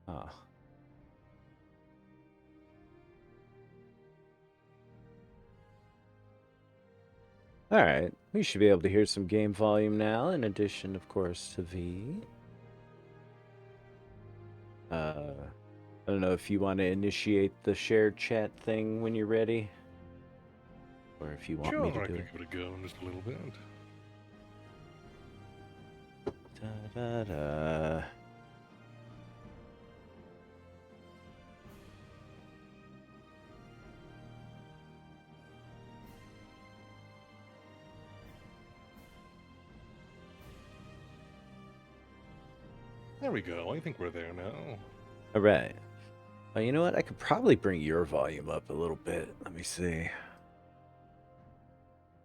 Oh. All right, we should be able to hear some game volume now, in addition, of course, to V. I don't know if you want to initiate the shared chat thing when you're ready, or if you want me to Sure, I do can it. give it a go in just a little bit. Da, da, da. There we go. I think we're there now. All right. Oh, you know what? I could probably bring your volume up a little bit. Let me see.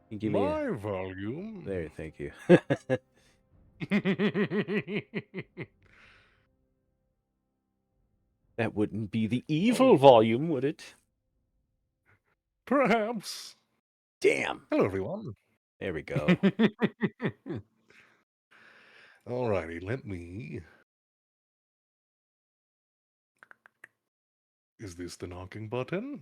You give me My volume. There, thank you. That wouldn't be the evil volume, would it? Perhaps. Damn. Hello, everyone. There we go. Alrighty, let me. Is this the knocking button?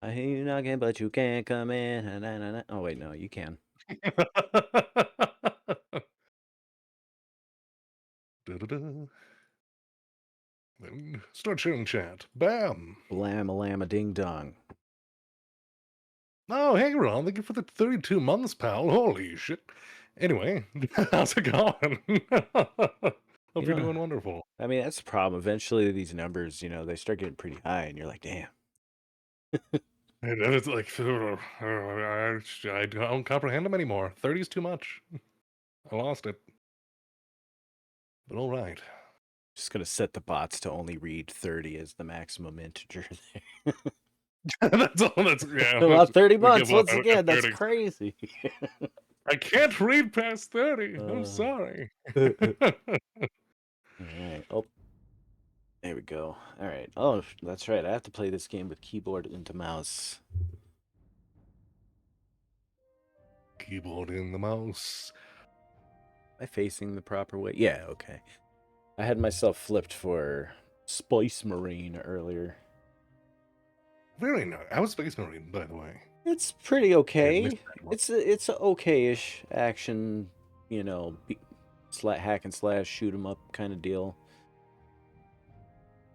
I hear you knocking, but you can't come in. Na, na, na. Oh, wait, no, you can. Da-da-da. Then start sharing chat. Bam! Blam-a-lam-a ding-dong. Oh, hey, Ron. Thank you for the 32 months, pal. Holy shit. Anyway, how's it going? Hope you're doing wonderful. I mean, that's the problem. Eventually, these numbers, they start getting pretty high, and you're like, damn. And it's like, I don't comprehend them anymore. 30 is too much. I lost it. But all right. Just going to set the bots to only read 30 as the maximum integer there. That's all. That's, yeah. Well, 30 we months, give up once at again, that's 30. crazy. I can't read past 30. I'm sorry. All right. Oh, there we go. All right. Oh, that's right. I have to play this game with keyboard into mouse. Keyboard in the mouse. Am I facing the proper way? Yeah, okay. I had myself flipped for Spice Marine earlier. Very nice. How was Space Marine, by the way? It's pretty okay. It's It's a okay-ish action, hack and slash, shoot 'em up kind of deal.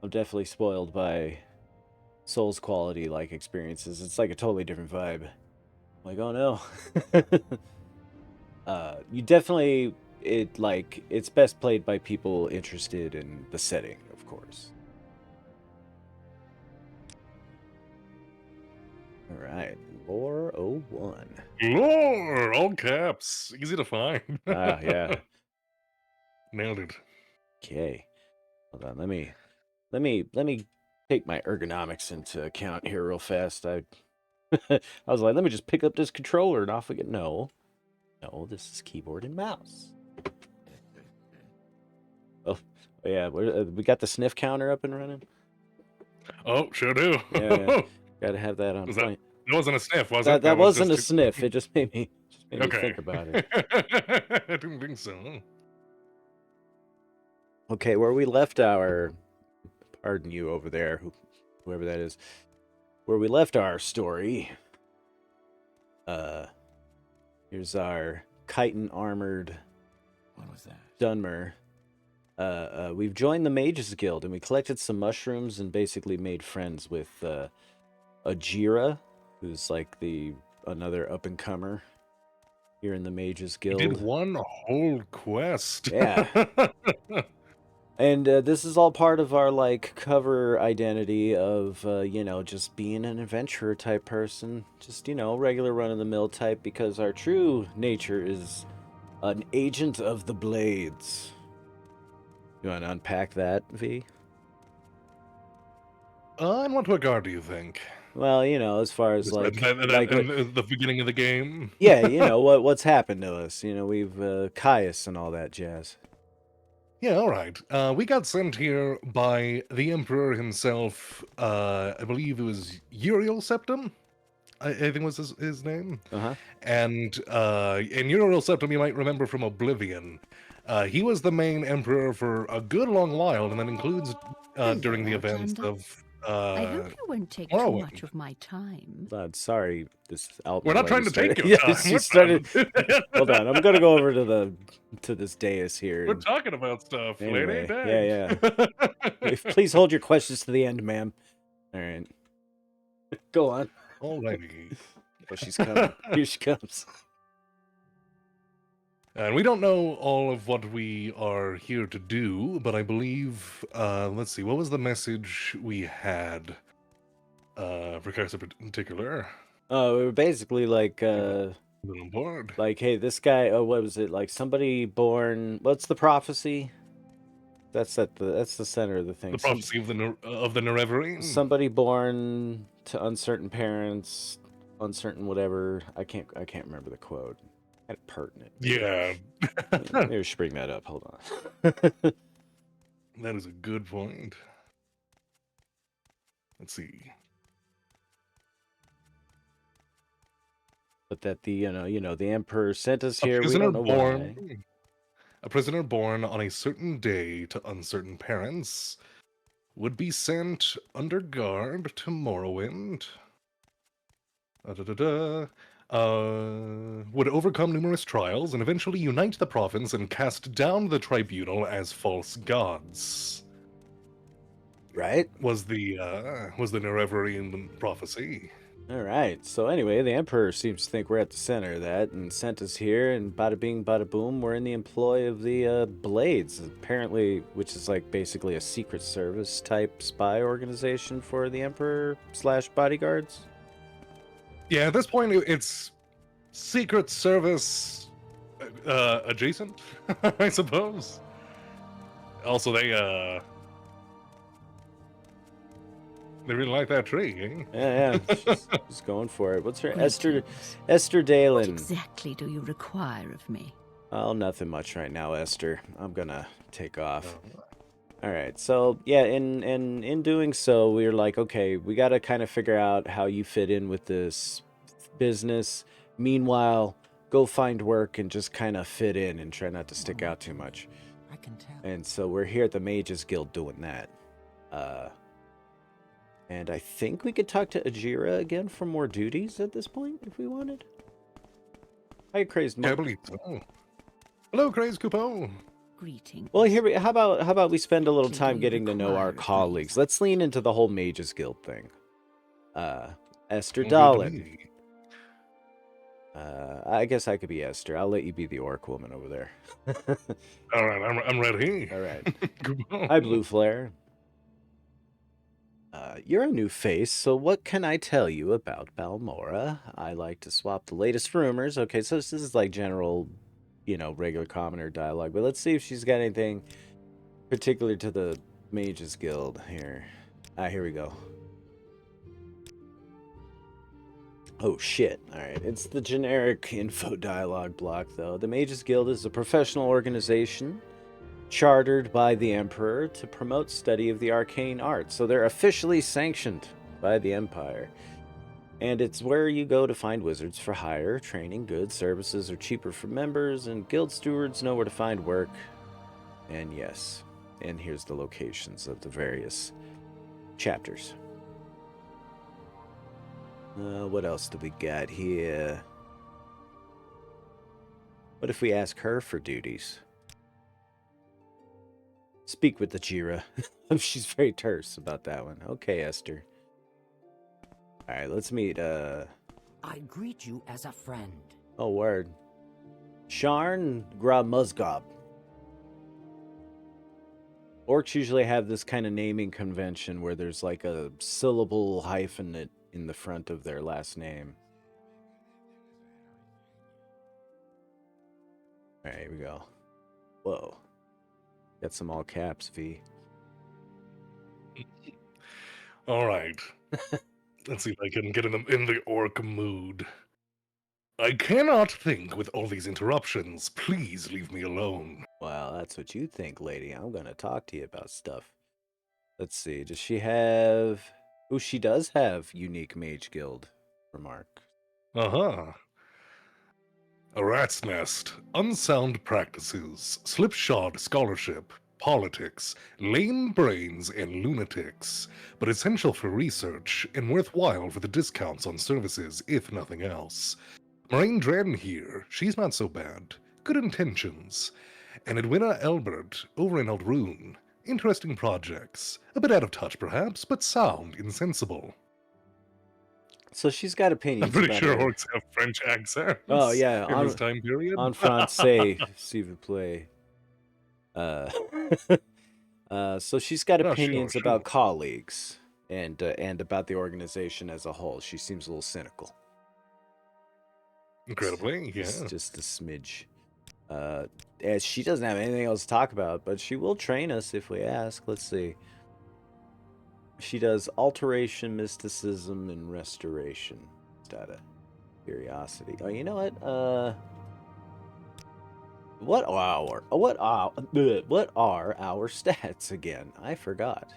I'm definitely spoiled by Souls quality like experiences. It's like a totally different vibe. Like, oh no. You definitely it's best played by people interested in the setting, of course. All right, Lore 01. Lore, all caps, easy to find. Ah, yeah. Nailed it. Okay. Hold on. Let me take my ergonomics into account here real fast. I was like, let me just pick up this controller and off we get. No, this is keyboard and mouse. Oh, yeah, we got the sniff counter up and running. Oh, sure do. Yeah, gotta have that on point. That wasn't a sniff, was it? That wasn't a sniff. It just made me think about it. I didn't think so. Okay, where we left our, pardon you over there, whoever that is, where we left our story. Here's our chitin armored. What was that? Dunmer. We've joined the Mages Guild and we collected some mushrooms and basically made friends with Ajira, who's like another up and comer here in the Mages Guild. You did one whole quest. Yeah. And this is all part of our cover identity of just being an adventurer type person, just regular run of the mill type, because our true nature is an agent of the blades. You want to unpack that, V? In what regard do you think? Well, as far as the beginning of the game. Yeah, what's happened to us. We've Caius and all that jazz. Yeah, all right. We got sent here by the Emperor himself. I believe it was Uriel Septim. I think was his name. Uh-huh. And Uriel Septim, you might remember from Oblivion. He was the main emperor for a good long while, and that includes during the Hello, events Outlander. of I hope you won't take too much Morrowind. of my time. Sorry, this We're Altman not lady trying to take started. your Yes, time. she We're started. trying Hold on, I'm gonna go over to this dais here. We're talking about stuff, lady. Anyway, Dang. yeah. Please hold your questions to the end, ma'am. All right, go on. Alrighty. Oh, she's coming. Here she comes. And we don't know all of what we are here to do, but I believe, let's see, what was the message we had for Kaiser in particular? Oh, we were basically like, On board. like, hey, this guy. Oh, what was it? Like somebody born. What's the prophecy? That's the center of the thing. The prophecy of the Nerevarine. Somebody born to uncertain parents, uncertain whatever. I can't remember the quote. Kind of pertinent. Yeah. Maybe we should bring that up. Hold on. That is a good point. Let's see. But that the the emperor sent us here. We don't know why. A prisoner born on a certain day to uncertain parents would be sent under guard to Morrowind. Would overcome numerous trials and eventually unite the province and cast down the tribunal as false gods. Right? Was the Nerevarine prophecy? All right. So anyway, the emperor seems to think we're at the center of that and sent us here. And bada bing, bada boom, we're in the employ of the Blades, apparently, which is like basically a secret service type spy organization for the emperor / bodyguards. Yeah, at this point, it's secret service adjacent, I suppose. Also, they really like that tree, eh? Yeah. She's going for it. What's her Greetings. Esther What Dalen? exactly do you require of me? Oh, nothing much right now, Esther. I'm gonna take off. All right. So yeah, in doing so, we were like, okay, we got to kind of figure out how you fit in with this business. Meanwhile, go find work and just kind of fit in and try not to stick out too much. I can tell. And so we're here at the Mages Guild doing that. And I think we could talk to Ajira again for more duties at this point if we wanted. Hi, Crazed Monk. I believe so. Hello, Crazed Coupeau. Greetings. Well, how about we spend a little What time do you getting to know our require of me? colleagues? Let's lean into the whole Mages Guild thing. Esther Good to Dahlin. me. I guess I could be Esther. I'll let you be the orc woman over there. All right, I'm ready. All right. Coupeau. Hi, Blue Flare. You're a new face, so what can I tell you about Balmora? I like to swap the latest rumors. Okay, so this is like general, regular commoner dialogue, but let's see if she's got anything particular to the Mages Guild here. Here we go. Oh shit. Alright, it's the generic info dialogue block, though. The Mages Guild is a professional organization chartered by the Emperor to promote study of the arcane arts. So they're officially sanctioned by the Empire. And it's where you go to find wizards for hire, training, goods, services are cheaper for members, and guild stewards know where to find work. And yes, and here's the locations of the various chapters. What else do we got here? What if we ask her for duties? Speak with the Jira. She's very terse about that one. Okay, Esther. Alright, let's meet, I greet you as a friend. Oh, word. Sharn Gramuzgob. Orcs usually have this kind of naming convention where there's like a syllable hyphenate in the front of their last name. Alright, here we go. Whoa. Got some all caps, V. All right. Let's see if I can get in the orc mood. I cannot think with all these interruptions. Please leave me alone. Well, that's what you think, lady. I'm gonna talk to you about stuff. Let's see. Does she have... Oh, she does have unique Mage Guild remark. Uh-huh. A rat's nest, unsound practices, slipshod scholarship, politics, lame brains, and lunatics, but essential for research and worthwhile for the discounts on services, if nothing else. Moraine Dren here, she's not so bad. Good intentions. And Edwina Elbert, over in Eldrune. Interesting projects. A bit out of touch, perhaps, but sound and sensible. So she's got I'm opinions pretty about sure her. orcs have French accents Oh yeah, in this time period. en français, s'il vous plaît. So she's got Oh, sure, opinions sure. about colleagues and about the organization as a whole. She seems a little cynical. Incredibly, yeah. Just a smidge. As she doesn't have anything else to talk about, but she will train us if we ask. Let's see. She does alteration, mysticism, and restoration. Just out of curiosity. Oh, you know what? What are our stats again? I forgot.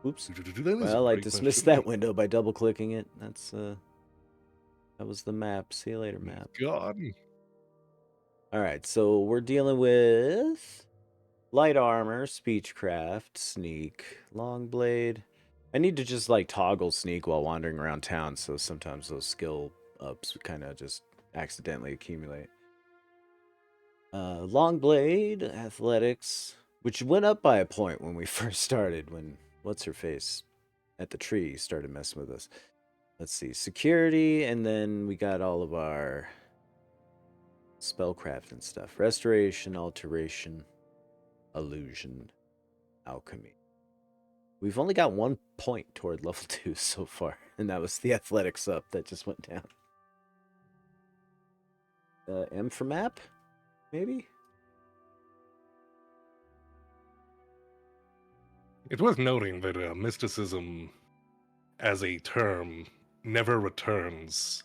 Oops. Well, I dismissed that window by double-clicking it. That was the map. See you later, map. God. All right, so we're dealing with light armor, speechcraft, sneak, long blade. I need to just like toggle sneak while wandering around town, so sometimes those skill ups kind of just accidentally accumulate. Long blade, athletics, which went up by a point when we first started, when what's her face at the tree started messing with us. Let's see, security, and then we got all of our spellcraft and stuff. Restoration, alteration, illusion, alchemy. We've only got 1 point toward level 2 so far, and that was the athletics up that just went down. M for map, maybe? It's worth noting that mysticism as a term never returns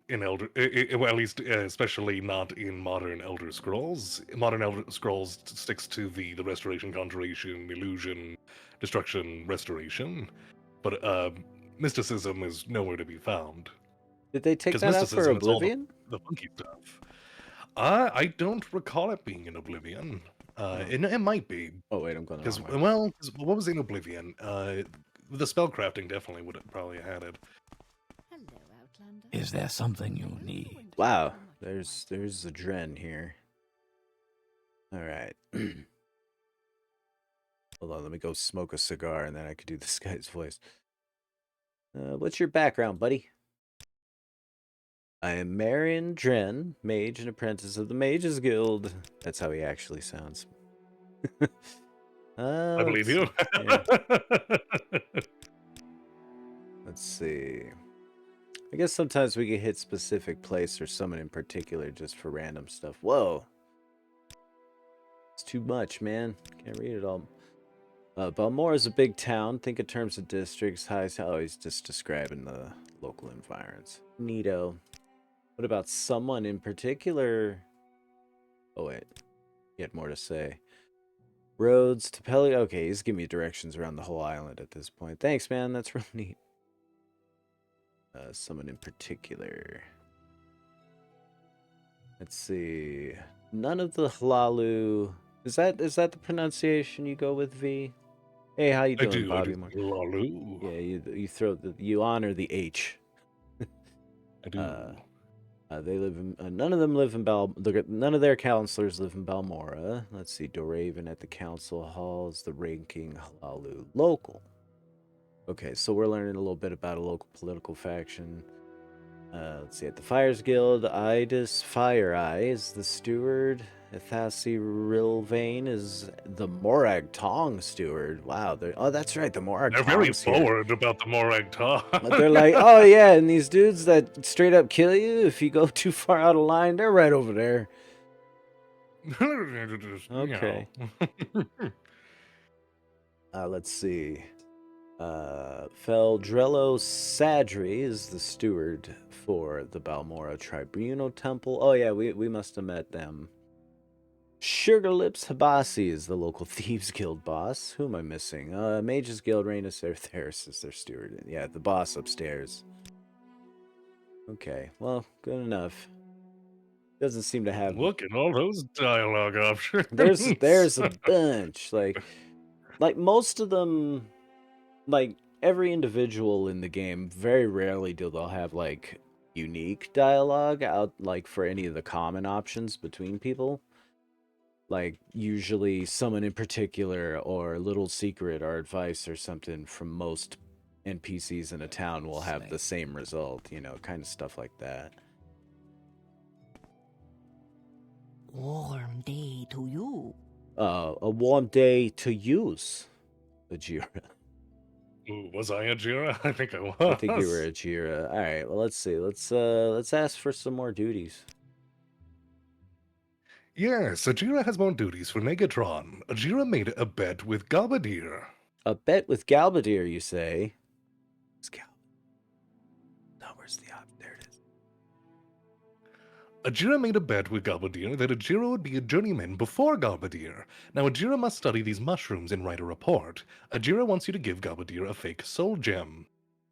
in Elder, well, at least especially not in modern Elder Scrolls. Modern Elder Scrolls sticks to the restoration, conjuration, illusion, destruction, restoration, but mysticism is nowhere to be found. Did they take that out for Oblivion? The funky stuff. I don't recall it being in Oblivion. It might be. Oh wait, I'm going the wrong way. Well, what was in Oblivion? The spellcrafting definitely would have probably had it. Hello, Outlander. Is there something you need? Wow, there's a Dren here. All right. Hold on, let me go smoke a cigar, and then I could do this guy's voice. What's your background, buddy? I am Marion Dren, mage and apprentice of the Mages Guild. That's how he actually sounds. I believe you. Yeah. Let's see. I guess sometimes we can hit specific place or someone in particular just for random stuff. Whoa. It's too much, man. Can't read it all. Balmora is a big town. Think in terms of districts. Oh, he's just describing the local environs. Neato. What about someone in particular? Oh, wait. He had more to say. Roads to Pelly. Okay, he's giving me directions around the whole island at this point. Thanks, man. That's real neat. Someone in particular. Let's see. None of the Hlalu. Is that the pronunciation you go with, V? Hey, how you doing, Bobby? Hlalu. Yeah, you honor the H. I do. They live in none of them live in none of their counselors live in Balmora. Let's see, Doraven at the council halls, the ranking Hlalu local. Okay, so we're learning a little bit about a local political faction. Let's see, at the Fires Guild, Idis Fire Eye is the steward. Ithasi Rilvain is the Morag Tong steward. Wow, that's right, the Morag Tong. They're very forward about the Morag Tong. They're like, oh yeah, and these dudes that straight up kill you if you go too far out of line, they're right over there. Okay. Let's see. Feldrello Sadri is the steward for the Balmora Tribunal Temple. Oh yeah, we must have met them. Sugarlips Habasi is the local Thieves Guild boss. Who am I missing? Mages Guild Rhaenys Ertheris is their steward. Yeah, the boss upstairs. Okay, well, good enough. Doesn't seem to have. Look at all those dialogue options. There's a bunch. Like most of them, like every individual in the game, very rarely do they'll have like unique dialogue out like for any of the common options between people. Like usually someone in particular or a little secret or advice or something from most NPCs in a town will have the same result, kind of stuff like that. Warm day to you. A warm day to use, Ajira. Ooh, was I a Jira? I think I was. I think you were Ajira. All right, well, let's see. Let's ask for some more duties. Yes, Ajira has more duties for Negatron. Ajira made a bet with Galbadir. A bet with Galbadir, you say? No, where's the op? There it is. Ajira made a bet with Galbadir that Ajira would be a journeyman before Galbadir. Now Ajira must study these mushrooms and write a report. Ajira wants you to give Galbadir a fake soul gem.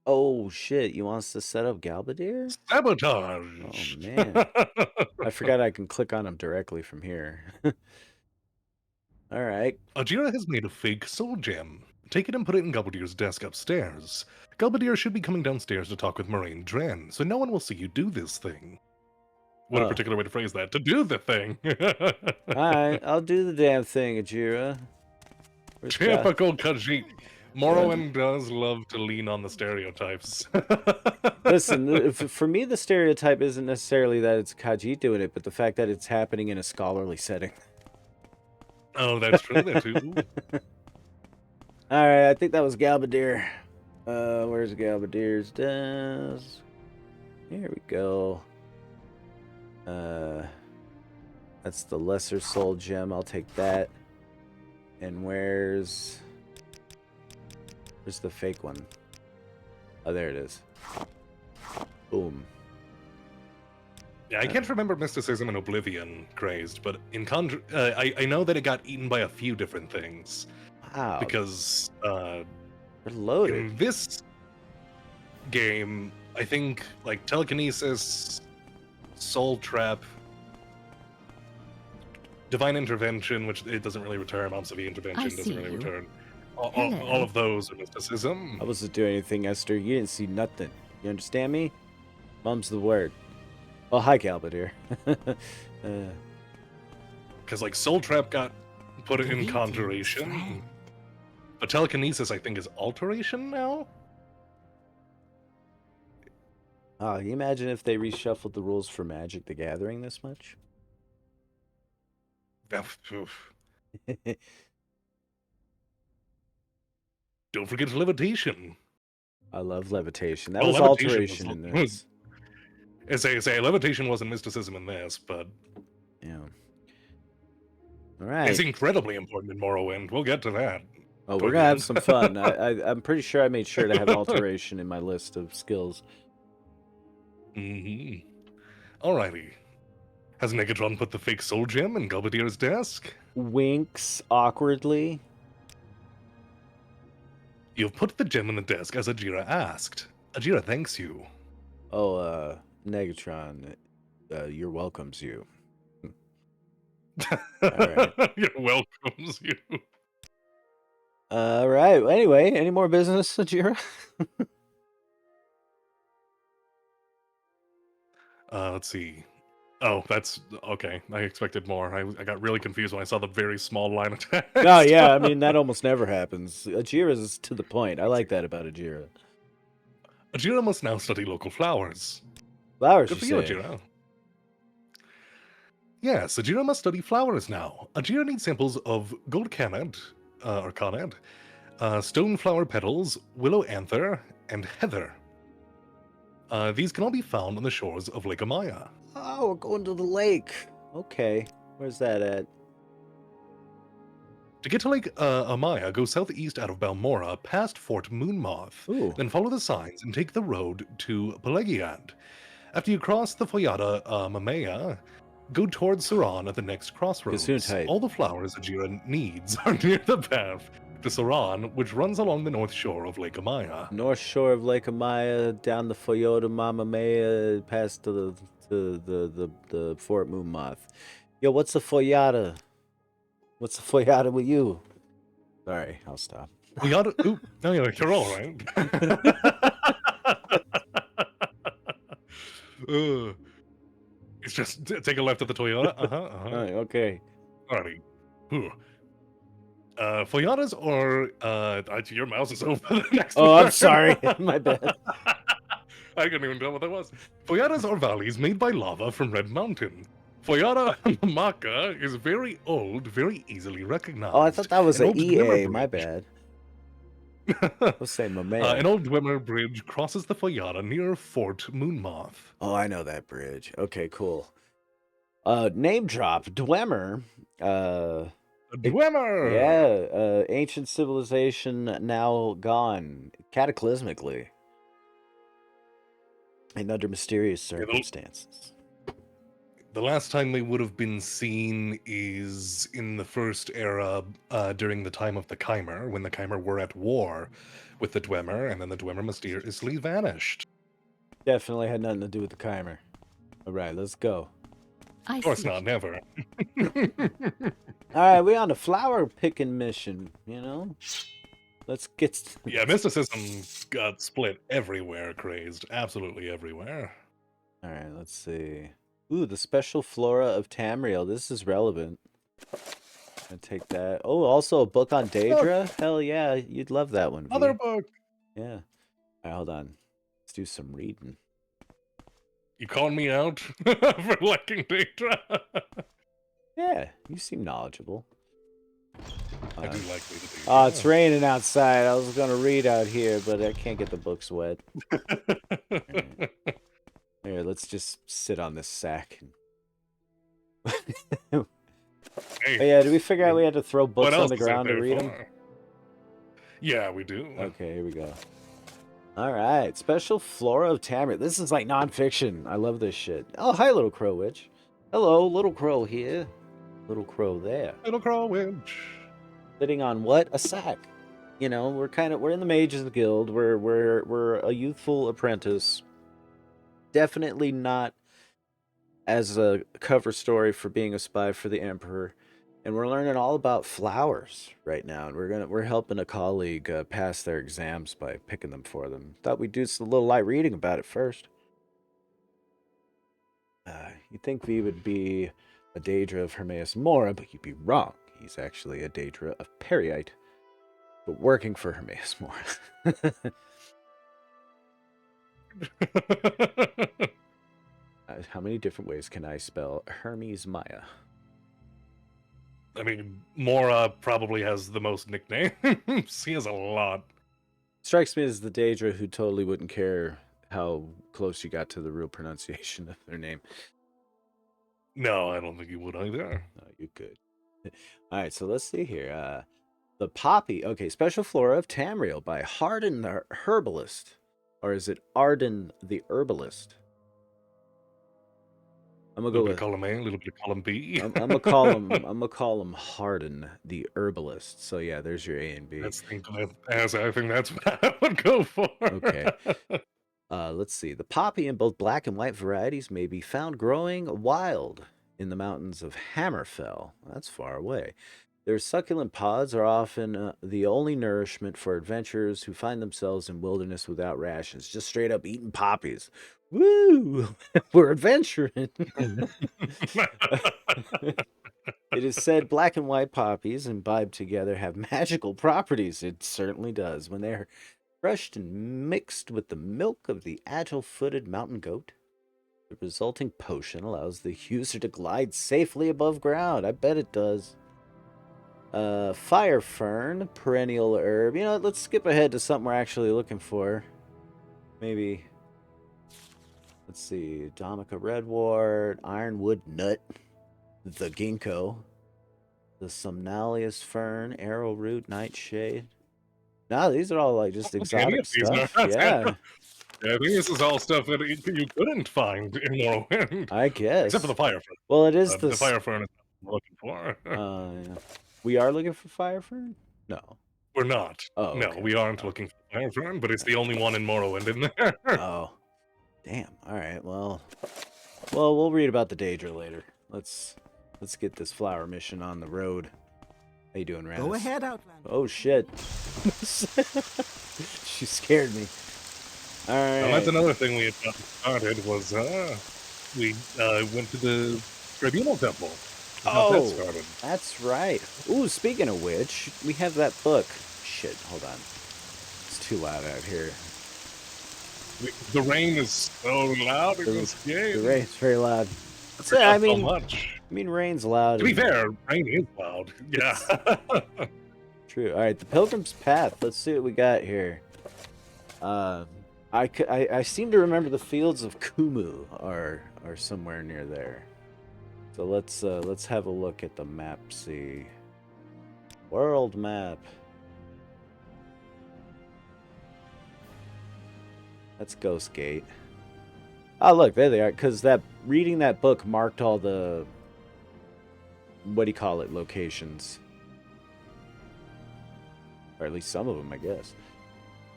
Oh shit! You want us to set up Galbadir? Sabotage! Oh man, I forgot I can click on him directly from here. All right. Ajira has made a fake soul gem. Take it and put it in Galbadir's desk upstairs. Galbadir should be coming downstairs to talk with Moraine Dren, so no one will see you do this thing. What a particular way to phrase that. To do the thing. Alright, I'll do the damn thing, Ajira. Typical Khajiit. Morrowind does love to lean on the stereotypes. Listen, for me, the stereotype isn't necessarily that it's Khajiit doing it, but the fact that it's happening in a scholarly setting. Oh, that's true, that too. Alright, I think that was Galbadir. Where's Galbadir's desk? Here we go. That's the lesser soul gem. I'll take that. And where's the fake one? Oh, there it is. Boom. Yeah, I can't remember Mysticism and Oblivion crazed, but in I know that it got eaten by a few different things. Wow. Because they're loaded. In this game, I think like telekinesis, soul trap, divine intervention, which it doesn't really return, Mom's of the intervention doesn't really return. All of those are mysticism. I wasn't doing anything, Esther. You didn't see nothing. You understand me? Mum's the word. Oh, hi, Galbadir. Because like soul trap got put in conjuration, but telekinesis I think is alteration now. Oh, can you imagine if they reshuffled the rules for Magic the Gathering this much? Don't forget levitation. I love levitation. That was alteration in this. Say levitation wasn't mysticism in this, but yeah. All right. It's incredibly important in Morrowind. We'll get to that. Oh, we're gonna have some fun. I'm pretty sure I made sure to have alteration in my list of skills. Mm-hmm. Alrighty. Has Negatron put the fake soul gem in Galbadir's desk? Winks awkwardly. You've put the gem in the desk as Ajira asked. Ajira thanks you. Oh, Negatron, your welcomes you. Right. Your welcomes you. All right. Anyway, any more business, Ajira? Let's see. Oh, that's okay. I expected more. I got really confused when I saw the very small line of text. Oh, yeah. I mean, that almost never happens. Ajira is to the point. I like that about Ajira. Ajira must now study local flowers. Flowers, good for you, Ajira. Yes, Ajira must study flowers now. Ajira needs samples of gold canad, or conad, stone flower petals, willow anther, and heather. These can all be found on the shores of Lake Amaya. Oh, we're going to the lake. Okay. Where's that at? To get to Lake Amaya, go southeast out of Balmora, past Fort Moonmoth. Ooh. Then follow the signs and take the road to Pelagiad. After you cross the Foyada Mamea, go towards Saran at the next crossroads. All the flowers Ajira needs are near the path. to Saran, which runs along the north shore of Lake Amaya. North shore of Lake Amaya, down the Foyota Mama Maya, past to the Fort Moonmoth. Yo, what's the Foyata? What's the Foyata with you? Sorry, I'll stop. We got to. Ooh, no, you're all right. It's just take a left at the Toyota. Alright, okay. Alrighty. Foyatas or your mouse is over the next Oh, word. I'm sorry. My bad. I couldn't even tell what that was. Foyatas are valleys made by lava from Red Mountain. Foyata Maka is very old, very easily recognized. Oh, I thought that was An an old EA. Dwemer My bridge. bad. I was saying my man. An old Dwemer bridge crosses the Foyata near Fort Moonmoth. Oh, I know that bridge. Okay, cool. Name drop. Dwemer. Dwemer! Yeah, ancient civilization now gone cataclysmically and under mysterious circumstances. The last time they would have been seen is in the first era during the time of the Chimer, when the Chimer were at war with the Dwemer, and then the Dwemer mysteriously vanished. Definitely had nothing to do with the Chimer. All right, let's go. I Of course see. not, never. All right, we on a flower picking mission, you know? Let's get... Yeah, mysticism got split everywhere, crazed. Absolutely everywhere. All right, let's see. Ooh, the special flora of Tamriel. This is relevant. I'll take that. Oh, also a book on Daedra? Hell yeah, you'd love that one, V. Another book! Yeah. All right, hold on. Let's do some reading. You calling me out for liking Daedra? Yeah, you seem knowledgeable. I do like Daedra. Oh, it's raining outside. I was going to read out here, but I can't get the books wet. Right. Here, let's just sit on this sack. Hey, Oh, yeah, did we figure out we had to throw what books on else the is it ground to there read them? for? Yeah, we do. Okay, here we go. All right, special flora of Tamriel. This is like nonfiction. I love this shit. Oh, hi, Little Crow Witch. Hello, Little Crow here. Little Crow there. Little Crow Witch. Sitting on what? A sack. You know, we're in the Mages Guild. We're a youthful apprentice. Definitely not as a cover story for being a spy for the Emperor. And we're learning all about flowers right now, and we're helping a colleague pass their exams by picking them for them. Thought we'd do some little light reading about it first. You'd think V would be a Daedra of Hermaeus Mora, but you'd be wrong. He's actually a Daedra of Periite, but working for Hermaeus Mora. How many different ways can I spell Hermes Maya? I mean, Mora probably has the most nicknames. He has a lot. Strikes me as the Daedra who totally wouldn't care how close you got to the real pronunciation of their name. No, I don't think he would either. No, you could. All right, so let's see here. The Poppy. Okay, Special Flora of Tamriel by Hardin the Herbalist. Or is it Arden the Herbalist? I'm gonna A go little bit with... of column A, a little bit of column B. I'm gonna call him Hardin the Herbalist. So yeah, there's your A and B. I think that's what I would go for. Okay. Let's see. The poppy in both black and white varieties may be found growing wild in the mountains of Hammerfell. That's far away. Their succulent pods are often the only nourishment for adventurers who find themselves in wilderness without rations, just straight up eating poppies. Woo! We're adventuring. It is said black and white poppies imbibed together have magical properties. It certainly does. When they are crushed and mixed with the milk of the agile-footed mountain goat, the resulting potion allows the user to glide safely above ground. I bet it does. Fire fern, perennial herb. You know, let's skip ahead to something we're actually looking for. Maybe, let's see, Domica redwort, ironwood nut, the ginkgo, the somnalius fern, arrowroot, nightshade. No, these are all like just exotic stuff. Yeah, I think this is all stuff that you couldn't find in Morrowind. I guess. Except for the fire fern. Well, it is The fire fern is what I'm looking for. Yeah. We are looking for fire fern? No. We're not. Oh, No, okay. we aren't Oh. looking for the fire fern, but it's the only one in Morrowind in there. Oh, damn. All right. Well, we'll read about the Daedra later. Let's get this flower mission on the road. How you doing, Rannis? Go ahead, Outlander. Oh shit. She scared me. All right. Now, that's another thing we had gotten started was we went to the Tribunal Temple. We got that started. That's right. Ooh, speaking of which, we have that book. Shit, hold on. It's too loud out here. The rain is so loud in this game. The rain's very loud. So much. I mean, rain's loud. To be fair, rain is loud. Yeah. True. All right, the Pilgrim's Path. Let's see what we got here. I seem to remember the fields of Kumu are somewhere near there. So let's have a look at the map. See, world map. That's Ghost Gate. Oh, look, there they are. Because reading that book marked all the, what do you call it, locations. Or at least some of them, I guess.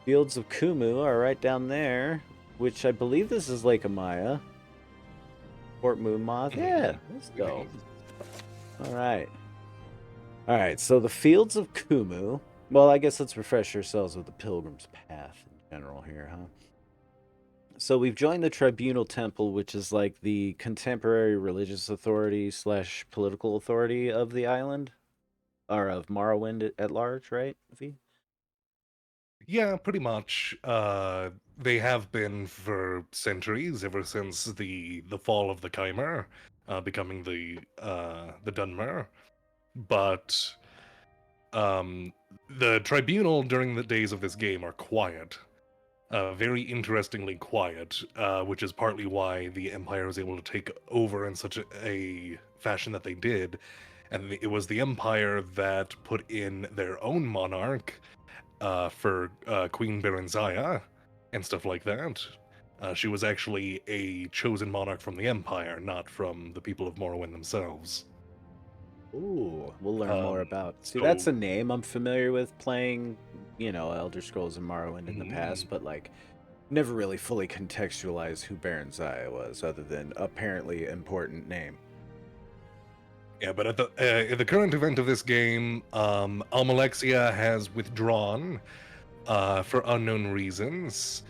Fields of Kumu are right down there, which I believe this is Lake Amaya. Fort Moon Moth. Yeah, let's go. All right. All right, so the Fields of Kumu. Well, I guess let's refresh ourselves with the Pilgrim's Path in general here, huh? So we've joined the Tribunal Temple, which is like the contemporary religious authority / political authority of the island, or of Morrowind at large, right, V? Yeah, pretty much. They have been for centuries, ever since the fall of the Chimer, becoming the Dunmer. But the Tribunal during the days of this game are quiet. Very interestingly quiet, which is partly why the Empire was able to take over in such a fashion that they did. And it was the Empire that put in their own monarch for Queen Berenzaya and stuff like that. She was actually a chosen monarch from the Empire, not from the people of Morrowind themselves. Ooh, we'll learn more about. See, that's a name I'm familiar with playing, Elder Scrolls and Morrowind in the past, but like never really fully contextualized who Berenzaya was, other than apparently important name. Yeah, but at the current event of this game, Almalexia has withdrawn for unknown reasons.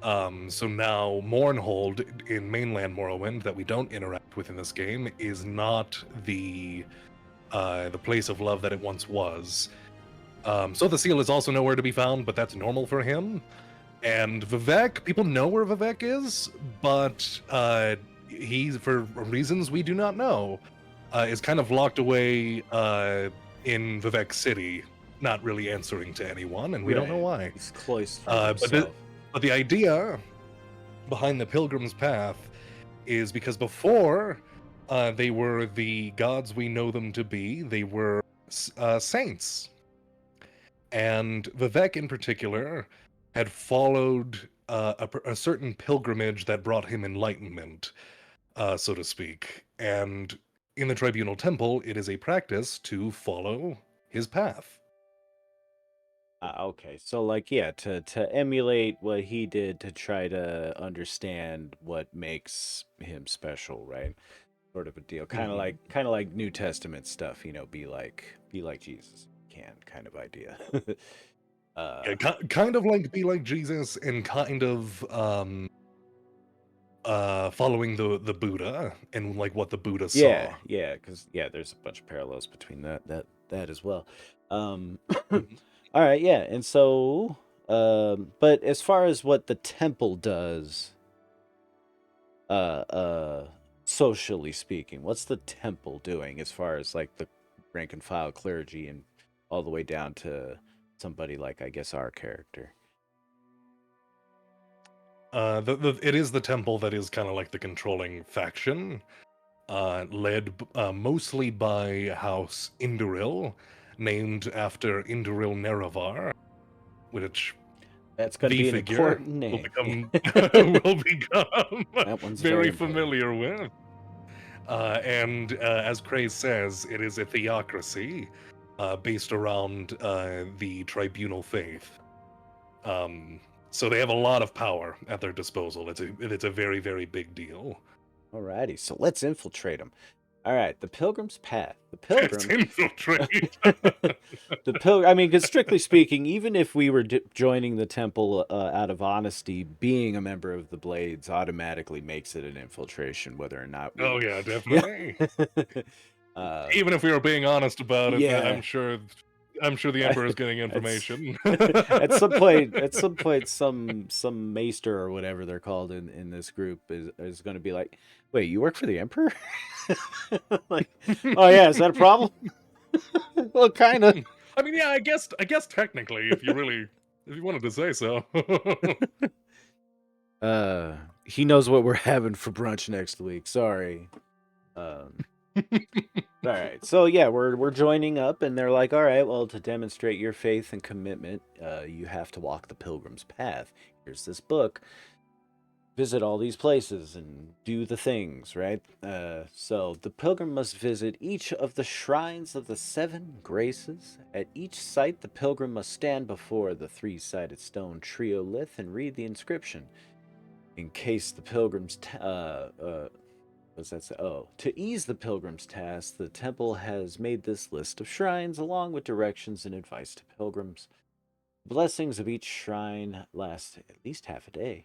So now Mournhold in mainland Morrowind, that we don't interact with in this game, is not the place of love that it once was. So the seal is also nowhere to be found, but that's normal for him. And Vivek, people know where Vivek is, but he's, for reasons we do not know, is kind of locked away in Vivek City, not really answering to anyone, and we don't know why. He's cloistered himself. But the idea behind the Pilgrim's Path is because before they were the gods we know them to be, they were saints. And Vivek in particular had followed a certain pilgrimage that brought him enlightenment, so to speak. And in the Tribunal Temple, it is a practice to follow his path. Okay, so like, yeah, to emulate what he did to try to understand what makes him special, right? Sort of a deal, kind of like New Testament stuff, be like Jesus, kind of idea. Yeah, kind of like be like Jesus, and kind of following the Buddha and like what the Buddha saw. Yeah, because there's a bunch of parallels between that as well. All right, yeah, and so, but as far as what the temple does, socially speaking, what's the temple doing as far as like the rank and file clergy and all the way down to somebody like, I guess, our character? It is the temple that is kind of like the controlling faction, led mostly by House Induril, named after Induril Nerevar, which that's going to be an important name. Will become that one's very familiar with. And as Craze says, it is a theocracy. based around the tribunal faith. So they have a lot of power at their disposal. It's a very, very big deal. Alrighty, so let's infiltrate them. All right, the Pilgrim's Path. The It's Pilgrim. infiltrate. The pilgrim. I mean, because strictly speaking, even if we were joining the temple out of honesty, being a member of the Blades automatically makes it an infiltration, whether or not we. Oh yeah, Yeah. definitely. uh, Even if we were being honest about it, yeah. I'm sure the Emperor is getting information. At some point, some maester or whatever they're called in this group is going to be like, "Wait, you work for the Emperor?" Like, oh yeah, is that a problem? Well, kind of. I mean, yeah, I guess technically, if you wanted to say so. He knows what we're having for brunch next week. Sorry. All right. So yeah, we're joining up, and they're like, all right, well, to demonstrate your faith and commitment, you have to walk the Pilgrim's Path. Here's this book. Visit all these places and do the things, right? So the pilgrim must visit each of the shrines of the 7 graces. At each site, the pilgrim must stand before the 3-sided stone triolith and read the inscription. In case the pilgrim's what's that say? Oh, to ease the pilgrim's task, the temple has made this list of shrines along with directions and advice to pilgrims. The blessings of each shrine last at least half a day.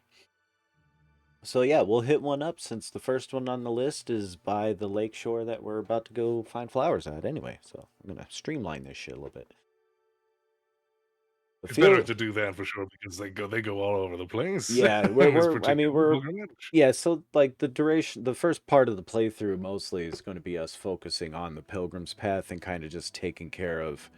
So yeah, we'll hit one up since the first one on the list is by the lakeshore that we're about to go find flowers at anyway. So I'm gonna streamline this shit a little bit. It's better to do that for sure because they go all over the place. Yeah, in this particular pilgrimage. yeah. So like the duration, the first part of the playthrough mostly is going to be us focusing on the Pilgrim's Path and kind of just taking care of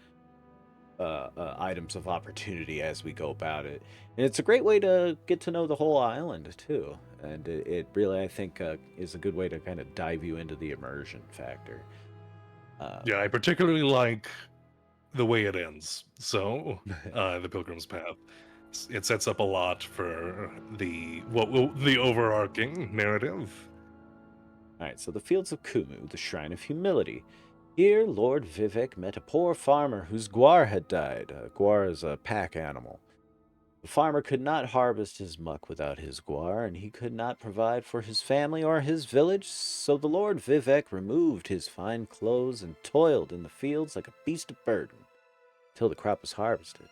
items of opportunity as we go about it. And it's a great way to get to know the whole island too. And it really, I think, is a good way to kind of dive you into the immersion factor. Yeah, I particularly like the way it ends. So, the Pilgrim's Path, it sets up a lot for the overarching narrative. All right, so the Fields of Kumu, the Shrine of Humility. Here, Lord Vivek met a poor farmer whose guar had died. Guar is a pack animal. The farmer could not harvest his muck without his guar, and he could not provide for his family or his village, so the Lord Vivek removed his fine clothes and toiled in the fields like a beast of burden till the crop was harvested.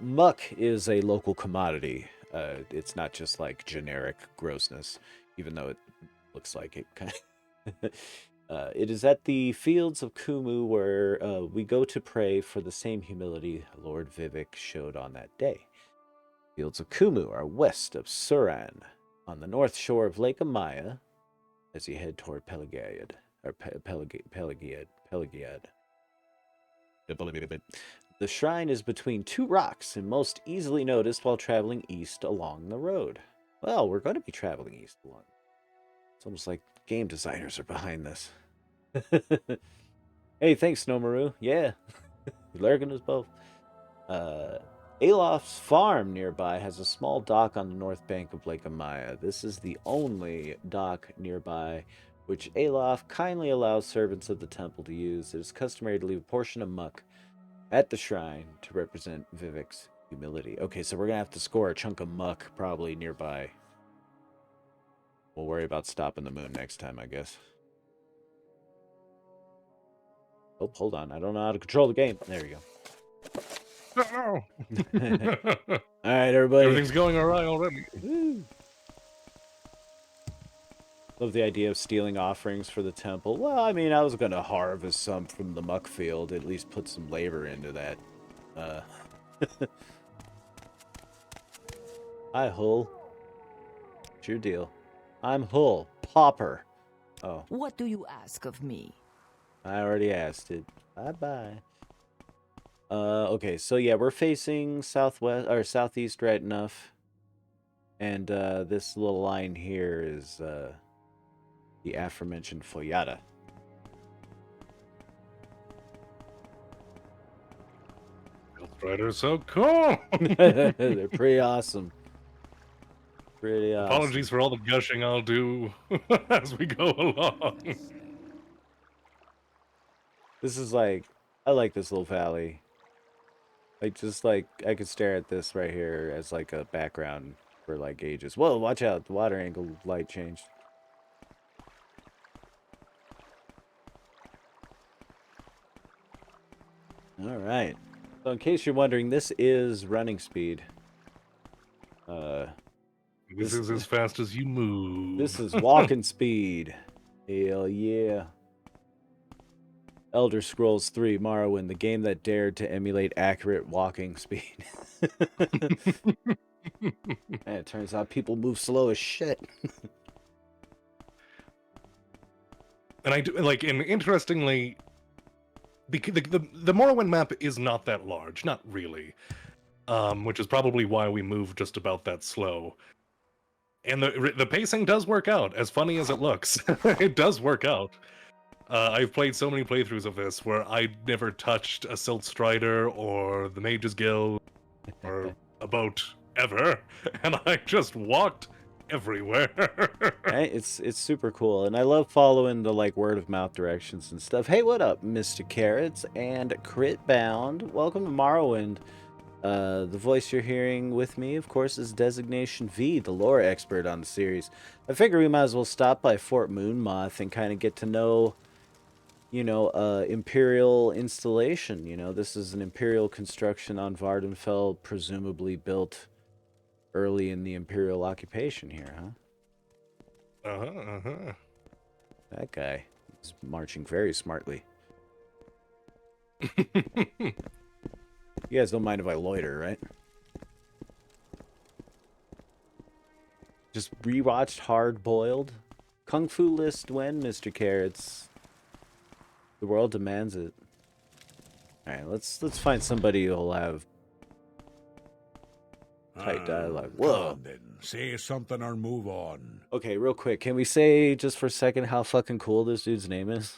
Muck is a local commodity. It's not just like generic grossness, even though it looks like it kind of. It is at the fields of Kumu where we go to pray for the same humility Lord Vivek showed on that day. Fields of Kumu are west of Suran, on the north shore of Lake Amaya, as you head toward Pelagiad. The shrine is between 2 rocks and most easily noticed while traveling east along the road. Well, we're going to be traveling east along. It's almost like game designers are behind this. Hey, thanks, Nomaru. Yeah, Lurgan is both. Alof's farm nearby has a small dock on the north bank of Lake Amaya. This is the only dock nearby which Alof kindly allows servants of the temple to use. It is customary to leave a portion of muck at the shrine to represent Vivek's humility. Okay, so we're going to have to score a chunk of muck probably nearby. We'll worry about stopping the moon next time, I guess. Oh, hold on. I don't know how to control the game. There you go. Oh. All right, everybody. Everything's going all right already. Woo. Love the idea of stealing offerings for the temple. Well, I mean, I was going to harvest some from the muck field, at least put some labor into that. Hi, Hull. What's your deal? I'm Hull. Popper. Oh. What do you ask of me? I already asked it. Bye-bye. Okay, so yeah, we're facing southwest or southeast right enough. And this little line here is the aforementioned Foyata. Riders are so cool. They're pretty awesome. Pretty awesome. Apologies for all the gushing I'll do as we go along. This is like I like this little valley. Like, just like, I could stare at this right here as like a background for like ages. Whoa, watch out, the water angle light changed. Alright. So in case you're wondering, this is running speed. This is as fast as you move. This is walking speed. Hell yeah. Elder Scrolls 3 Morrowind, the game that dared to emulate accurate walking speed. Man, it turns out people move slow as shit. And I do like, and interestingly, because the Morrowind map is not that large, not really, which is probably why we move just about that slow. And the pacing does work out, as funny as it looks. It does work out. I've played so many playthroughs of this where I never touched a Silt Strider or the Mage's Guild or a boat ever, and I just walked everywhere. Right? It's super cool, and I love following the like word of mouth directions and stuff. Hey, what up, Mr. Carrots and Crit Bound? Welcome to Morrowind. The voice you're hearing with me, of course, is DesignationV, the lore expert on the series. I figure we might as well stop by Fort Moonmoth and kind of get to know, you know, Imperial installation. You know, this is an Imperial construction on Vardenfell, presumably built early in the Imperial occupation here, huh? Uh-huh. That guy is marching very smartly. You guys don't mind if I loiter, right? Just rewatched Hard Boiled. Kung Fu list when, Mr. Carrots? The world demands it. Alright, let's find somebody who'll have tight dialogue. Whoa. Come then, say something or move on. Okay, real quick, can we say just for a second how fucking cool this dude's name is?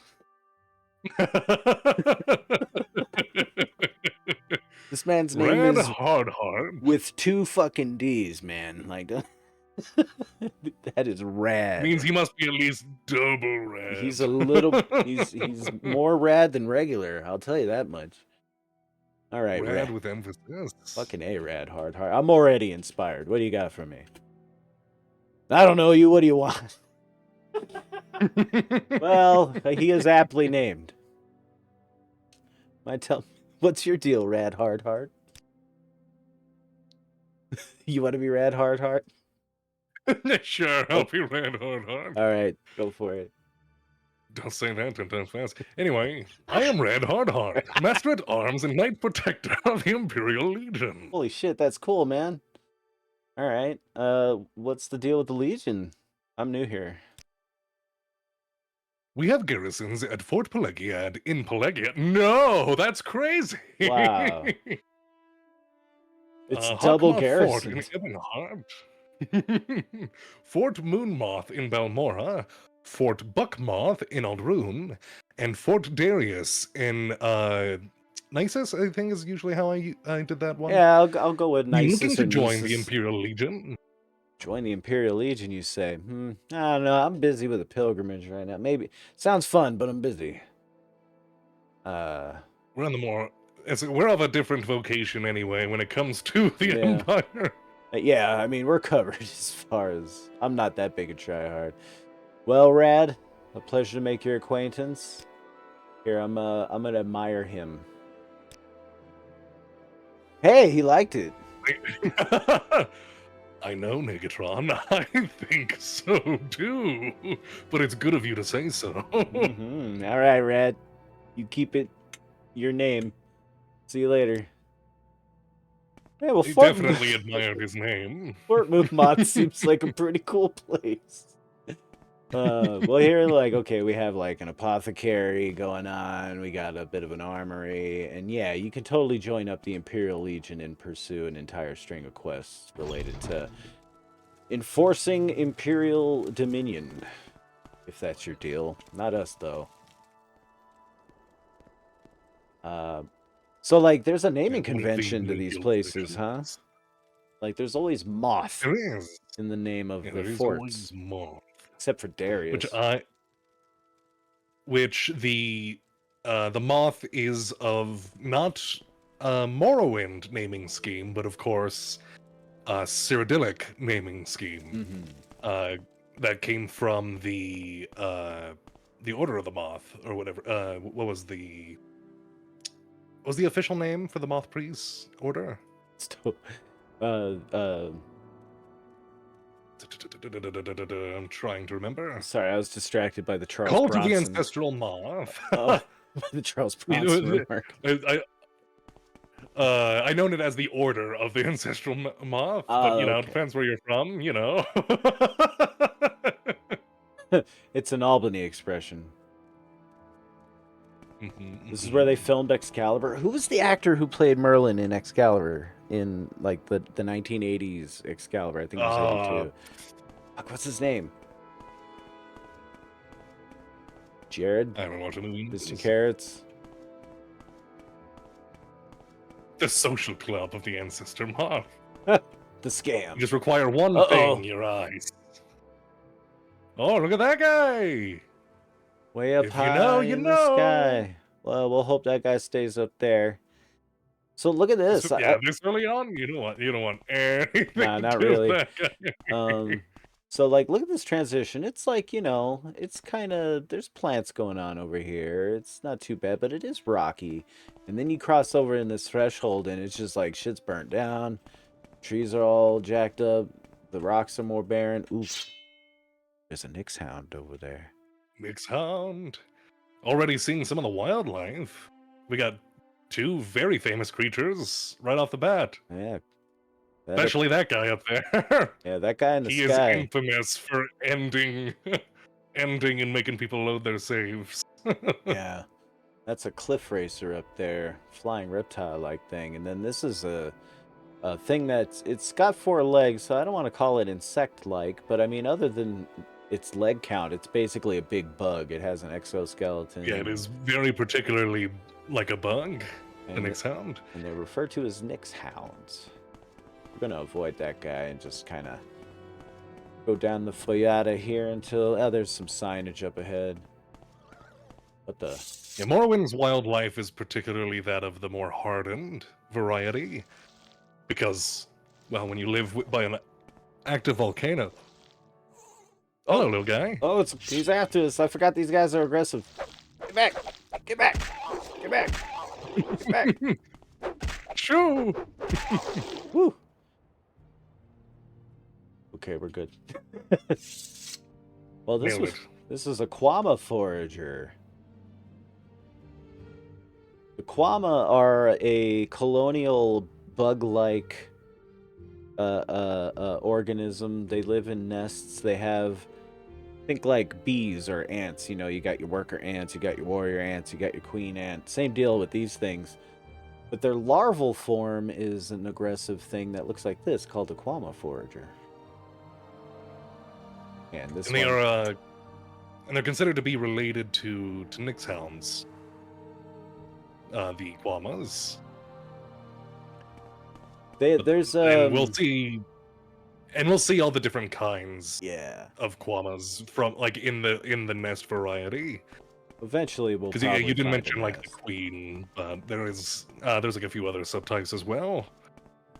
This man's name Red is Hard Heart. with 2 fucking D's, man. Like, that is rad. Means he must be at least double rad. He's a little, he's more rad than regular, I'll tell you that much. All right, rad with emphasis. Fucking A, rad, hard. I'm already inspired. What do you got for me? I don't know you. What do you want? Well, he is aptly named. What's your deal, rad, hard? You want to be rad, hard? Sure, I'll be Red Hard Heart. All right, go for it. Don't say that 10 times fast. Anyway, I am Red Hard Heart, Master at Arms and Knight Protector of the Imperial Legion. Holy shit, that's cool, man. All right, what's the deal with the Legion? I'm new here. We have garrisons at Fort Pelagia and in Pelagia. No, that's crazy. Wow. It's double Fort in garrisons. Ebonheart. Fort Moonmoth in Balmora, Fort Buckmoth in Aldrune, and Fort Darius in Nisus, I think is usually how I did that one. Yeah, I'll go with You Nisus. looking to or join the Nisus. Imperial Legion? Join the Imperial Legion, you say? I don't know. I'm busy with a pilgrimage right now. Maybe. Sounds fun, but I'm busy. We're on the more... We're of a different vocation anyway when it comes to the Yeah. Empire. Yeah, I mean, we're covered as far as... I'm not that big a tryhard. Well, Rad, a pleasure to make your acquaintance. Here, I'm gonna admire him. Hey, he liked it. I know, Negatron. I think so too. But it's good of you to say so. All right, Rad. You keep it your name. See you later. Yeah, well, I Fort definitely admired his name. Fort Moonmoth seems like a pretty cool place. Well, here, like, okay, we have like an apothecary going on. We got a bit of an armory, and yeah, you can totally join up the Imperial Legion and pursue an entire string of quests related to enforcing Imperial dominion, if that's your deal. Not us, though. So, like, there's a naming convention to these places, huh? Like, there's always moth There is. in the name of Yeah, the there is forts. always more. Except for Darius. Which the the moth is of not Morrowind naming scheme, but of course Cyrodiilic naming scheme. Mm-hmm. That came from the Order of the Moth or whatever. What was the official name for the Moth Priest Order? Still, uh, uh, I'm trying to remember. sorry, I was distracted by the Charles Cult of the Bronson. Ancestral Moth. Oh, the Charles You Bronson know, remark. I known it as the Order of the Ancestral Moth, but Oh, it okay. depends where you're from. It's an Albany expression. This is where Mm-hmm. they filmed Excalibur. Who was the actor who played Merlin in Excalibur in like the 1980s Excalibur? I think it was 82. Fuck, what's his name? Jared? I haven't watched any Mr. movies. Carrots? The Social Club of the Ancestor Moth. The You scam. just require one thing: your eyes. Oh, look at that guy! Way up If you high know, you in the know. sky. Well, we'll hope that guy stays up there. So look at this. Yeah, this early on, you don't want anything Nah, to not do with really. that guy. So like, look at this transition. It's like, it's kind of, there's plants going on over here. It's not too bad, but it is rocky. And then you cross over in this threshold and it's just like shit's burnt down. Trees are all jacked up. The rocks are more barren. Oof. There's a Nyx hound over there. Nyx hound. Already seeing some of the wildlife. We got two very famous creatures right off the bat. Yeah. Especially that guy up there. Yeah, that guy in the He sky. is infamous for ending and making people load their saves. Yeah. That's a cliff racer up there. Flying reptile-like thing. And then this is a thing it's got 4 legs, so I don't want to call it insect-like, but I mean, other than its leg count, it's basically a big bug. It has an exoskeleton. Yeah, it is very particularly like a bug, the And Nyx hound. And they're referred to as Nyx hounds. We're going to avoid that guy and just kind of go down the Foyata here until... Oh, there's some signage up ahead. What the... Yeah, Morrowind's wildlife is particularly that of the more hardened variety. Because, well, when you live by an active volcano... Hello, little guy. Oh, he's after us. I forgot these guys are aggressive. Get back! Get back! Get back! Get back! Shoo! Woo! Okay, we're good. Well, this is a Quama forager. The Quama are a colonial bug-like organism. They live in nests. They have, think like bees or ants. You got your worker ants, you got your warrior ants, you got your queen ant. Same deal with these things. But their larval form is an aggressive thing that looks like this, called a Quama forager. And this They are, and they're considered to be related to Nyx hounds. The Quamas. There's and we'll see all the different kinds of Quamas from like in the nest variety. Eventually we'll because probably you didn't find mention a like the nest. queen, but there's like a few other subtypes as well.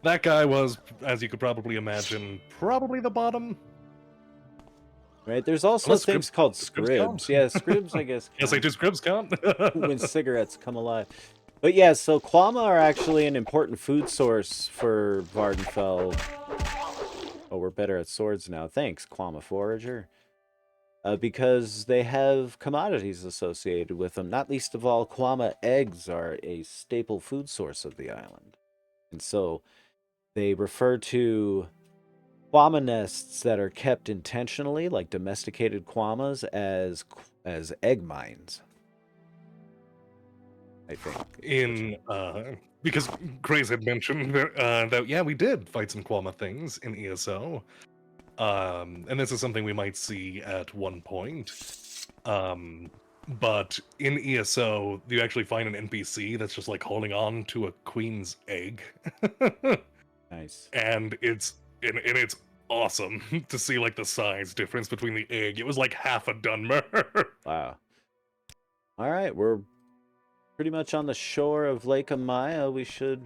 That guy was, as you could probably imagine, probably the bottom. Right, there's also Unless things called scribs scribs. count. Yeah, scribs, I guess. Yes, I do. Scribs count. When cigarettes come alive. But yeah, so Quama are actually an important food source for Vardenfell. Oh, we're better at swords now. Thanks, Quama Forager. Because they have commodities associated with them. Not least of all, Quama eggs are a staple food source of the island. And so they refer to Quama nests that are kept intentionally, like domesticated Quamas, as egg mines. I think. Because Grace had mentioned that yeah, we did fight some Quama things in ESO. And this is something we might see at one point. But in ESO, you actually find an NPC that's just like holding on to a queen's egg. Nice. And it's awesome to see like the size difference between the egg. It was like half a Dunmer. Wow. All right, we're pretty much on the shore of Lake Amaya. We should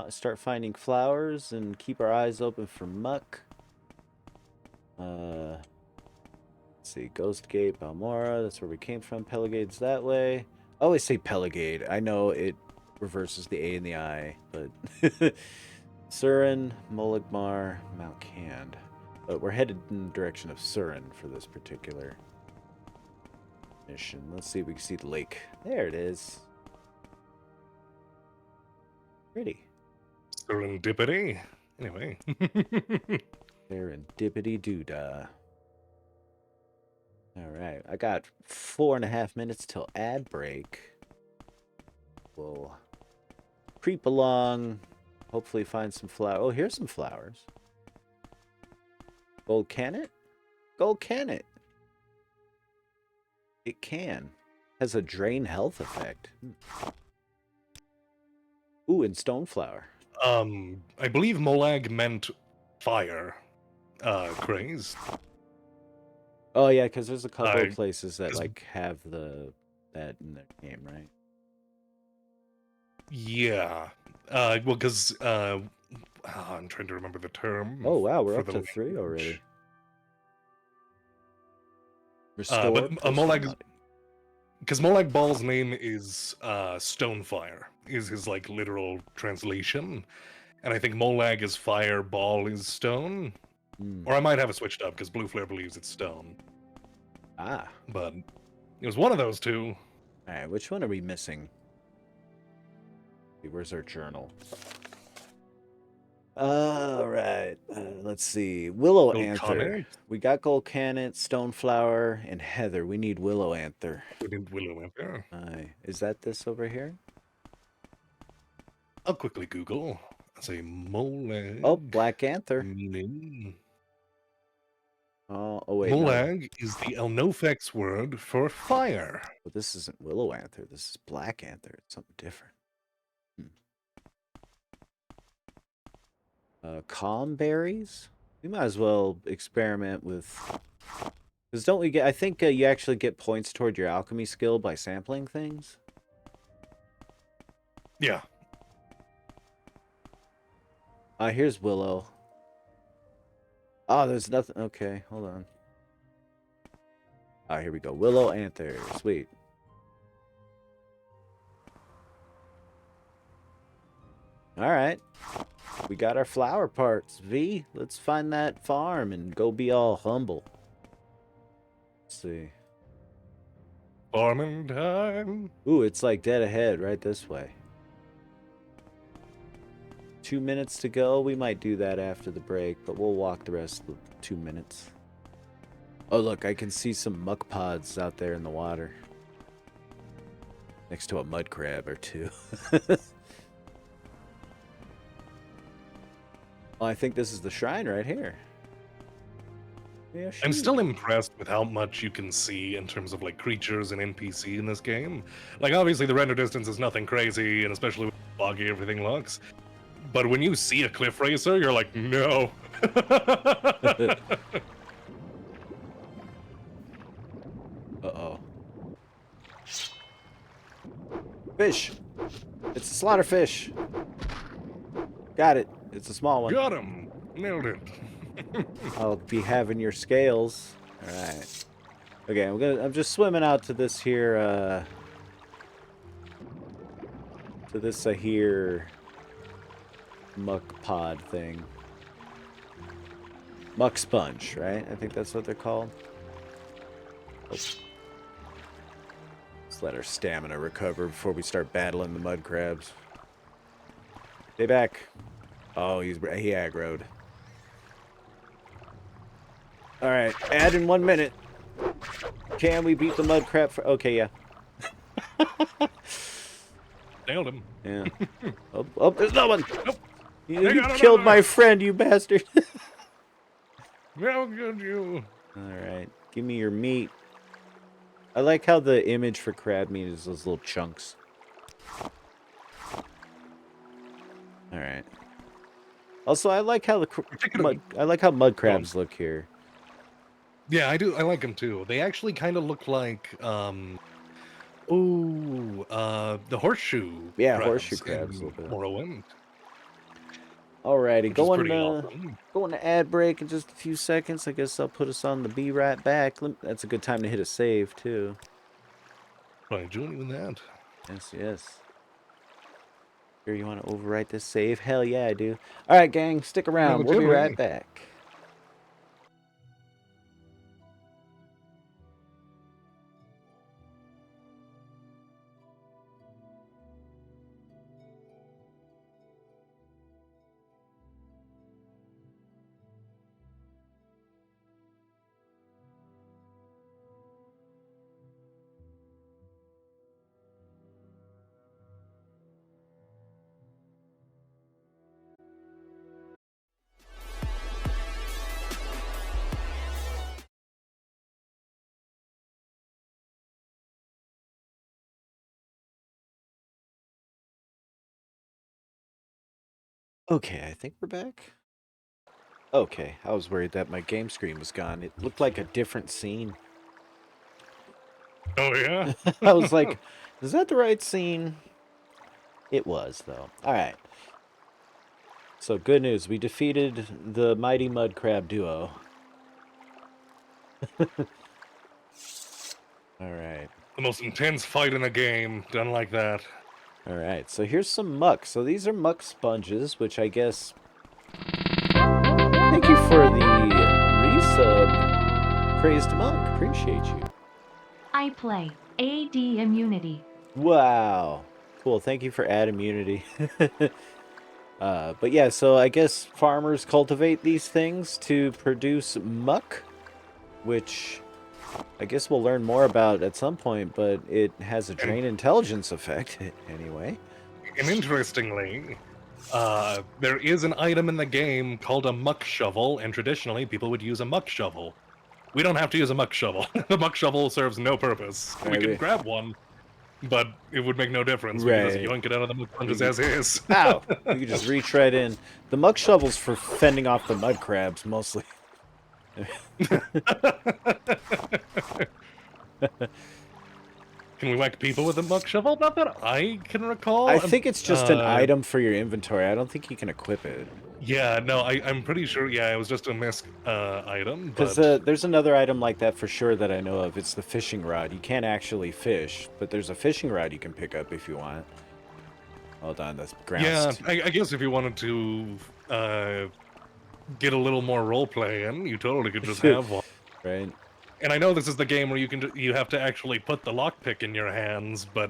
start finding flowers and keep our eyes open for muck. Let's see, Ghost Gate, Balmora. That's where we came from. Pelagade's that way. I always say Pelagade. I know it reverses the A and the I, but Surin, Moligmar, Mount Cand. But we're headed in the direction of Surin for this particular mission. Let's see if we can see the lake. There it is. Pretty. Serendipity. Anyway. Serendipity doodah. All right, I got 4.5 minutes till ad break. We'll creep along, hopefully find some flowers. Oh, here's some flowers. Gold can it? Gold can it? It can. Has a drain health effect. Ooh, and stoneflower. I believe Molag meant fire. Craze. Oh yeah, because there's a couple of places that 'cause- like have that in their game, right? Yeah. Well, because I'm trying to remember the term. Oh wow, we're for up the to 3 already. language. Restore but Molag, personality. because Molag Ball's name is Stonefire, is his like literal translation, and I think Molag is fire, Ball is stone, or I might have it switched up because Blue Flare believes it's stone. Ah. But it was one of those two. All right, which one are we missing? Where's our journal? All right, let's see. Willow Gold Anther. Connet. We got Gold Cannet, Stoneflower, and Heather. We need Willow Anther. We did Willow Anther. Is that this over here? I'll quickly Google. I'll say Molag. Oh, Black Anther. Meaning. Oh wait. No. Molag is the Elnofex word for fire. Well, this isn't Willow Anther. This is Black Anther. It's something different. Calm berries? We might as well experiment with... Because don't we get... I think you actually get points toward your alchemy skill by sampling things. Yeah. Here's Willow. Oh, there's nothing... Okay, hold on. Here we go. Willow Anther. Sweet. Alright. We got our flower parts, V. Let's find that farm and go be all humble. Let's see. Farming time. Ooh, it's like dead ahead right this way. 2 minutes to go. We might do that after the break, but we'll walk the rest of the 2 minutes. Oh, look, I can see some muck pods out there in the water. Next to a mud crab or two. Oh, I think this is the shrine right here. Yeah, I'm shoot. still impressed with how much you can see in terms of like creatures and NPC in this game. Like obviously the render distance is nothing crazy, and especially with how boggy everything looks. But when you see a cliff racer, you're like, no. Uh-oh. Fish! It's a slaughter fish! Got it. It's a small one. Got him. Nailed it. I'll be having your scales. Alright. Okay, I'm just swimming out to this here, to this here muck pod thing. Muck sponge, right? I think that's what they're called. Oh. Let's let our stamina recover before we start battling the mud crabs. Stay back. Oh, he aggroed. Alright, add in 1 minute. Can we beat the mud crab for... Okay, yeah. Nailed him. Yeah. Oh, there's no one! Nope. You killed my friend, you bastard! How good you. Alright, give me your meat. I like how the image for crab meat is those little chunks. Alright. Also, I like how mud crabs look here. Yeah, I do. I like them too. They actually kind of look like Ooh, the horseshoe Yeah, horseshoe crabs crabs a in little bit. Morrowind, Alrighty, which is pretty awesome. going to ad break in just a few seconds. I guess I'll put us on the be right back. That's a good time to hit a save too. Right, join with that. Yes, yes. Here, you want to overwrite this save? Hell yeah, I do. All right, gang, stick around. We'll be right Negatively. back. Okay, I think we're back. Okay, I was worried that my game screen was gone. It looked like a different scene. Oh yeah. I was like, is that the right scene? It was, though. All right. So, good news. We defeated the mighty mud crab duo. All right. The most intense fight in a game, done like that. All right. So, here's some muck. So, these are muck sponges, which I guess... Thank you for the resub, Crazed Monk. Appreciate you. I play AD immunity. Wow. Cool. Thank you for ad immunity. But yeah, so I guess farmers cultivate these things to produce muck, which I guess we'll learn more about at some point, but it has a drain intelligence effect anyway. And interestingly, there is an item in the game called a muck shovel, and traditionally people would use a muck shovel. We don't have to use a muck shovel. The muck shovel serves no purpose. We can grab one, but it would make no difference. We can just yoink it out of the muck sponges as is. Ow! You can just reach right in. The muck shovel's for fending off the mud crabs, mostly. Can we whack people with a muck shovel? Not that I can recall. I think it's just an item for your inventory. I don't think you can equip it. Yeah, no, I'm pretty sure, yeah, it was just a misc item, Because but... there's another item like that for sure that I know of. It's the fishing rod. You can't actually fish, but there's a fishing rod you can pick up if you want. Hold on, that's ground. Yeah, I guess if you wanted to get a little more roleplay in, you totally could just have one. Right. And I know this is the game where you have to actually put the lockpick in your hands, but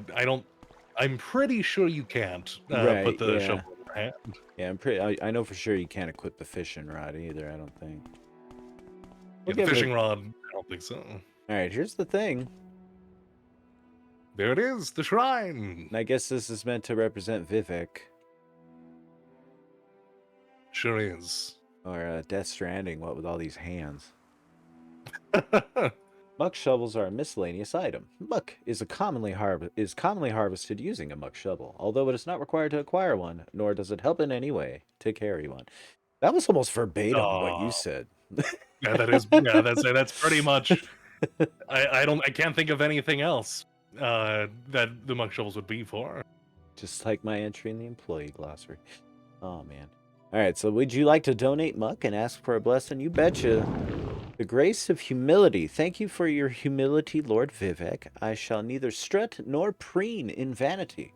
I'm pretty sure you can't put the shovel in your hand. Yeah, I know for sure you can't equip the fishing rod either, I don't think. Yeah, the fishing rod, I don't think so. Alright, here's the thing. There it is, the shrine! And I guess this is meant to represent Vivek. Sure is. Or Death Stranding, what with all these hands. Muck shovels are a miscellaneous item. Muck is commonly harvested using a muck shovel, although it is not required to acquire one, nor does it help in any way to carry one. That was almost verbatim what you said. Yeah, that is. Yeah, that's pretty much. I can't think of anything else that the muck shovels would be for. Just like my entry in the employee glossary. Oh man. All right. So, would you like to donate muck and ask for a blessing? You betcha. The grace of humility. Thank you for your humility, Lord Vivek. I shall neither strut nor preen in vanity,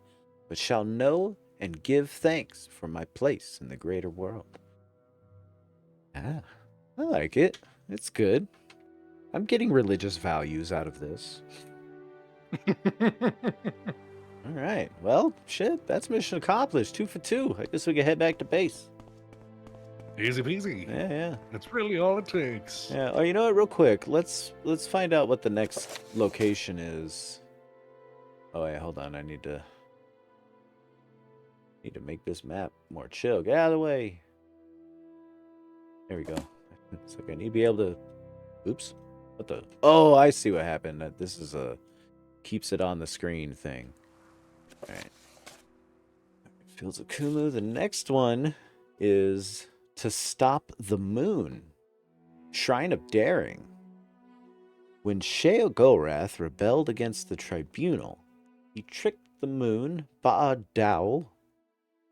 but shall know and give thanks for my place in the greater world. Ah, I like it. It's good. I'm getting religious values out of this. All right. Well, shit. That's mission accomplished. 2 for 2. I guess we can head back to base. Easy peasy. Yeah. That's really all it takes. Yeah. Oh, you know what? Real quick, let's find out what the next location is. Oh, wait, hold on. I need to make this map more chill. Get out of the way. There we go. It's like I need to be able to. Oops. What the? Oh, I see what happened. This is a keeps it on the screen thing. All right. Fields of Kumu. The next one is to stop the moon. Shrine of Daring. When Sheogorath rebelled against the tribunal, He tricked the moon, Baardal,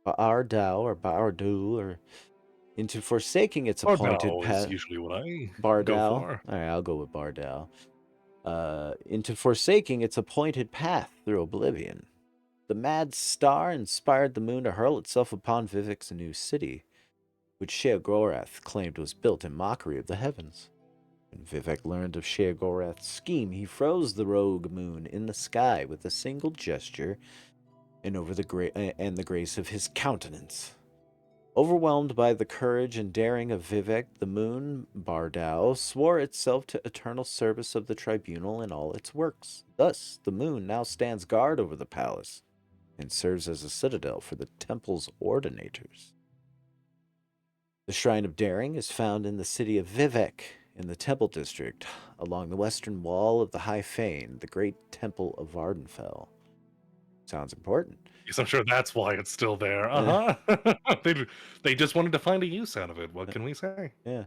or Baardul, or into forsaking its appointed Bardal is path. usually what I go Bardal. for. All right, I'll go with Bardal. Into forsaking its appointed path through oblivion. The mad star inspired the moon to hurl itself upon Vivek's new city, which Sheogorath claimed was built in mockery of the heavens. When Vivek learned of Sheogorath's scheme, he froze the rogue moon in the sky with a single gesture and the grace of his countenance. Overwhelmed by the courage and daring of Vivek, the moon, Bardao, swore itself to eternal service of the tribunal and all its works. Thus, the moon now stands guard over the palace and serves as a citadel for the temple's ordinators. The Shrine of Daring is found in the city of Vivek, in the Temple District, along the western wall of the High Fane, the great temple of Vardenfell. Sounds important. Yes, I'm sure that's why it's still there. They just wanted to find a use out of it. What can we say? Yeah.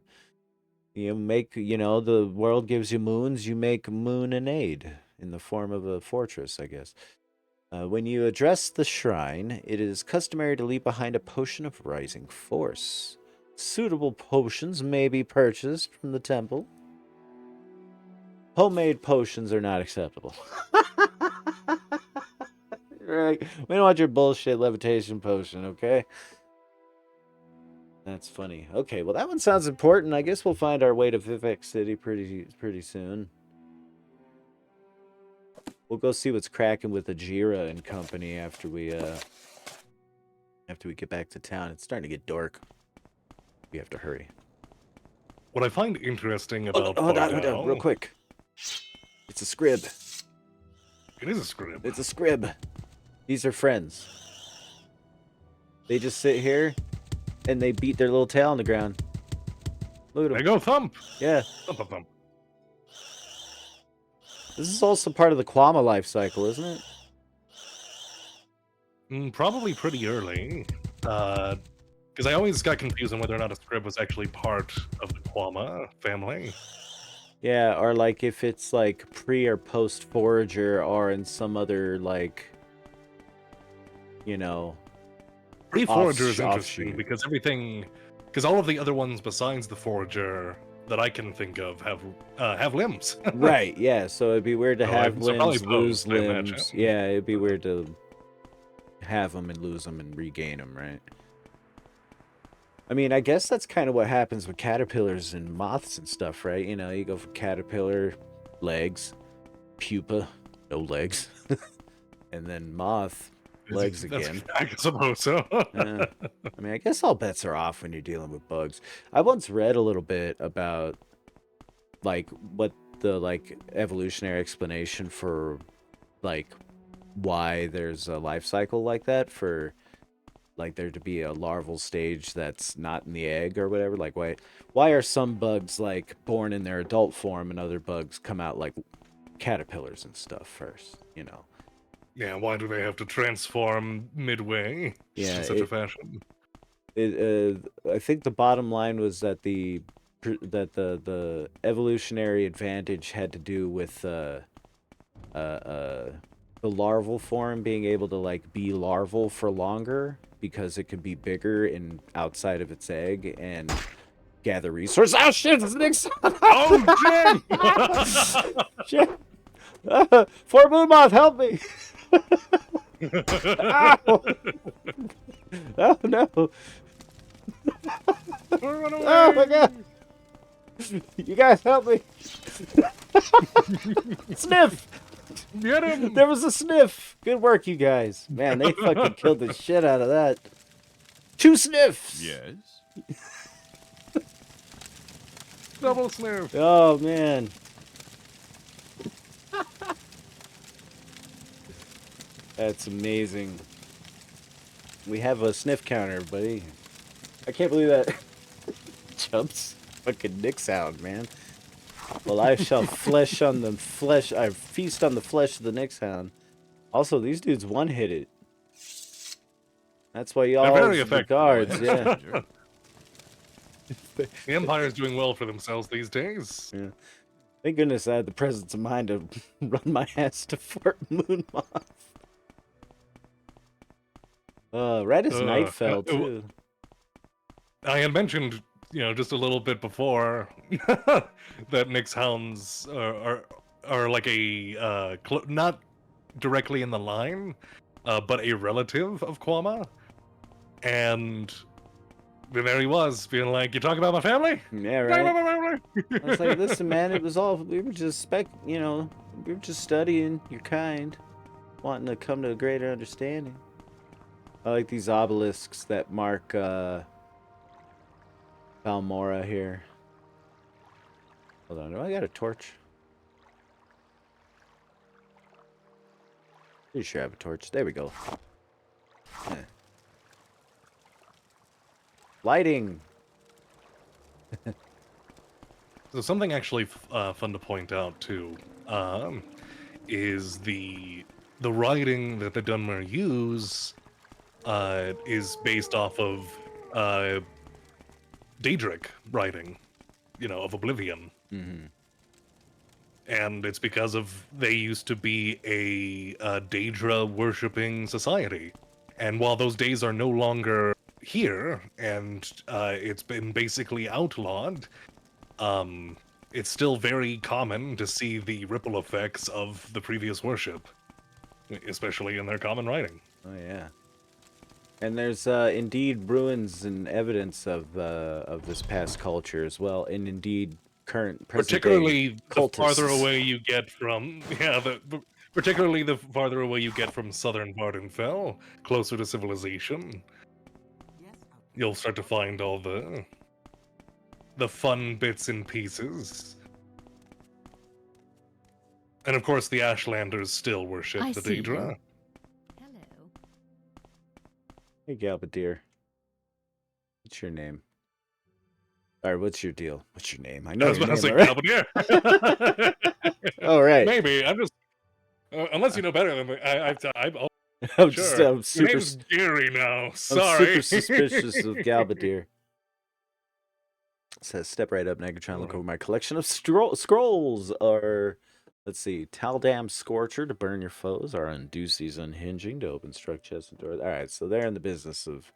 The world gives you moons, you make moon an aid in the form of a fortress, I guess. When you address the shrine, it is customary to leave behind a potion of rising force. Suitable potions may be purchased from the temple. Homemade potions are not acceptable. Right. We don't want your bullshit levitation potion, okay? That's funny. Okay, well that one sounds important. I guess we'll find our way to Vivek City pretty soon. We'll go see what's cracking with Ajira and company after we get back to town. It's starting to get dark. We have to hurry. What I find interesting about Hold on, Bardal- real quick. It's a scrib. It is a scrib. It's a scrib. These are friends. They just sit here and they beat their little tail on the ground. Look at There them. go Thump. Yeah. Thump, thump, thump. This is also part of the Kwama life cycle, isn't it? Probably pretty early. Because I always got confused on whether or not a scrib was actually part of the Kwama family. Yeah, or like if it's like pre or post Forager or in some other like, Pre-Forager is offshoot. interesting because because all of the other ones besides the Forager that I can think of have limbs. Right, yeah, so it'd be weird to So have so probably limbs, lose post, I imagine. limbs. Yeah, it'd be weird to have them and lose them and regain them, right? I mean, I guess that's kind of what happens with caterpillars and moths and stuff, right? You go for caterpillar, legs, pupa, no legs, and then moth, legs again. I suppose so. I mean, I guess all bets are off when you're dealing with bugs. I once read a little bit about, like, what the, evolutionary explanation for, why there's a life cycle like that for, there to be a larval stage that's not in the egg or whatever. Like, why are some bugs, born in their adult form and other bugs come out like caterpillars and stuff first, Yeah, why do they have to transform midway in such a fashion? I think the bottom line was that the evolutionary advantage had to do with the larval form being able to be larval for longer because it could be bigger and outside of its egg and gather resources. Oh shit! It's Nick's. Oh, Jay! Shit! Four Moon Moth, help me! Ow! Oh no! Run away! Oh my god! You guys help me! Sniff! Get him! There was a sniff! Good work, you guys. Man, they fucking killed the shit out of that. 2 sniffs! Yes. Double sniff! Oh, man. That's amazing. We have a sniff counter, everybody. I can't believe that. Jumps. Fucking Nick sound, man. Well, I shall feast on the flesh of the Nyx hound. Also, these dudes one-hit it. That's why y'all very the effective. guards, yeah. The Empire's doing well for themselves these days. Yeah. Thank goodness I had the presence of mind to run my ass to Fort Moonmoth. Right as night Uh, fell, uh, too. I had mentioned, just a little bit before that Nick's hounds are like a not directly in the line, but a relative of Kwama, and there he was, being like, "You talk about my family? Yeah, You talk right? about my family?" I was like, listen, man, it was all, we were just we were just studying your kind, wanting to come to a greater understanding. I like these obelisks that mark, Balmora here. Hold on, do I got a torch? Pretty sure I have a torch. There we go. Eh. Lighting! So something actually fun to point out too, is the writing that the Dunmer use is based off of Daedric writing, of Oblivion. Mm-hmm. And it's because of they used to be a Daedra worshipping society. And while those days are no longer here, and it's been basically outlawed, it's still very common to see the ripple effects of the previous worship, especially in their common writing. Oh, yeah. And there's indeed ruins and evidence of this past culture as well, and indeed current present Particularly day the farther cultists. away you get from, particularly the farther away you get from southern Vardenfell, closer to civilization, you'll start to find all the fun bits and pieces. And of course, the Ashlanders still worship I the see Daedra. you. Hello. Hey, Galbadir. What's your name? Or what's your deal? What's your name? I know I was your about to name, say alright? Galbadir. All right. Maybe I'm just unless you know better than me. I'm Sure. Your super name's Gary now. I'm Sorry. super suspicious of Galbadir. It says, step right up, Negatron, look over my collection of scrolls. Or, let's see, Taldam Scorcher to burn your foes, or Unduces Unhinging to open struck chests and doors. Alright, so they're in the business of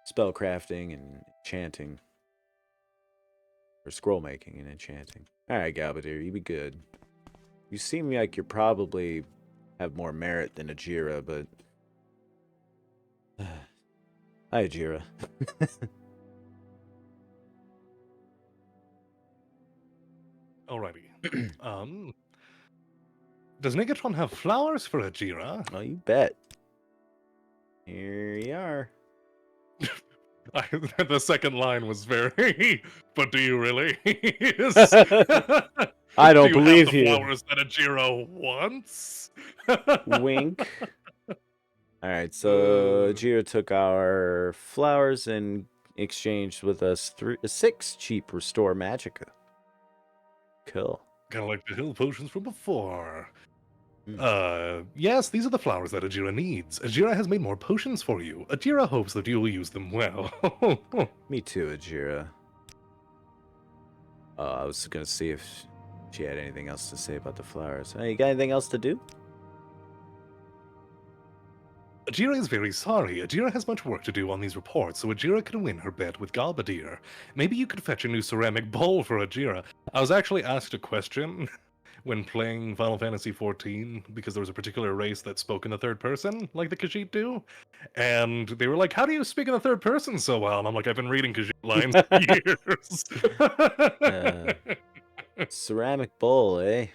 spell crafting and enchanting. Or scroll making and enchanting. Alright, Galbadir, you be good. You seem like you're probably have more merit than Ajira, but... Hi, Ajira. Alrighty. Does Negatron have flowers for Ajira? Oh, you bet. Here you are. The second line was very. But do you really? I don't Do you have believe the you. flowers that Ajira wants? Wink. Alright, so Ajira took our flowers and exchanged with us 6 cheap restore magicka. Cool. Kind of like the hill potions from before. Hmm. Yes, these are the flowers that Ajira needs. Ajira has made more potions for you. Ajira hopes that you will use them well. Me too, Ajira. I was gonna see if she had anything else to say about the flowers. Hey, you got anything else to do? Ajira is very sorry. Ajira has much work to do on these reports, so Ajira can win her bet with Galbadir. Maybe you could fetch a new ceramic bowl for Ajira. I was actually asked a question when playing Final Fantasy XIV, because there was a particular race that spoke in the third person, like the Khajiit do. And they were like, how do you speak in the third person so well? And I'm like, I've been reading Khajiit lines for years. Ceramic bowl, eh?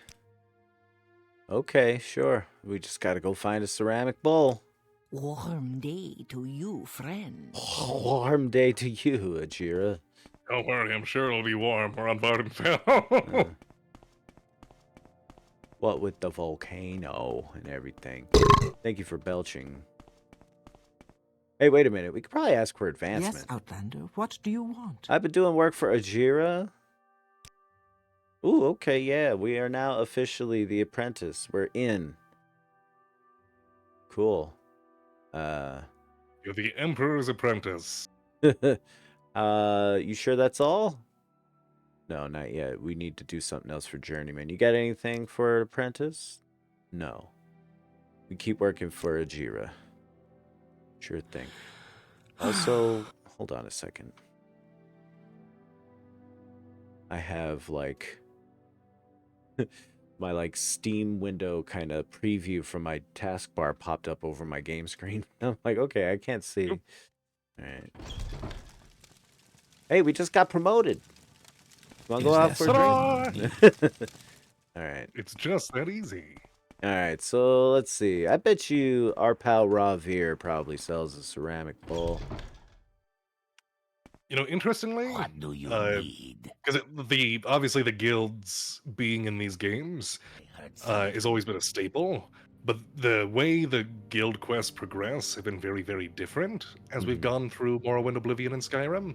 Okay, sure. We just gotta go find a ceramic bowl. Warm day to you, friend. Warm day to you, Ajira. Don't worry, I'm sure it'll be warm. We're on Vardenfell. What with the volcano and everything. Thank you for belching. Hey, wait a minute. We could probably ask for advancement. Yes, Outlander. What do you want? I've been doing work for Ajira. Ooh, okay, yeah. We are now officially the apprentice. We're in. Cool. You're the Emperor's apprentice. You sure that's all? No, not yet. We need to do something else for Journeyman. You got anything for apprentice? No. We keep working for Ajira. Sure thing. Also, hold on a second. I have like my like Steam window kind of preview from my taskbar popped up over my game screen. I'm like, okay, I can't see. All right. Hey, we just got promoted. Want to go out for a drink? All right. It's just that easy. All right, so let's see. I bet you our pal Ravir probably sells a ceramic bowl. You know, interestingly, What do you need? because obviously the guilds being in these games I heard something. has always been a staple, but the way the guild quests progress have been very, very different as we've gone through Morrowind, Oblivion, and Skyrim,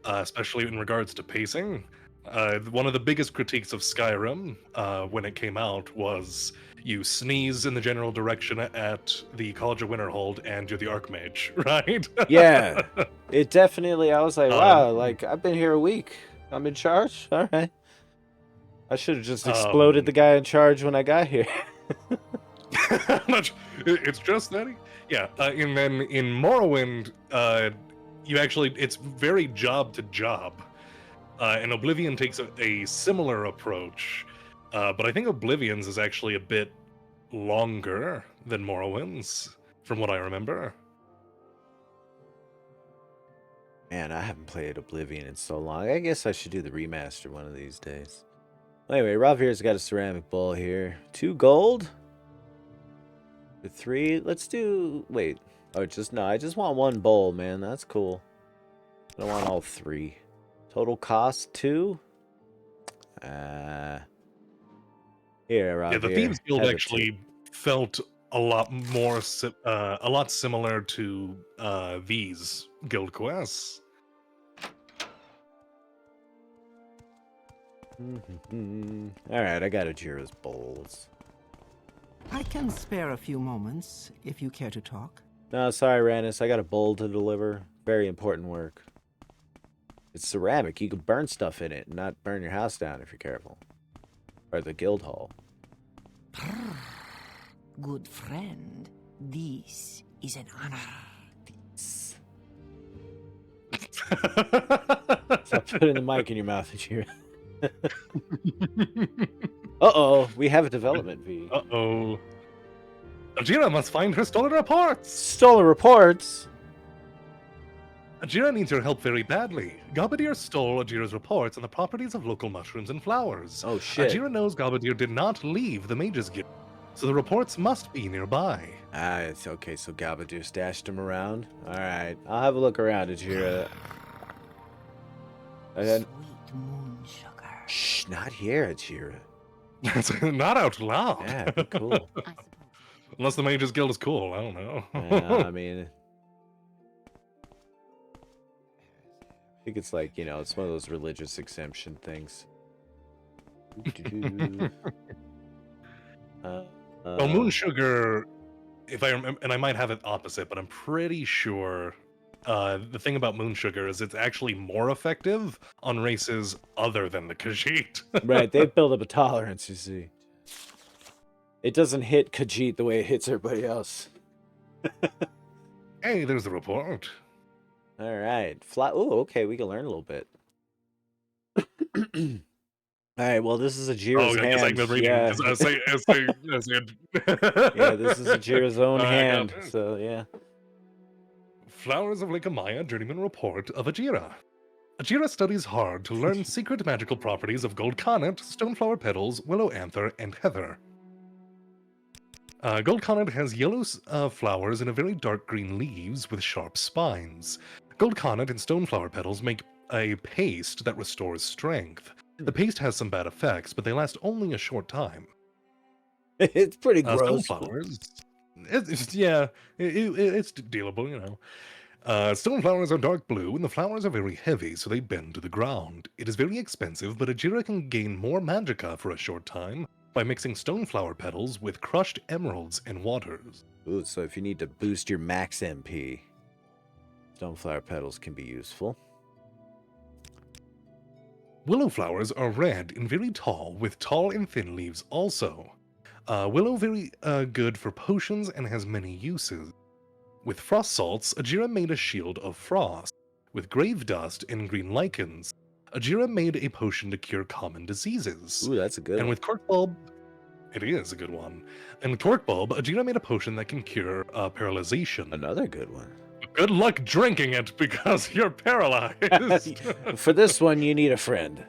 especially in regards to pacing. One of the biggest critiques of Skyrim when it came out was you sneeze in the general direction at the College of Winterhold and you're the Archmage, right? Yeah, it definitely. I was like, Um, wow, like I've been here a week. I'm in charge. All right. I should have just exploded the guy in charge when I got here. It's just that. Yeah, and then in Morrowind, it's very job to job. And Oblivion takes a similar approach, but I think Oblivion's is actually a bit longer than Morrowind's, from what I remember. Man, I haven't played Oblivion in so long. I guess I should do the remaster one of these days. Anyway, Ravir's got a ceramic bowl here. 2 gold? For 3? Let's do... Wait. Oh, I just want 1 bowl, man. That's cool. I don't want all 3. Total cost 2? Here, Ravir. Yeah, the Thieves Guild have it actually felt a lot more, a lot similar to these guild quests. Alright, I got Ajira's bowls. I can spare a few moments if you care to talk. No, sorry, Rannis. I got a bowl to deliver. Very important work. It's ceramic. You can burn stuff in it and not burn your house down if you're careful. Or the guild hall. Good friend, this is an honor. Stop putting the mic in your mouth, Ajira. Uh-oh, we have a development V. Uh-oh. Ajira must find her stolen reports! Stolen reports? Ajira needs your help very badly. Gabadir stole Ajira's reports on the properties of local mushrooms and flowers. Oh, shit. Ajira knows Gabadir did not leave the Mages Guild, so the reports must be nearby. Ah, it's okay, so Gabadir stashed him around? Alright, I'll have a look around, Ajira. And then... Sweet moon sugar. Shh, not here, Ajira. Not out loud. Yeah, be cool. I suppose. Unless the Mages Guild is cool, I don't know. I mean... I think it's like, it's one of those religious exemption things. Well, moon sugar, if I remember, and I might have it opposite, but I'm pretty sure the thing about moon sugar is it's actually more effective on races other than the Khajiit. Right, they've built up a tolerance, you see. It doesn't hit Khajiit the way it hits everybody else. Hey, there's the report. All right. Ooh, okay, we can learn a little bit. All right, well, this is Ajira's I guess I hand. can read Yeah. Yeah, this is Ajira's own hand. So, yeah. Flowers of Lake Amaya, Journeyman report of Ajira. Ajira studies hard to learn secret magical properties of gold connet, stoneflower petals, willow anther, and heather. Gold connet has yellow flowers and a very dark green leaves with sharp spines. Gold connet and stoneflower petals make a paste that restores strength. The paste has some bad effects, but they last only a short time. It's pretty gross. Stoneflowers, it's dealable, you know. Stoneflowers are dark blue, and the flowers are very heavy, so they bend to the ground. It is very expensive, but Ajira can gain more magicka for a short time by mixing stoneflower petals with crushed emeralds and waters. Ooh, so if you need to boost your max MP, stoneflower petals can be useful. Willow flowers are red and very tall, with tall and thin leaves also. Willow very good for potions and has many uses. With frost salts, Ajira made a shield of frost. With grave dust and green lichens, Ajira made a potion to cure common diseases. Ooh, that's a good And one. with cork bulb, it is a good one. And with cork bulb, Ajira made a potion that can cure paralyzation. Another good one. Good luck drinking it because you're paralyzed. For this one, you need a friend.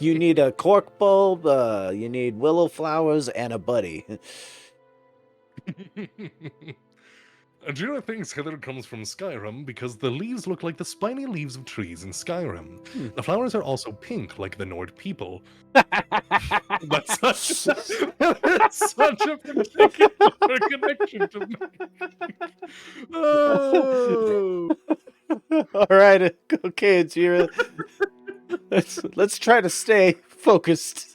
You need a cork bulb, you need willow flowers, and a buddy. Ajira thinks Hither comes from Skyrim because the leaves look like the spiny leaves of trees in Skyrim. The flowers are also pink like the Nord people. That's such a particular connection to make. Oh. All right, okay, Ajira. Let's try to stay focused.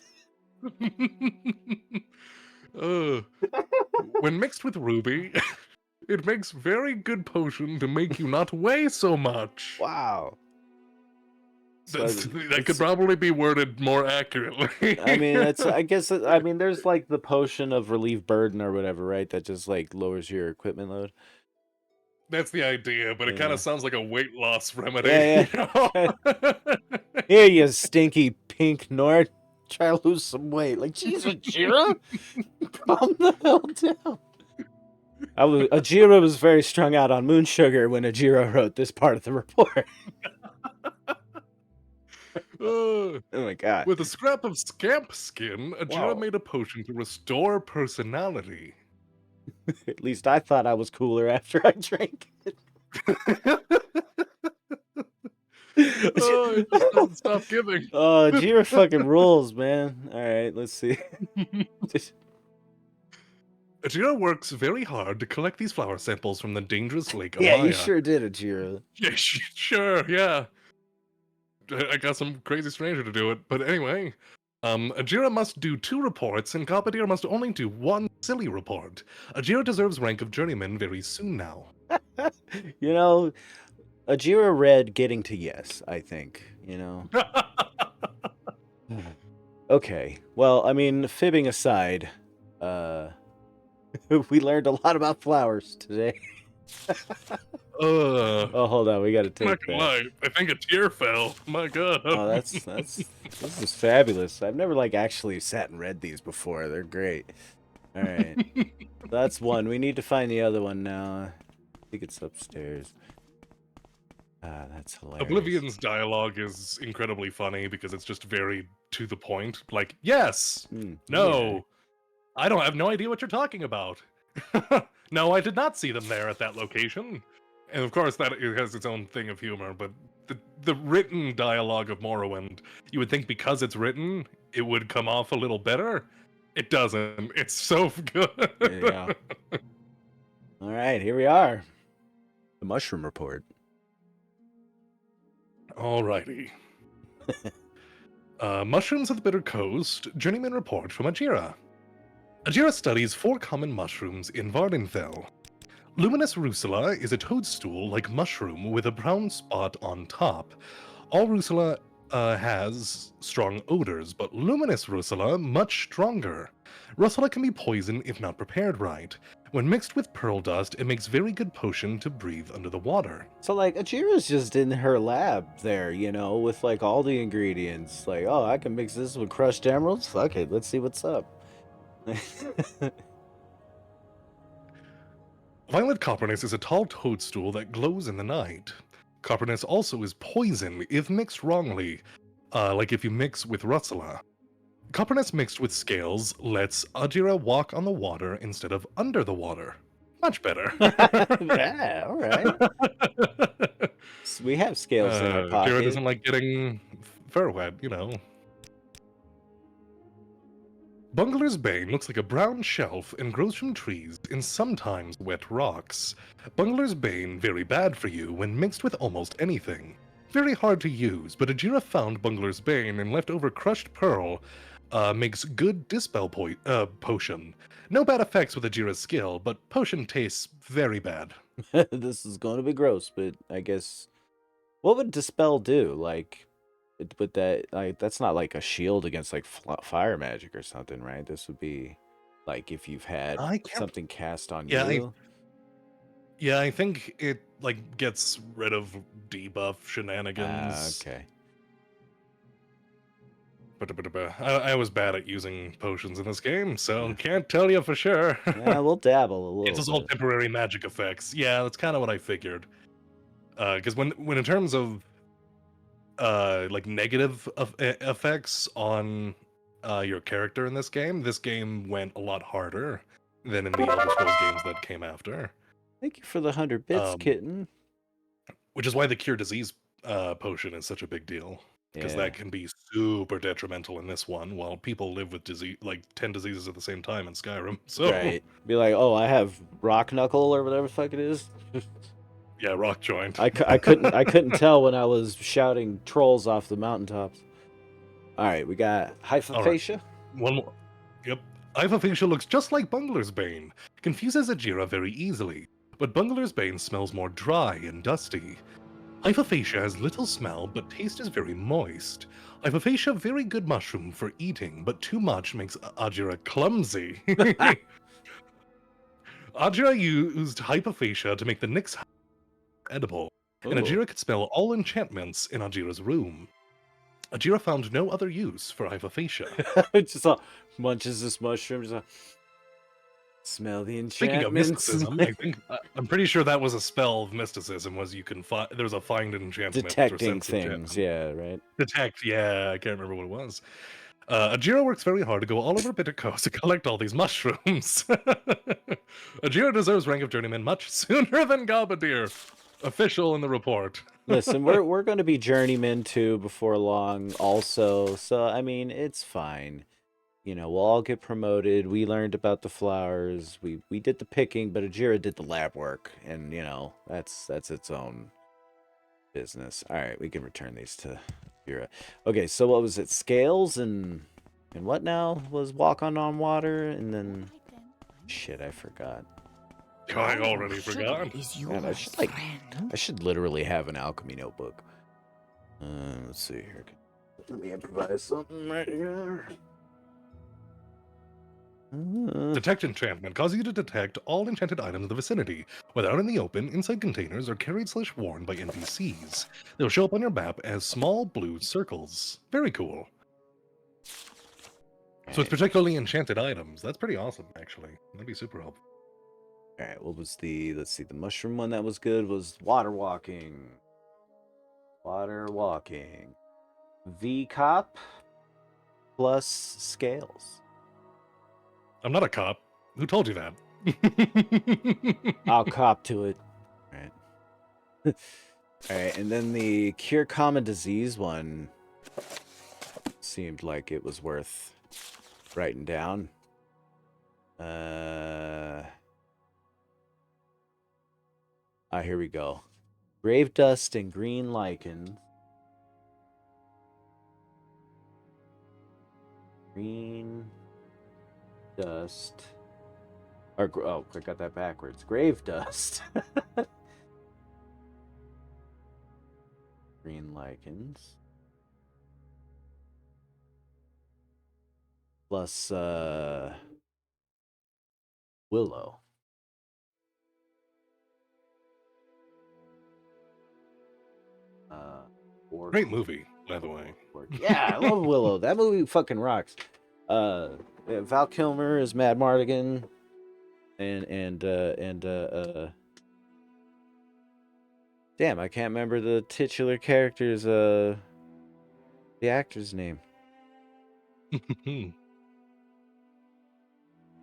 When mixed with ruby, it makes very good potion to make you not weigh so much. Wow. That could probably be worded more accurately. I mean, I guess. There's like the potion of relief burden or whatever, right? That just like lowers your equipment load. That's the idea, but it kind Yeah. of sounds like a weight loss remedy. Yeah. You know? Here, you stinky pink Nord. Try to lose some weight. Like, jeez, Ajira, calm the hell down. Ajira was very strung out on moon sugar when Ajira wrote this part of the report. Oh my god. With a scrap of scamp skin, Ajira Wow. made a potion to restore personality. At least I thought I was cooler after I drank it. Oh, it just doesn't stop giving. Oh, Ajira fucking rules, man. All right, let's see. Ajira works very hard to collect these flower samples from the dangerous lake of Yeah, Maya. you sure did, Ajira. Yeah, sure, yeah. I got some crazy stranger to do it, but anyway. Ajira must do 2 reports, and Kapadir must only do 1 silly report. Ajira deserves rank of Journeyman very soon now. You know, Ajira read getting to yes, I think, you know. Okay, well, I mean, fibbing aside, we learned a lot about flowers today. Oh, hold on, we gotta I'm not take gonna that. lie, I think a tear fell. My god. Oh, this is fabulous. I've never like actually sat and read these before. They're great. All right, that's one. We need to find the other one now. I think it's upstairs. Ah, that's hilarious. Oblivion's dialogue is incredibly funny because it's just very to the point. Like, yes, no, I have no idea what you're talking about. No, I did not see them there at that location. And of course, that it has its own thing of humor, but the written dialogue of Morrowind, you would think because it's written, it would come off a little better. It doesn't. It's so good. Yeah. All right, here we are. The mushroom report. Alrighty. Mushrooms of the Bitter Coast, Journeyman report from Ajira. Ajira studies 4 common mushrooms in Vardenfell. Luminous Rusula is a toadstool-like mushroom with a brown spot on top. All Rusula has strong odors, but Luminous Rusula much stronger. Rusula can be poison if not prepared right. When mixed with pearl dust, it makes very good potion to breathe under the water. So, like, Ajira's just in her lab there, you know, with, like, all the ingredients. Like, oh, I can mix this with crushed emeralds? Fuck it, let's see what's up. Violet Copernus is a tall toadstool that glows in the night. Copernus also is poison if mixed wrongly, like if you mix with Rusula. Copernus mixed with scales lets Ajira walk on the water instead of under the water. Much better. Yeah, all right. So we have scales in our pocket. Ajira doesn't like getting fur wet, you know. Bungler's Bane looks like a brown shelf and grows from trees and sometimes wet rocks. Bungler's Bane very bad for you when mixed with almost anything. Very hard to use, but Ajira found Bungler's Bane and leftover crushed pearl makes good dispel potion. No bad effects with Ajira's skill, but potion tastes very bad. This is going to be gross, but I guess... What would dispel do? Like... But that, like, that's not like a shield against like fire magic or something, right? This would be Like if you've had I can't. something cast on Yeah, you. I think it like gets rid of debuff shenanigans. Okay. I was bad at using potions in this game, so Yeah. can't tell you for sure. Yeah, we'll dabble a It's little just all bit. temporary magic effects. Yeah, that's kind of what I figured. Because when in terms of like negative effects on your character in this game went a lot harder than in the Elder Scrolls games that came after. Thank you for the 100 bits, Um, kitten. which is why the cure disease potion is such a big deal. Because Yeah. that can be super detrimental in this one, while people live with disease like 10 diseases at the same time in Skyrim. So Right. Be like, oh, I have rock knuckle or whatever the fuck it is. yeah, rock joint. I couldn't tell when I was shouting trolls off the mountaintops. All right, we got hypophagia. One more. Yep. Hypophagia looks just like Bungler's Bane. Confuses Ajira very easily, but Bungler's Bane smells more dry and dusty. Hypophagia has little smell, but taste is very moist. Hypophagia very good mushroom for eating, but too much makes Ajira clumsy. Ajira used Hypophagia to make the Nyx edible, and Ooh. Ajira could smell all enchantments in Ajira's room. Ajira found no other use for Hypophagia. Just munches this mushroom. Just smell the Speaking of enchantments. mysticism, I'm pretty sure that was a spell of mysticism. Was you can find there's a find enchantment or Detecting sense things. enchantment. Yeah, right. Detect, yeah, I can't remember what it was. Ajira works very hard to go all over Bitter Coast to collect all these mushrooms. Ajira deserves rank of Journeyman much sooner than Galbadir. Official in the report. Listen, we're going to be journeymen too before long, also. So I mean, it's fine. You know, we'll all get promoted. We learned about the flowers. We did the picking, but Ajira did the lab work, and you know that's its own business. All right, we can return these to Ajira. Okay, so what was it? Scales and what now was walk on water, and then shit, I forgot. I already Sugar forgot. is your Man, I should literally have an alchemy notebook. Let's see here. Let me improvise something right here. Detect enchantment causes you to detect all enchanted items in the vicinity, whether out in the open, inside containers, or carried/worn by NPCs. They'll show up on your map as small blue circles. Very cool. So it's particularly enchanted items. That's pretty awesome, actually. That'd be super helpful. All right, what was let's see, the mushroom one that was good was water walking. Water walking. V-cop plus scales. I'm not a cop. Who told you that? I'll cop to it. All right. All right, and then the cure common disease one seemed like it was worth writing down. Here we go. Grave dust and green lichen. Green dust. Oh, I got that backwards. Grave dust. Green lichens. Plus willow. Great movie, by the way. Yeah, I love Willow. That movie fucking rocks. Val Kilmer is Mad Mardigan, and damn, I can't remember the titular character's the actor's name.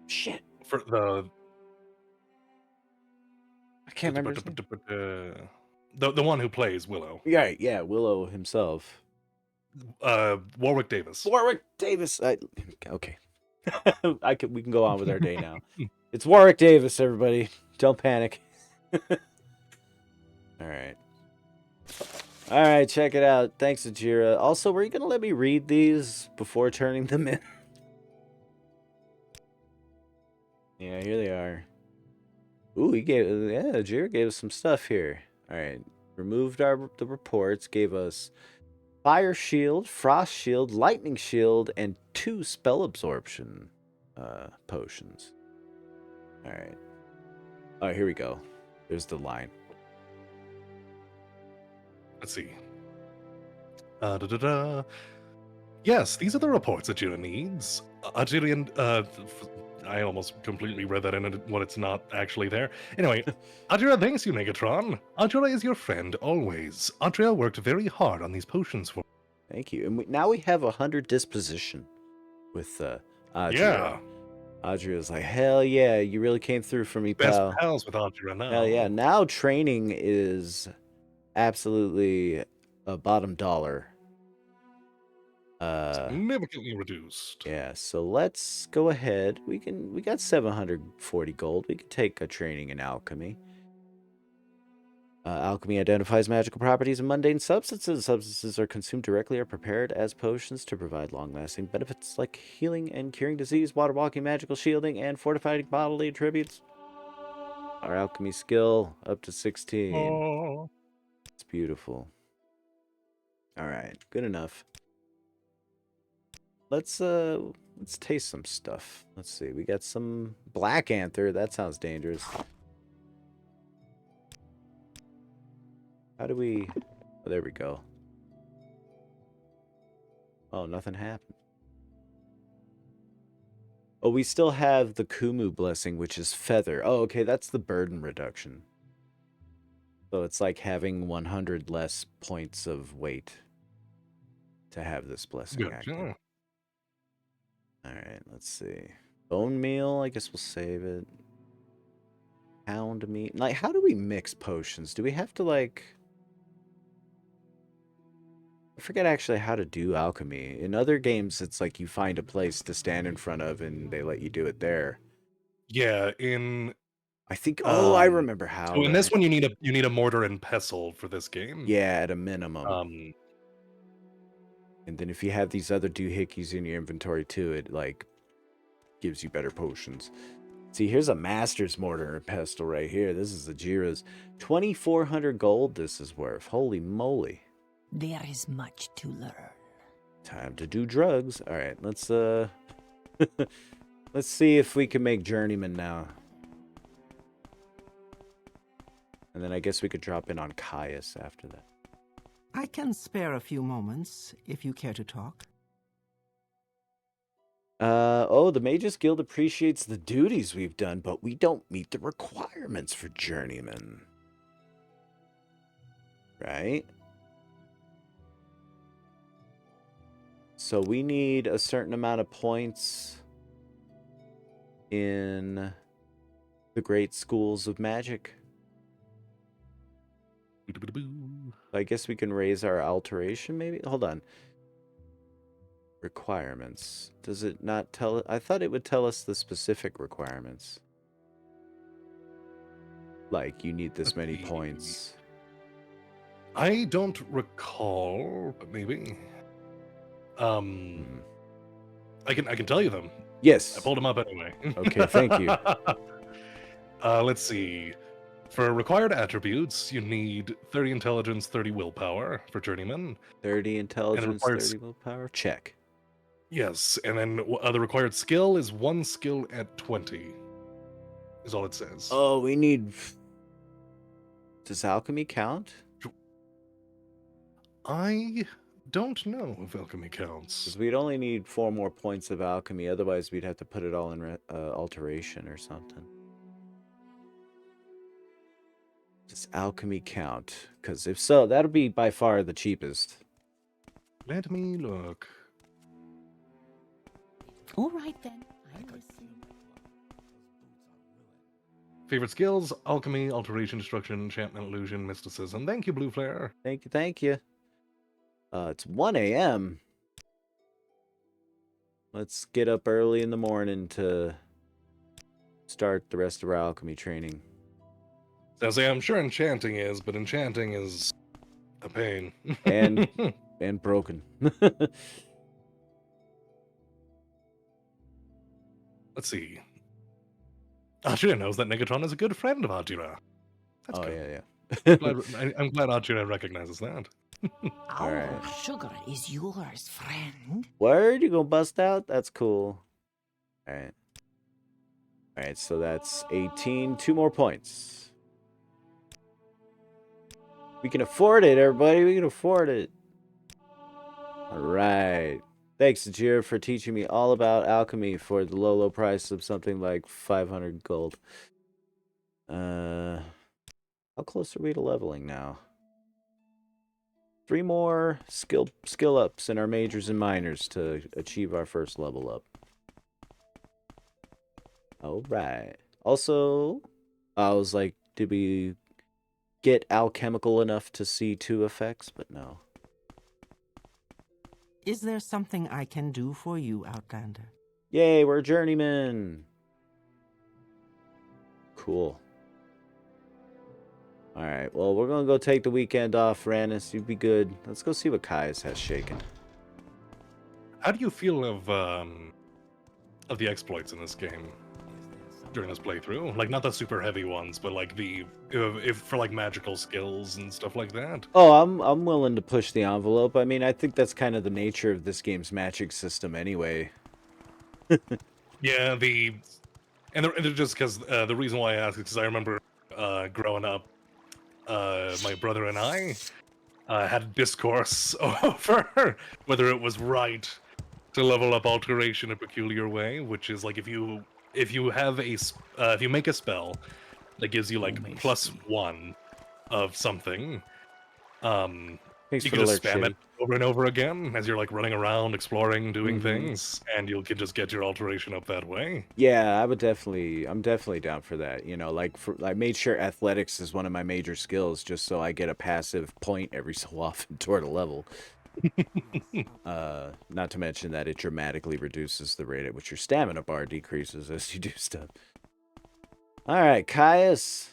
Shit. For the I can't remember his name. The one who plays Willow. Yeah, Willow himself. Warwick Davis. Warwick Davis. Okay. We can go on with our day now. It's Warwick Davis, everybody. Don't panic. All right, check it out. Thanks, Ajira. Also, were you gonna let me read these before turning them in? Yeah, here they are. Ooh, Ajira gave us some stuff here. All right, removed the reports, gave us Fire Shield, Frost Shield, Lightning Shield, and 2 spell absorption. potions. All right. All right, here we go. There's the line. Let's see. Yes, these are the reports Ajira needs. I almost completely read that in what it's not actually there. Anyway, Ajira thanks you, Megatron. Ajira is your friend always. Ajira worked very hard on these potions for. Thank you. And now we have 100 disposition with Adria. Yeah. Adria's like, hell yeah, you really came through for me, Best pal. pals with Ajira now. Hell yeah. Now training is absolutely a bottom dollar. Significantly reduced. Yeah, so let's go ahead. We got 740 gold. We can take a training in alchemy. Alchemy identifies magical properties of mundane substances. Substances are consumed directly or prepared as potions to provide long-lasting benefits like healing and curing disease, water walking, magical shielding, and fortifying bodily attributes. Our alchemy skill up to 16. Oh. It's beautiful. All right, good enough. Let's taste some stuff. Let's see. We got some black anther. That sounds dangerous. How do we... Oh, there we go. Oh, nothing happened. Oh, we still have the Kumu blessing, which is feather. Oh, okay, that's the burden reduction. So it's like having 100 less points of weight to have this blessing active. Alright, let's see. Bone meal, I guess we'll save it. Pound meat. Like, how do we mix potions? Do we have to, like... I forget actually how to do alchemy. In other games, it's like you find a place to stand in front of and they let you do it there. Yeah, in... I think... Oh, I remember how. So in this one, you need a mortar and pestle for this game. Yeah, at a minimum. And then if you have these other doohickeys in your inventory too, it like gives you better potions. See, here's a master's mortar and pestle right here. This is the Jira's. 2,400 gold this is worth. Holy moly. There is much to learn. Time to do drugs. All right, let's let's see if we can make Journeyman now. And then I guess we could drop in on Caius after that. I can spare a few moments if you care to talk. Oh, the Mages Guild appreciates the duties we've done, but we don't meet the requirements for Journeyman. Right? So we need a certain amount of points in the great schools of magic. I guess we can raise our alteration, maybe? Hold on. Requirements. Does it not tell... I thought it would tell us the specific requirements. Like, you need this many points. I don't recall, but maybe. I can tell you them. Yes. I pulled them up anyway. Okay, thank you. Let's see. For required attributes, you need 30 intelligence, 30 willpower for Journeyman. 30 intelligence, requires- 30 willpower. Check. Yes, and then the required skill is 1 skill at 20. Is all it says. Oh, we need... Does alchemy count? I don't know if alchemy counts. Because we'd only need 4 more points of alchemy. Otherwise, we'd have to put it all in alteration or something. Does alchemy count? Because if so, that'll be by far the cheapest. Let me look. All right then, I'm listening. Favorite skills: alchemy, alteration, destruction, enchantment, illusion, mysticism. Thank you, Blue Flare. Thank you, thank you. It's 1 a.m. Let's get up early in the morning to start the rest of our alchemy training. I say I'm sure enchanting is, but enchanting is a pain. And broken. Let's see. Ajira knows that Negatron is a good friend of Ajira. That's Oh, good. yeah. I'm glad Ajira recognizes that. All Our right. sugar is yours, friend. Word? You gonna bust out? That's cool. All right. All right, so that's 18. 2 more points. We can afford it, everybody. We can afford it. All right. Thanks, Ajir, for teaching me all about alchemy for the low, low price of something like 500 gold. How close are we to leveling now? 3 more skill ups in our majors and minors to achieve our first level up. All right. Also, I was like, did we get alchemical enough to see 2 effects? But no. Is there something I can do for you, Outlander? Yay, we're journeymen. Cool. All right, well, we're going to go take the weekend off, Rannis. You'd be good. Let's go see what Caius has shaken. How do you feel of the exploits in this game during this playthrough? Like, not the super heavy ones, but like the if for like magical skills and stuff like that. Oh, I'm willing to push the envelope. I mean, I think that's kind of the nature of this game's magic system anyway. Yeah, and just because the reason why I ask is because I remember growing up, my brother and I had a discourse over whether it was right to level up alteration a peculiar way, which is like if you have if you make a spell that gives you like +1 of something, Thanks you for can the just alert, spam Shitty. it over and over again as you're like running around, exploring, doing Mhm. things, and you can just get your alteration up that way. Yeah, I'm definitely down for that. You know, like I made sure athletics is one of my major skills just so I get a passive point every so often toward a level. Not to mention that it dramatically reduces the rate at which your stamina bar decreases as you do stuff. All right, Caius.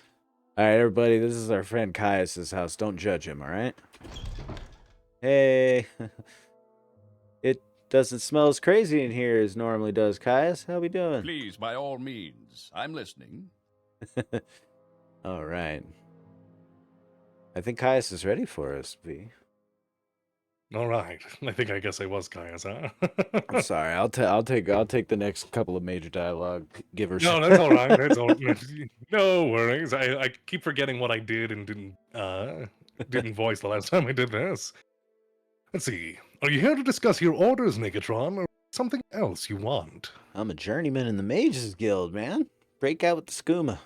All right, everybody, this is our friend Caius's house. Don't judge him, all right? Hey. It doesn't smell as crazy in here as normally does, Caius. How we doing? Please, by all means. I'm listening. All right. I think Caius is ready for us, V. All right, I guess I was Caius, huh? I'm sorry. I'll take the next couple of major dialogue givers. No, that's all right. That's all. No worries. I keep forgetting what I did and didn't voice the last time I did this. Let's see. Are you here to discuss your orders, Negatron, or something else you want? I'm a journeyman in the Mages Guild, man. Break out with the skooma.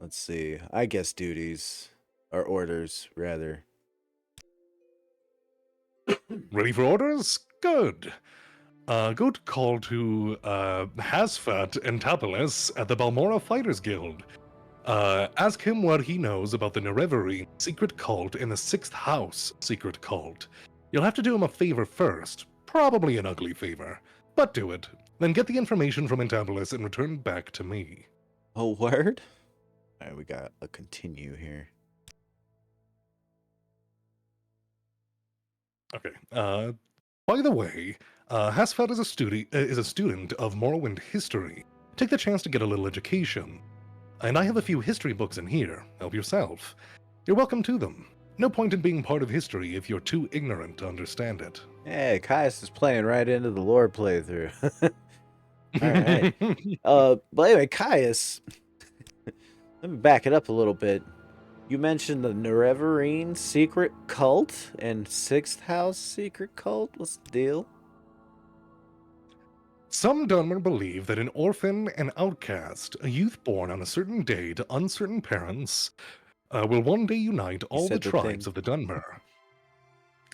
Let's see. I guess duties or orders rather. Ready for orders? Good. Go to call to Hasfat and Tapalis at the Balmora Fighters Guild. Ask him what he knows about the Nerevarine secret cult and the 6th House secret cult. You'll have to do him a favor first. Probably an ugly favor. But do it. Then get the information from Antapolis and return back to me. Oh, word? All right, we got a continue here. Okay. By the way, Hasfat is a student of Morrowind history. Take the chance to get a little education. And I have a few history books in here. Help yourself. You're welcome to them. No point in being part of history if you're too ignorant to understand it. Hey, Caius is playing right into the lore playthrough. All right. But anyway, Caius, let me back it up a little bit. You mentioned the Nerevarine secret cult and 6th House secret cult. What's the deal? Some Dunmer believe that an orphan and outcast, a youth born on a certain day to uncertain parents, will one day unite all the said the tribes thing. of the Dunmer.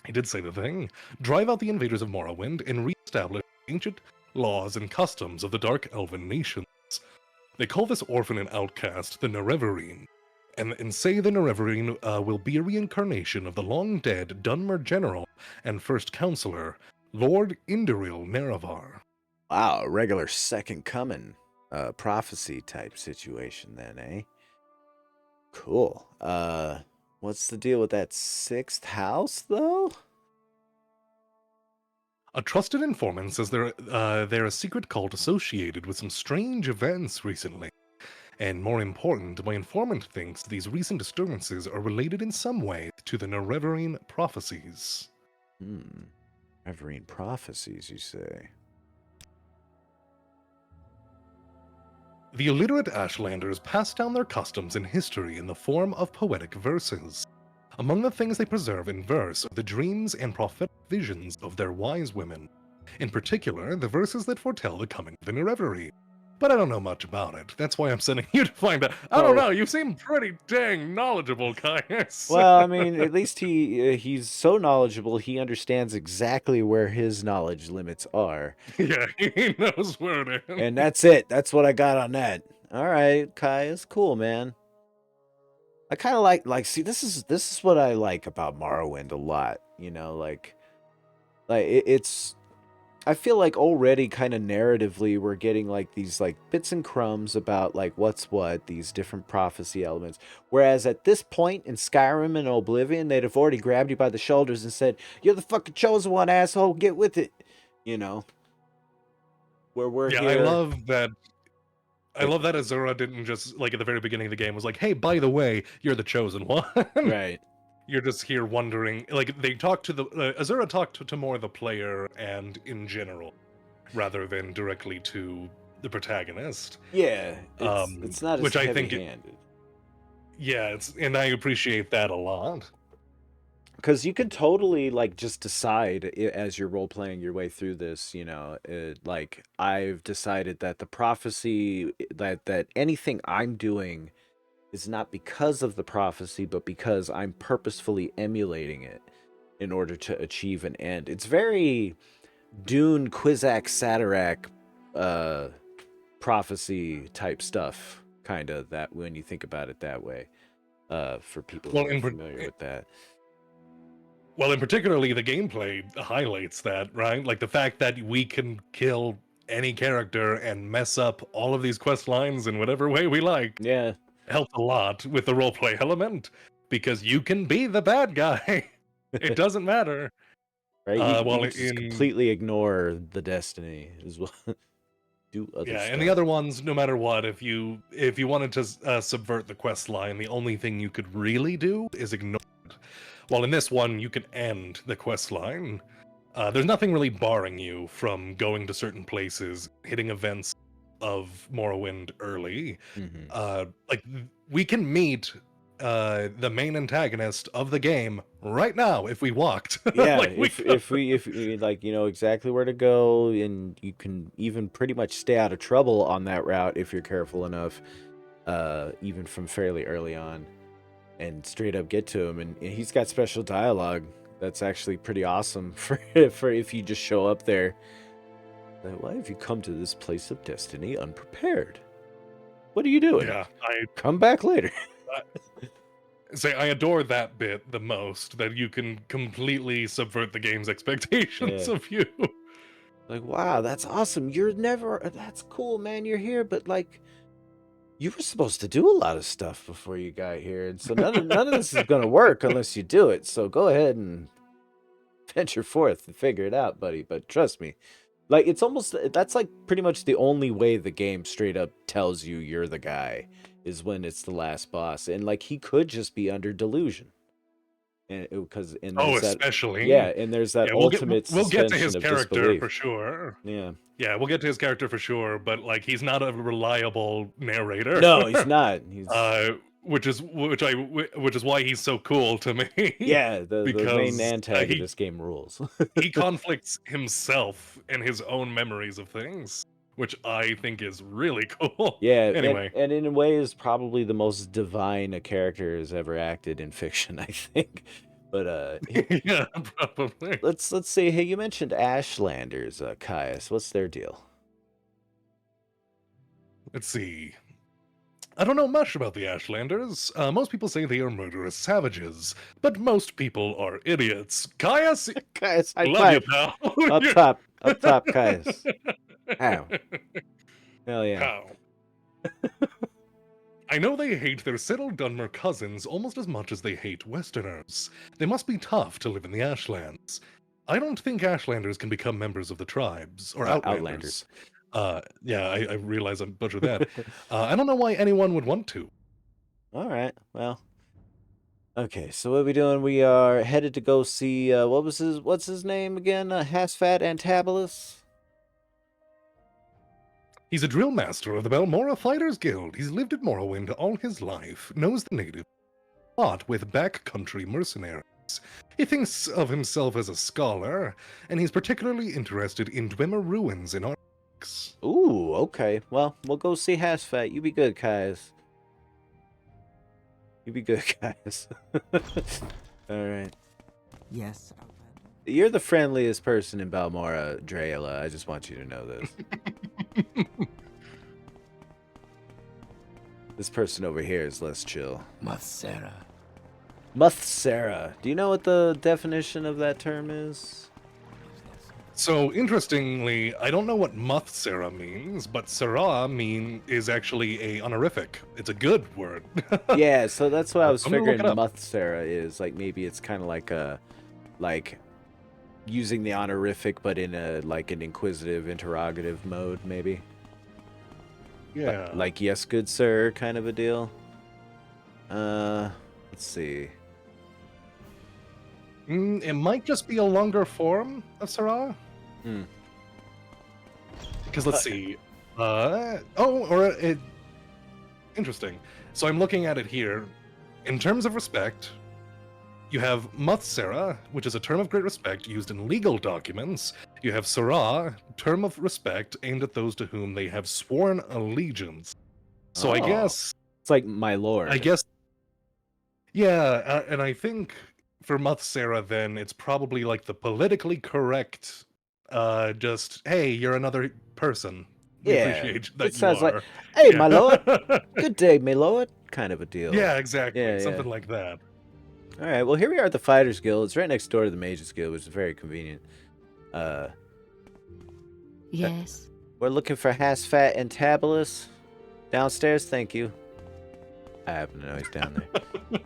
He did say the thing. Drive out the invaders of Morrowind and re-establish ancient laws and customs of the Dark Elven nations. They call this orphan and outcast the Nerevarine, and say the Nerevarine will be a reincarnation of the long-dead Dunmer general and first counselor, Lord Indaril Nerevar. Wow, a regular second coming prophecy type situation then, eh? Cool. What's the deal with that 6th house though? A trusted informant says they're a secret cult associated with some strange events recently. And more important, my informant thinks these recent disturbances are related in some way to the Nerevarine prophecies. Nerevarine prophecies, you say? The illiterate Ashlanders pass down their customs and history in the form of poetic verses. Among the things they preserve in verse are the dreams and prophetic visions of their wise women. In particular, the verses that foretell the coming of an irreverie. But I don't know much about it. That's why I'm sending you to find out. I don't know. You seem pretty dang knowledgeable, Caius. Well, I mean, at least he's so knowledgeable, he understands exactly where his knowledge limits are. Yeah, he knows where it is. And that's it. That's what I got on that. All right, Kai, it's cool, man. I kind of like see this is what I like about Morrowind a lot, you know, like it's I feel like already kind of narratively we're getting like these like bits and crumbs about like what's what, these different prophecy elements. Whereas at this point in Skyrim and Oblivion, they'd have already grabbed you by the shoulders and said, "You're the fucking chosen one, asshole. Get with it." You know. Where we're Yeah, here. I love that. I love that Azura didn't just like at the very beginning of the game was like, "Hey, by the way, you're the chosen one." Right. You're just here wondering. Like they talked to the Azura talked to more the player and in general, rather than directly to the protagonist. Yeah, it's not as which I think heavy-handed. and I appreciate that a lot. Because you could totally like just decide as you're role playing your way through this, you know, like I've decided that the prophecy that anything I'm doing is not because of the prophecy, but because I'm purposefully emulating it in order to achieve an end. It's very Dune, Kwisatz, Satarak, prophecy type stuff, kind of, that when you think about it that way. For people who are familiar with that. Well, and particularly the gameplay highlights that, right? Like the fact that we can kill any character and mess up all of these quest lines in whatever way we like. Yeah. Helped a lot with the roleplay element because you can be the bad guy. It doesn't matter. Right? You just completely ignore the destiny as well. Do other stuff. And the other ones, no matter what, if you wanted to subvert the quest line, the only thing you could really do is ignore it. While in this one, you can end the quest line. There's nothing really barring you from going to certain places, hitting events of Morrowind early. Like we can meet the main antagonist of the game right now if we walked. Yeah, like if we like, you know exactly where to go, and you can even pretty much stay out of trouble on that route if you're careful enough, even from fairly early on, and straight up get to him. And he's got special dialogue that's actually pretty awesome for if you just show up there. Like, why have you come to this place of destiny unprepared? What are you doing? Yeah, come back later. I adore that bit the most, that you can completely subvert the game's expectations of you. Like, wow, that's awesome. That's cool, man. You're here, but like, you were supposed to do a lot of stuff before you got here, and so none of this is gonna work unless you do it. So go ahead and venture forth and figure it out, buddy. But trust me, like, that's like pretty much the only way the game straight up tells you you're the guy is when it's the last boss, and like he could just be under delusion, and especially there's that ultimate. We'll get to his character disbelief. for sure. Yeah, we'll get to his character for sure, but like he's not a reliable narrator. No, he's not. He's which is why he's so cool to me. Yeah, the main antagonist of this game rules. He conflicts himself and his own memories of things, which I think is really cool. Yeah, anyway. And in a way is probably the most divine a character has ever acted in fiction, I think. But yeah, probably. Let's see. Hey, you mentioned Ashlanders, Caius. What's their deal? Let's see. I don't know much about the Ashlanders. Most people say they are murderous savages, but most people are idiots. Caius, Caius, I love you, pal. up top, Caius. How? Hell yeah. How? I know they hate their settled Dunmer cousins almost as much as they hate Westerners. They must be tough to live in the Ashlands. I don't think Ashlanders can become members of the tribes, or Outlanders. I realize I butchered that. I don't know why anyone would want to. All right, well. Okay, so what are we doing? We are headed to go see, what's his name again? Hasfat Antabolus? He's a drill master of the Balmora Fighters Guild. He's lived in Morrowind all his life, knows the native, fought with backcountry mercenaries. He thinks of himself as a scholar, and he's particularly interested in Dwemer ruins in Arx. Ooh, okay. Well, we'll go see Hasfat. You be good, guys. You be good, guys. All right. Yes, Outlander. You're the friendliest person in Balmora, Drayla. I just want you to know this. This person over here is less chill. Mathsera. Muthsera. Do you know what the definition of that term is? So, interestingly, I don't know what Muthsera means, but Sera is actually a honorific. It's a good word. Yeah, so that's what I was I'm gonna look figuring it up. Muthsera is. Like, maybe it's kind of like a... Like, using the honorific, but in a like an inquisitive, interrogative mode, maybe. Yeah. Like, yes, good sir, kind of a deal. Let's see. It might just be a longer form of Sera. Hmm. Because let's see. Interesting. So I'm looking at it here. In terms of respect, you have Muthsera, which is a term of great respect used in legal documents. You have Sera, term of respect aimed at those to whom they have sworn allegiance. So I Oh. guess, It's like my lord. yeah, and I think for Muthsera then it's probably like the politically correct, just hey, you're another person. We Yeah, appreciate that it you sounds like, are. hey, Yeah. my lord, good day, my lord, kind of a deal. Yeah, exactly. Yeah, Something yeah. like that. All right, well, here we are at the Fighters Guild. It's right next door to the Mages Guild, which is very convenient. Yes. We're looking for Hasfat and Tabulus. Downstairs, thank you. I happen to know he's down there.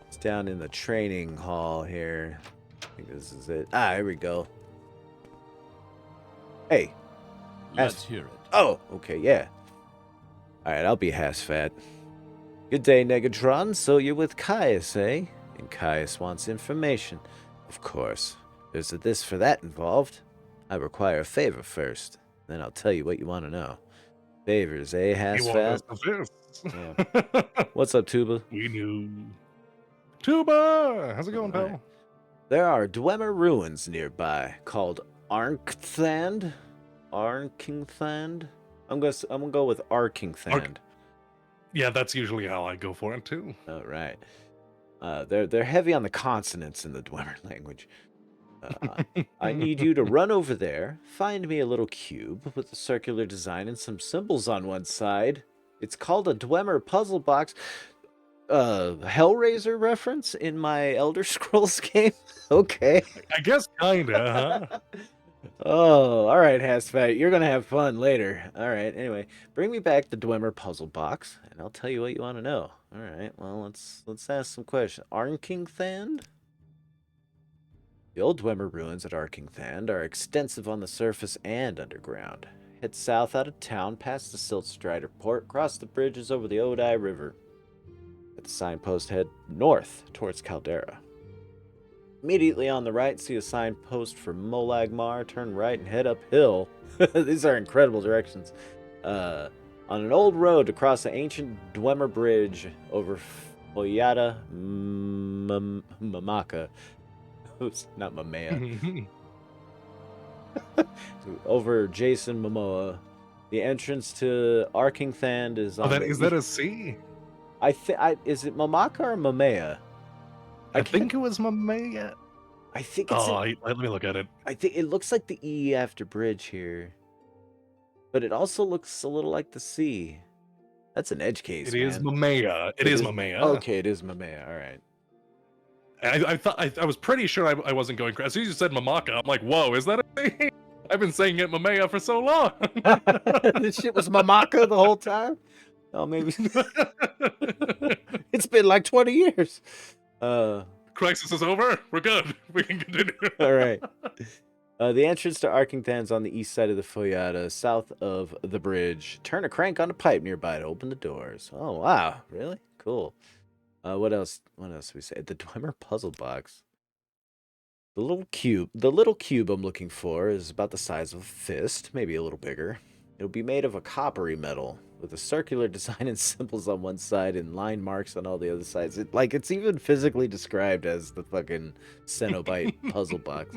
It's down in the training hall here. I think this is it. Ah, here we go. Hey. Let's hear it. Oh, okay, yeah. All right, I'll be Hasfat. Good day, Negatron. So you're with Caius, eh? And Caius wants information. Of course. There's a this for that involved. I require a favor first. Then I'll tell you what you want to know. Favors, eh, You want us Hasfat? to this? Yeah. What's up, Tuba? We knew. Tuba! How's it going, All right. pal? There are Dwemer ruins nearby called Arnkthand. Arkingthand? I'm gonna go with Arkingthand. Yeah, that's usually how I go for it, too. All right. They're heavy on the consonants in the Dwemer language. I need you to run over there, find me a little cube with a circular design and some symbols on one side. It's called a Dwemer puzzle box. Hellraiser reference in my Elder Scrolls game? Okay. I guess kinda, huh? Oh, all right, Hasfat. You're gonna have fun later. All right. Anyway, bring me back the Dwemer puzzle box, and I'll tell you what you want to know. All right. Well, let's ask some questions. Arkingthand? The old Dwemer ruins at Arkingthand are extensive on the surface and underground. Head south out of town, past the Siltstrider port, cross the bridges over the Odai River. At the signpost, head north towards Caldera. Immediately on the right, see a signpost for Molagmar. Turn right and head uphill. These are incredible directions. On an old road to cross the ancient Dwemer Bridge over Foyata Mamaka. Oops, not Mamea. Over Jason Momoa. The entrance to Arkingthand is on Is that a C? is it Mamaka or Mamea? I think it was Mamea. I think it's Let me look at it. I think it looks like the E after bridge here. But it also looks a little like the C. That's an edge case, It is man. Mamea. It is Mamea. Okay, it is Mamea. All right. I thought I was pretty sure I wasn't going crazy. As soon as you said Mamaka, I'm like, whoa, is that a thing? I've been saying it Mamea for so long. This shit was Mamaka the whole time? Oh, maybe. It's been like 20 years. Crisis is over. We're good. We can continue. All right. The entrance to Arkingthand's on the east side of the Foyata, south of the bridge. Turn a crank on a pipe nearby to open the doors. Oh, wow. Really? Cool. What else? What else do we say? The Dwemer puzzle box. The little cube I'm looking for is about the size of a fist, maybe a little bigger. It'll be made of a coppery metal with a circular design and symbols on one side and line marks on all the other sides. It's even physically described as the fucking Cenobite puzzle box.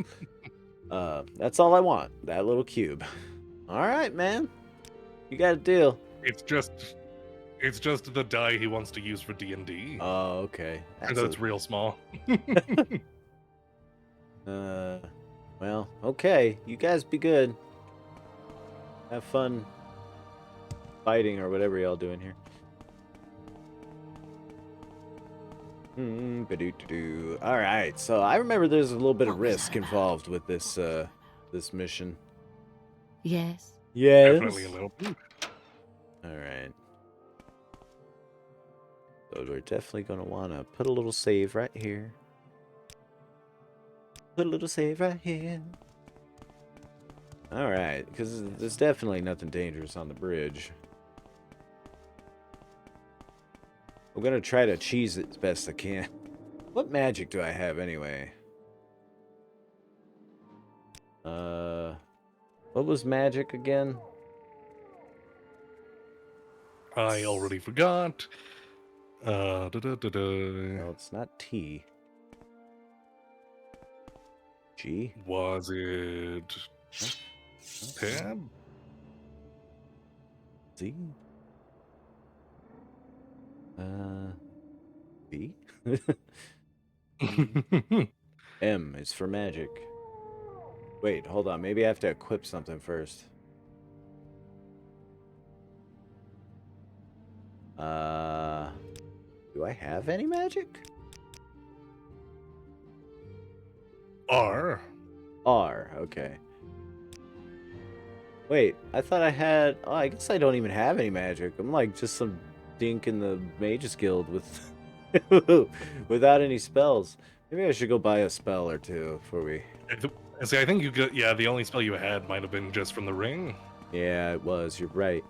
That's all I want. That little cube. All right, man. You got a deal. It's just the die he wants to use for D&D. Oh, okay. And so it's real small. Well, okay. You guys be good. Have fun fighting or whatever y'all doing here. All right. So I remember there's a little bit of risk involved with this this mission. Yes. Yes. Definitely a little. All right. So we're definitely gonna wanna put a little save right here. Put a little save right here. All right, because there's definitely nothing dangerous on the bridge. I'm gonna try to cheese it as best I can. What magic do I have anyway? What was magic again? I already forgot. No, it's not T. G? Was it tab? Z? B? M is for magic. Wait, hold on. Maybe I have to equip something first. Do I have any magic? R. R, okay. Wait, I thought I had... Oh, I guess I don't even have any magic. I'm like just some dink in the Mages Guild with... without any spells. Maybe I should go buy a spell or two before we... See, I think you got... Yeah, the only spell you had might have been just from the ring. Yeah, it was. You're right.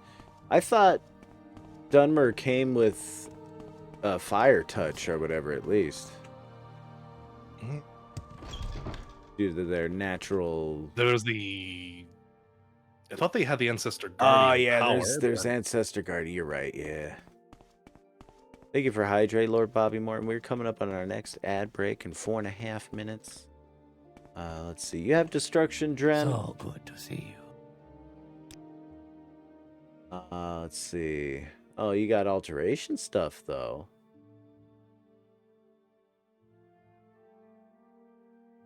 I thought Dunmer came with a fire touch or whatever, at least. Due to their natural... There's the... I thought they had the Ancestor Guardian Oh, yeah, power, there's Ancestor Guardian. You're right, yeah. Thank you for hydrate, Lord Bobby Morton. We're coming up on our next ad break in 4.5 minutes. Let's see. You have Destruction, Dren. So good to see you. Let's see. Oh, you got alteration stuff, though.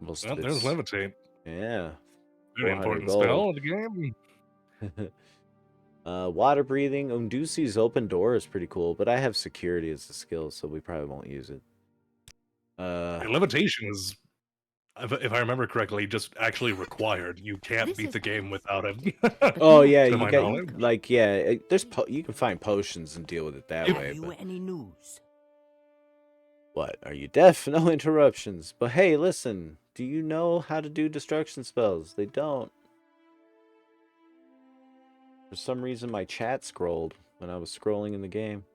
Most Well, of there's it's... Levitate. Yeah. Very 400 important gold. spell of the game. Water breathing. Undusi's open door is pretty cool, but I have security as a skill, so we probably won't use it. And levitation is, if I remember correctly, just actually required. You can't This beat is the game nice. without it. Oh yeah, To you my got knowledge. like yeah. There's you can find potions and deal with it that Have way. you But any news? what are you deaf? No interruptions. But hey, listen. Do you know how to do destruction spells? They don't. For some reason, my chat scrolled when I was scrolling in the game.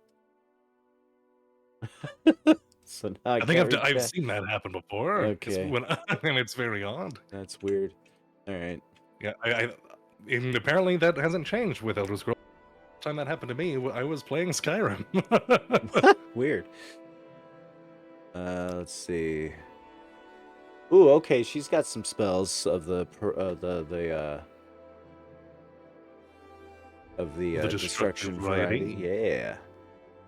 So now I think can't read I've chat. seen that happen before. Okay. And it's very odd. That's weird. All right. Yeah, and apparently that hasn't changed with Elder Scrolls. Last time that happened to me, I was playing Skyrim. Weird. Let's see. Ooh, okay. She's got some spells of the The destruction destructive variety. variety. Yeah.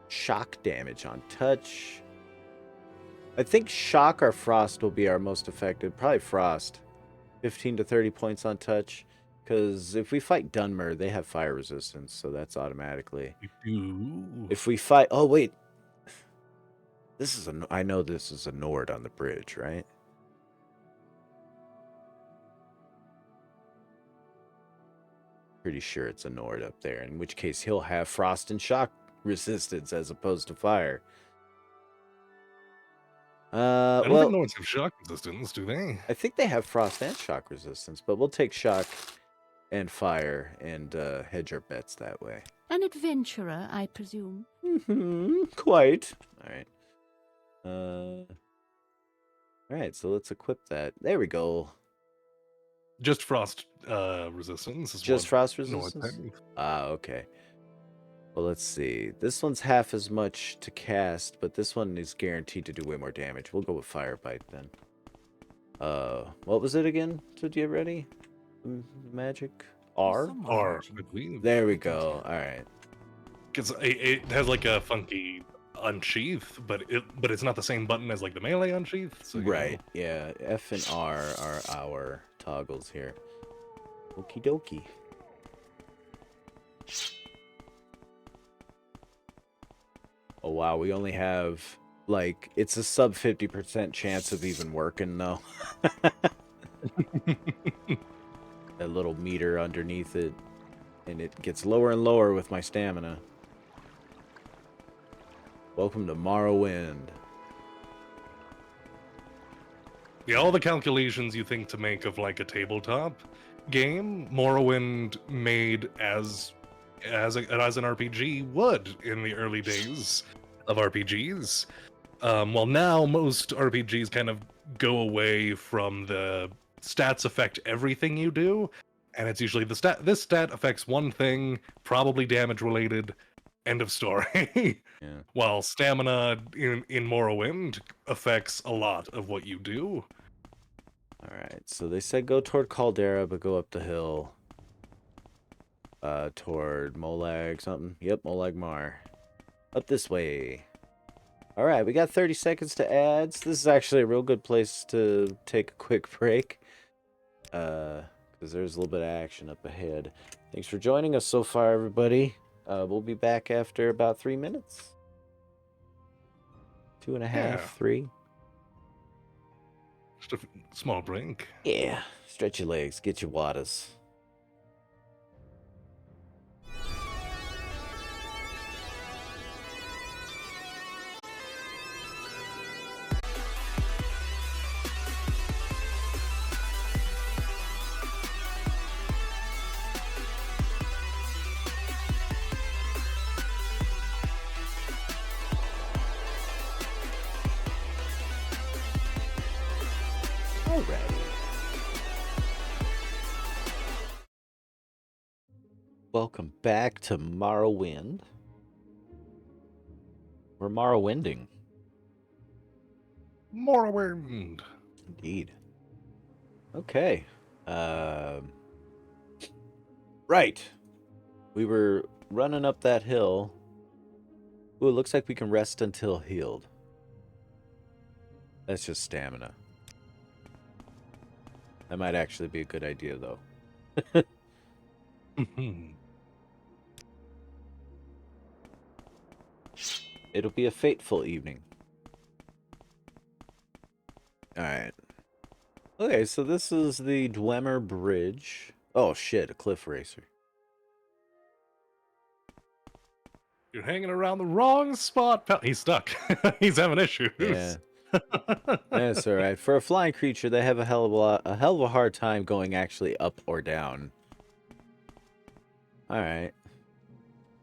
Shock damage on touch. I think shock or frost will be our most effective. Probably frost. 15 to 30 points on touch. Because if we fight Dunmer, they have fire resistance, so that's automatically. Ooh. If we fight... Oh, wait. This is a... I know this is a Nord on the bridge, right? Pretty sure it's a Nord up there, in which case he'll have frost and shock resistance as opposed to fire. I don't Well, think Nords have shock resistance, do they? I think they have frost and shock resistance, but we'll take shock and fire and hedge our bets that way. An adventurer, I presume. Quite. All right. Alright, so let's equip that. There we go. Just frost resistance is Just what frost North resistance? had. Ah, okay. Well, let's see. This one's half as much to cast, but this one is guaranteed to do way more damage. We'll go with Fire Bite then. What was it again to get ready? Magic? R? Someone Or watching. I believe There we go. Alright. because it has like a funky unsheath, but it's not the same button as like the melee unsheath. So, you know. Right, yeah. F and R are our toggles here. Okie dokie. Oh wow, we only have, like, it's a sub 50% chance of even working, though. That little meter underneath it, and it gets lower and lower with my stamina. Welcome to Morrowind. Yeah, all the calculations you think to make of like a tabletop game, Morrowind made as an RPG would in the early days of RPGs. Well, now most RPGs kind of go away from the stats affect everything you do, and it's usually the stat. This stat affects one thing, probably damage related. End of story. Yeah. While stamina in Morrowind affects a lot of what you do. Alright, so they said go toward Caldera, but go up the hill. Toward Molag something. Yep, Molag Mar. Up this way. Alright, we got 30 seconds to ads. This is actually a real good place to take a quick break. Because there's a little bit of action up ahead. Thanks for joining us so far, everybody. We'll be back after about 3 minutes. 2.5, Yeah. 3. Just a small break. Yeah, stretch your legs, get your waters. Alrighty. Welcome back to Morrowind. We're Morrowinding. Morrowind. Indeed. Okay. Right. We were running up that hill. Ooh, it looks like we can rest until healed. That's just stamina. That might actually be a good idea, though. It'll be a fateful evening. Alright. Okay, so this is the Dwemer Bridge. Oh shit, a cliff racer. You're hanging around the wrong spot, pal. He's stuck. He's having issues. Yeah. That's alright. For a flying creature, they have a hell of a hard time going actually up or down. Alright.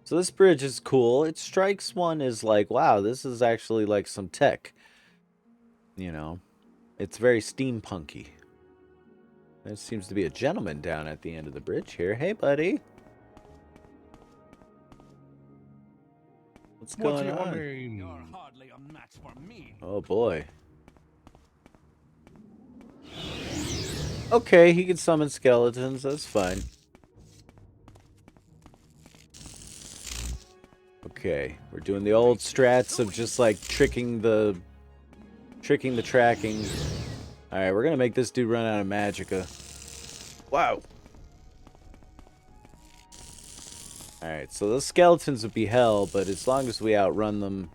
So this bridge is cool. It strikes one as like, wow, this is actually like some tech. You know? It's very steampunky. There seems to be a gentleman down at the end of the bridge here. Hey, buddy. What's going your on? name? You're hardly a match for me. Oh, boy. Okay, he can summon skeletons. That's fine. Okay, we're doing the old strats of just like tricking the tracking. All right, we're gonna make this dude run out of magicka. Wow. All right, so those skeletons would be hell, but as long as we outrun them,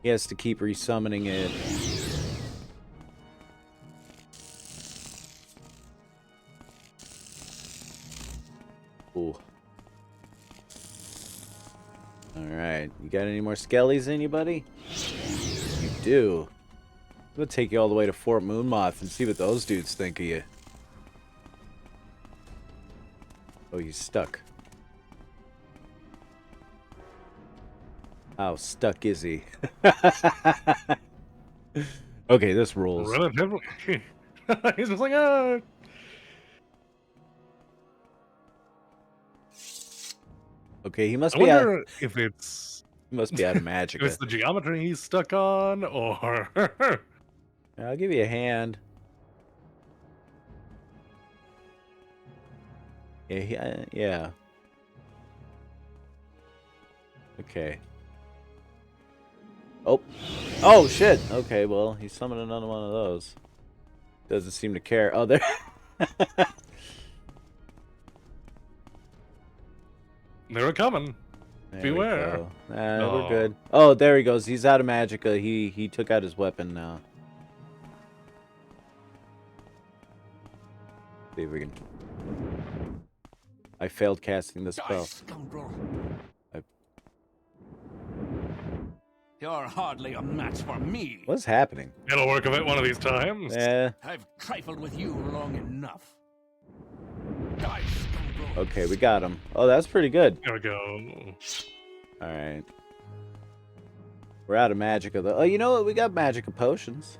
he has to keep resummoning it. Ooh. Alright, you got any more skellies, anybody? You do. I'm gonna take you all the way to Fort Moonmoth and see what those dudes think of you. Oh, he's stuck. How stuck is he? Okay, this rules. Relatively. He's just like, ah. Okay, he must I be out. wonder if it's He must be out of if it's magicka. the geometry he's stuck on, or I'll give you a hand. Yeah, yeah. Okay. Oh. Oh, shit. Okay, well, he summoned another one of those. Doesn't seem to care. Oh, there. they're coming. There Beware. we go. Oh. We're good. Oh, there he goes. He's out of magicka. He took out his weapon now. See if we can. I failed casting the Die, spell. scoundrel. I- You're hardly a match for me. What's happening? It'll work a bit one of these times. I've trifled with you long enough. Die, scoundrel. Okay, we got him. Oh, that's pretty good. There we go. All right. We're out of magicka though. Oh, you know what? We got magicka potions.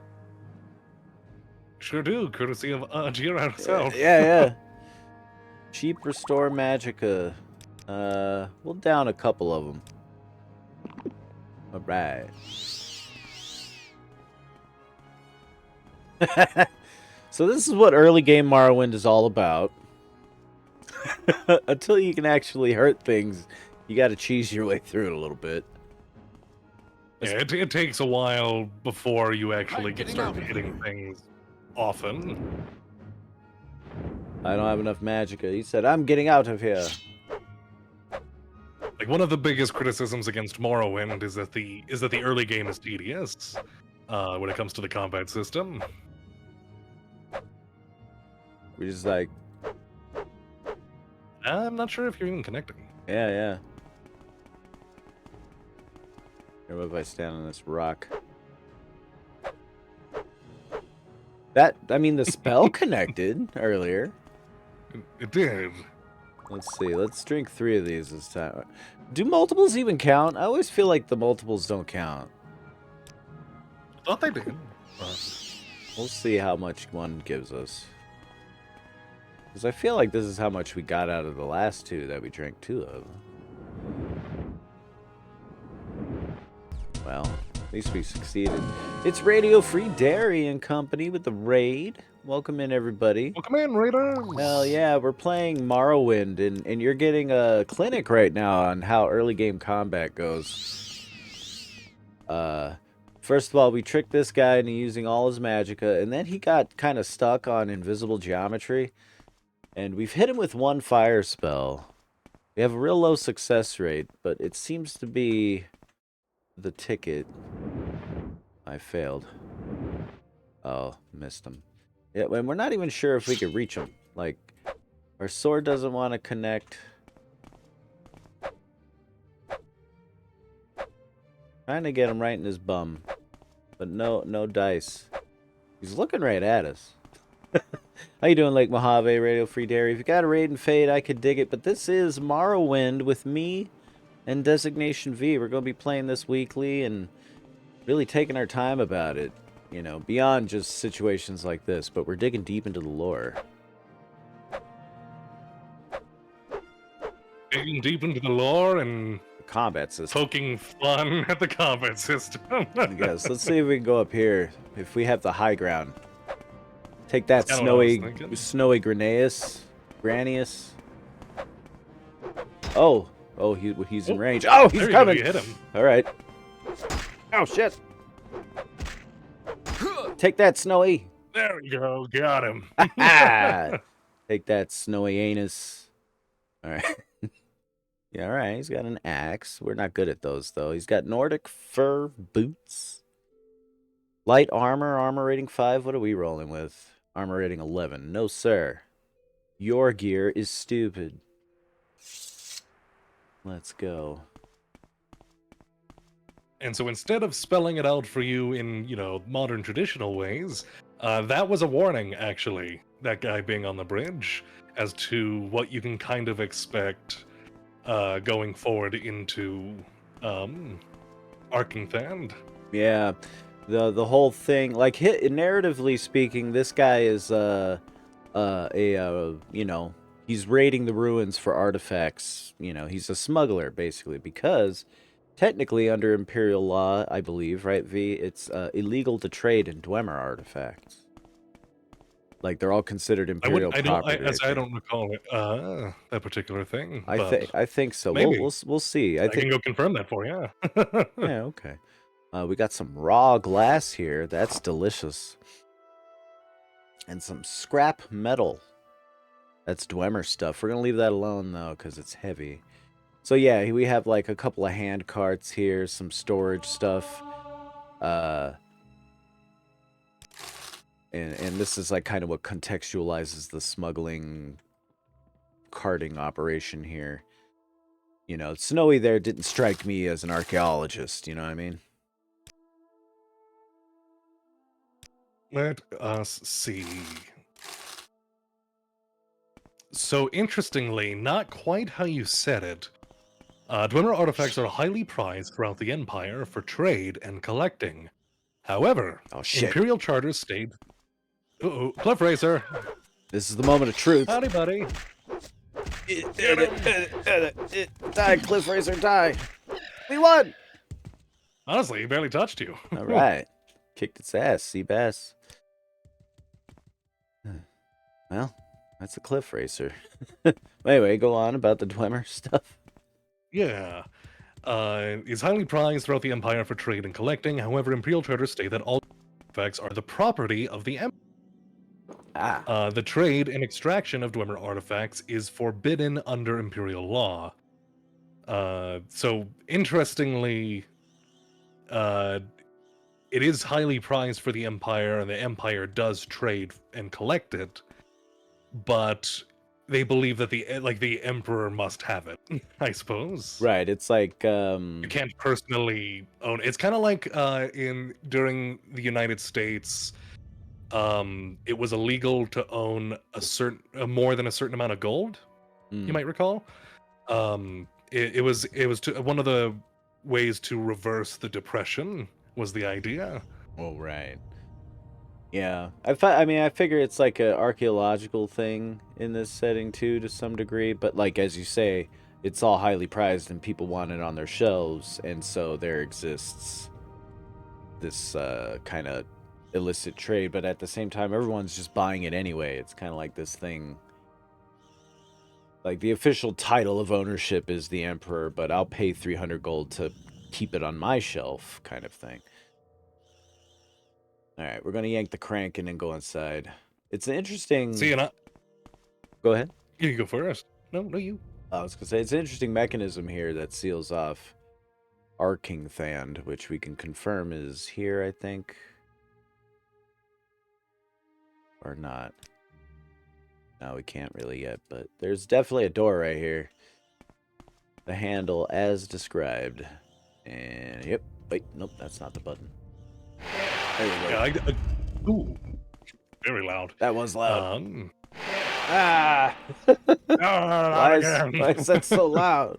Sure do, courtesy of Jira himself. Yeah. Cheap restore magicka. We'll down a couple of them. All right. So this is what early game Morrowind is all about. Until you can actually hurt things, you got to cheese your way through it a little bit. Yeah, it takes a while before you actually I'm get getting started out of hitting here. things often. I don't have enough magicka. He said, I'm getting out of here. Like, one of the biggest criticisms against Morrowind is that the early game is tedious when it comes to the combat system. We're just like, I'm not sure if you're even connecting. yeah. Here, what if I stand on this rock? The spell connected earlier. It did. Let's see. Let's drink 3 of these this time. Do multiples even count? I always feel like the multiples don't count. Thought they did. We'll see how much one gives us. Because I feel like this is how much we got out of the last 2 that we drank 2 of. Well, at least we succeeded. It's Radio Free Dairy and Company with the raid. Welcome in, everybody. Welcome in, Raiders! Hell yeah, we're playing Morrowind, and you're getting a clinic right now on how early game combat goes. First of all, we tricked this guy into using all his magicka, and then he got kind of stuck on invisible geometry. And we've hit him with 1 fire spell. We have a real low success rate, but it seems to be the ticket. I failed. Oh, missed him. Yeah, and we're not even sure if we could reach him. Like, our sword doesn't want to connect. Trying to get him right in his bum. But no dice. He's looking right at us. How you doing, Lake Mojave, Radio Free Dairy? If you got a raid and fade, I could dig it. But this is Morrowind with me and DesignationV. We're going to be playing this weekly and really taking our time about it. You know, beyond just situations like this. But we're digging deep into the lore. Digging deep into the lore and The combat system. poking fun at the combat system. Yes, let's see if we can go up here. If we have the high ground. Take that, That's kinda what I was snowy thinking. Granius. Oh, he's in range. Oh, he's There you go, coming. you hit him. All right. Oh shit! Take that, Snowy. There we go, got him. Take that, Snowy anus. All right. Yeah, all right. He's got an axe. We're not good at those though. He's got Nordic fur boots. Light armor rating 5. What are we rolling with? Armor rating 11. No, sir. Your gear is stupid. Let's go. And so instead of spelling it out for you in, modern traditional ways, that was a warning, actually, that guy being on the bridge, as to what you can kind of expect going forward into Arkenthand. Yeah. The whole thing, like, narratively speaking, this guy is you know, he's raiding the ruins for artifacts. You know, he's a smuggler basically because technically under Imperial law, I believe, right, V, it's illegal to trade in Dwemer artifacts. Like, they're all considered Imperial property. I don't recall it, that particular thing. I think so. Maybe. We'll see. I can go confirm that for you. Yeah, okay. We got some raw glass here. That's delicious. And some scrap metal. That's Dwemer stuff. We're going to leave that alone, though, because it's heavy. So, yeah, we have, like, a couple of hand carts here, some storage stuff. And this is, like, kind of what contextualizes the smuggling carting operation here. You know, Snowy there didn't strike me as an archaeologist, you know what I mean? Let us see. So, interestingly, not quite how you said it. Dwemer artifacts are highly prized throughout the Empire for trade and collecting. However, Oh, shit. Imperial charters state... Uh-oh, Cliff Racer! This is the moment of truth. Howdy, buddy! Die, Cliff Racer, die! We won! Honestly, he barely touched you. All right. Kicked its ass, Seabass. Well, that's a Cliff Racer. Anyway, go on about the Dwemer stuff. Yeah. Is highly prized throughout the Empire for trade and collecting. However, Imperial charters state that all artifacts are the property of the Empire. The trade and extraction of Dwemer artifacts is forbidden under Imperial law. So, interestingly, it is highly prized for the Empire, and the Empire does trade and collect it, but they believe that the Emperor must have it, I suppose. Right, it's like, You can't personally own it. It's kind of like during the United States, it was illegal to own more than a certain amount of gold. You might recall. It was one of the ways to reverse the Depression was the idea. Oh, right. Yeah. I figure it's like an archaeological thing in this setting, too, to some degree. But, like, as you say, it's all highly prized and people want it on their shelves. And so there exists this kind of illicit trade. But at the same time, everyone's just buying it anyway. It's kind of like this thing. Like, the official title of ownership is the Emperor, but I'll pay 300 gold to keep it on my shelf, kind of thing. All right, we're gonna yank the crank and then go inside. It's an interesting. See, Go ahead. You can go first. No, you. I was gonna say it's an interesting mechanism here that seals off Arking Thand, which we can confirm is here, I think, or not. No, we can't really yet, but there's definitely a door right here. The handle as described. And, yep. Wait, nope, that's not the button. There we go. Yeah, ooh, very loud. That was loud. Ah! Why is that so loud?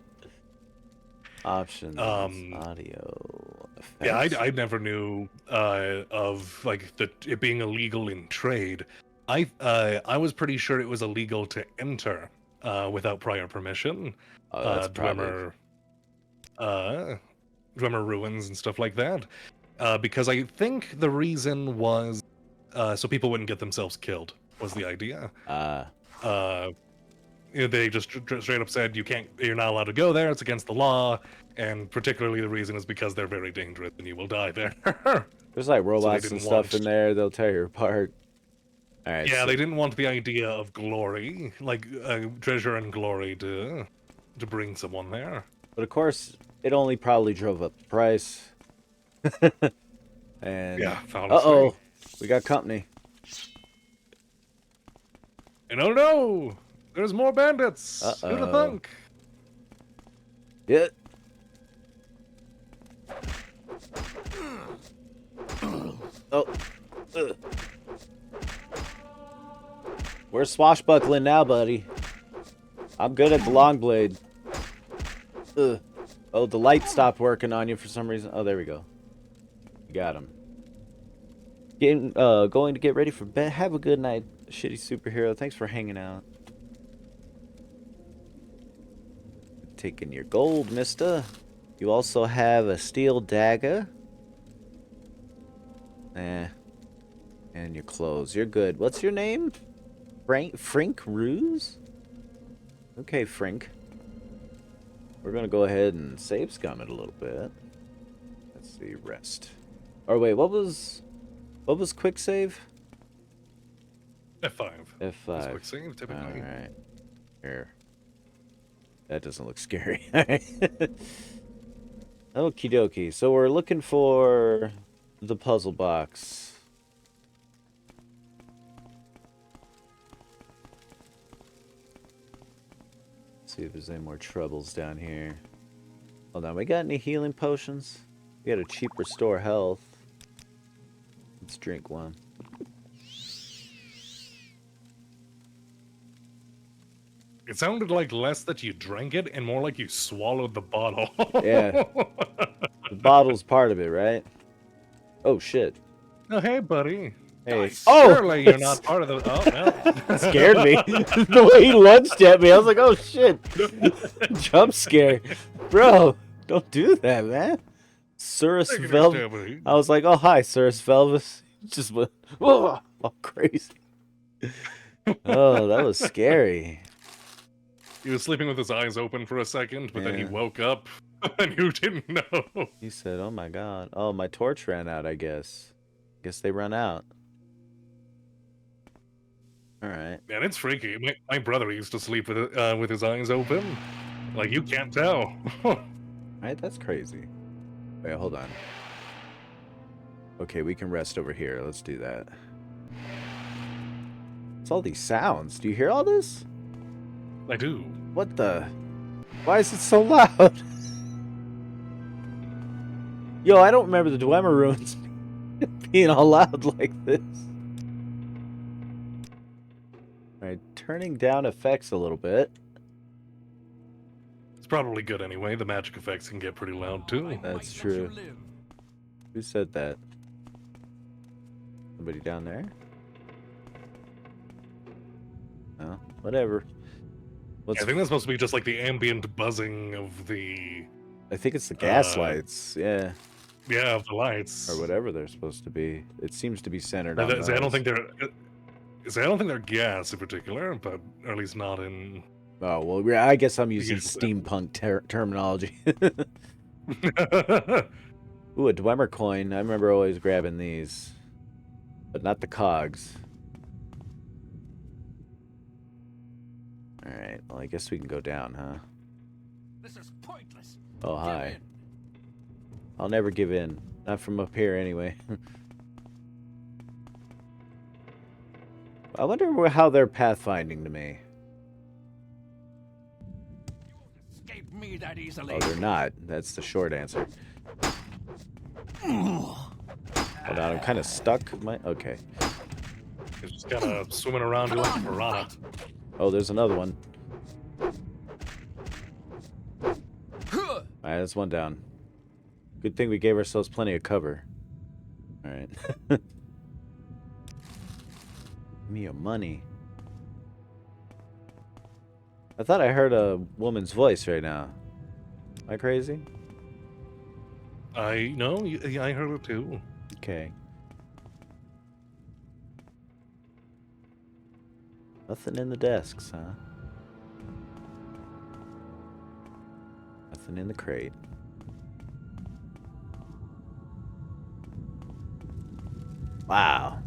Options, audio, effects. Yeah, I never knew of like it being illegal in trade. I was pretty sure it was illegal to enter without prior permission. Oh, that's probably... Dwemer ruins and stuff like that. Because I think the reason was so people wouldn't get themselves killed was the idea. They just straight up said you're not allowed to go there. It's against the law, and particularly the reason is because they're very dangerous and you will die there. There's like robots and stuff in there. They'll tear you apart. All right, yeah, so... they didn't want the idea of glory, like treasure and glory, to bring someone there. But of course, it only probably drove up the price. And yeah, uh-oh, we got company. And oh no, there's more bandits. Who'd have thunk? Yeah. Oh. We're swashbuckling now, buddy. I'm good at the long blade. Oh, the light stopped working on you for some reason. Oh, there we go. You got him. Going to get ready for bed. Have a good night, shitty superhero. Thanks for hanging out. Taking your gold, mister. You also have a steel dagger. And your clothes. You're good. What's your name? Frink Ruse? Okay, Frink. We're gonna go ahead and save scum it a little bit. Let's see, rest. Or wait, what was quick save? F5. F5. That's quick save, typically. Alright. Here. That doesn't look scary. Okie dokie. So we're looking for the puzzle box. See if there's any more troubles down here. Hold on, we got any healing potions? We got a cheap restore health. Let's drink one. It sounded like less that you drank it and more like you swallowed the bottle. Yeah. The bottle's part of it, right? Oh, shit. Oh, hey, buddy. Hey. Surely you're not part of the... Oh, no. Scared me. The way he lunged at me, I was like, oh, shit. Jump scare. Bro, don't do that, man. Surus Take it Velvet. easy, I was like, oh, hi, Surus Velvet. Just went, whoa, all crazy. Oh, that was scary. He was sleeping with his eyes open for a second, but then he Yeah. woke up and you didn't know. He said, oh, my God. Oh, my torch ran out, I guess. Guess they run out. All right. Man, it's freaky. My brother used to sleep with his eyes open. Like, you can't tell. Right, that's crazy. Wait, hold on. Okay, we can rest over here. Let's do that. It's all these sounds. Do you hear all this? I do. What the? Why is it so loud? Yo, I don't remember the Dwemer ruins being all loud like this. Alright, turning down effects a little bit. It's probably good anyway. The magic effects can get pretty loud, too. That's true. Who said that? Somebody down there? No, whatever. I think that's supposed to be just like the ambient buzzing of the... I think it's the gas lights, yeah. Yeah, of the lights. Or whatever they're supposed to be. It seems to be centered on I don't those. think they're... I don't think they're gas in particular, but or at least not in... Oh, well, I guess I'm using Usually. steampunk terminology. Ooh, a Dwemer coin. I remember always grabbing these. But not the cogs. Alright, well, I guess we can go down, huh? This is pointless. Oh, Give hi. in. I'll never give in. Not from up here, anyway. I wonder how they're pathfinding to me. You won't escape me that easily. Oh, they're not. That's the short answer. Hold on, I'm kind of stuck. Okay. It's just kind of swimming around like a piranha. Oh, there's another one. Alright, that's one down. Good thing we gave ourselves plenty of cover. Alright. Give me your money. I thought I heard a woman's voice right now. Am I crazy? I heard it too. Okay. Nothing in the desks, huh? Nothing in the crate. Wow.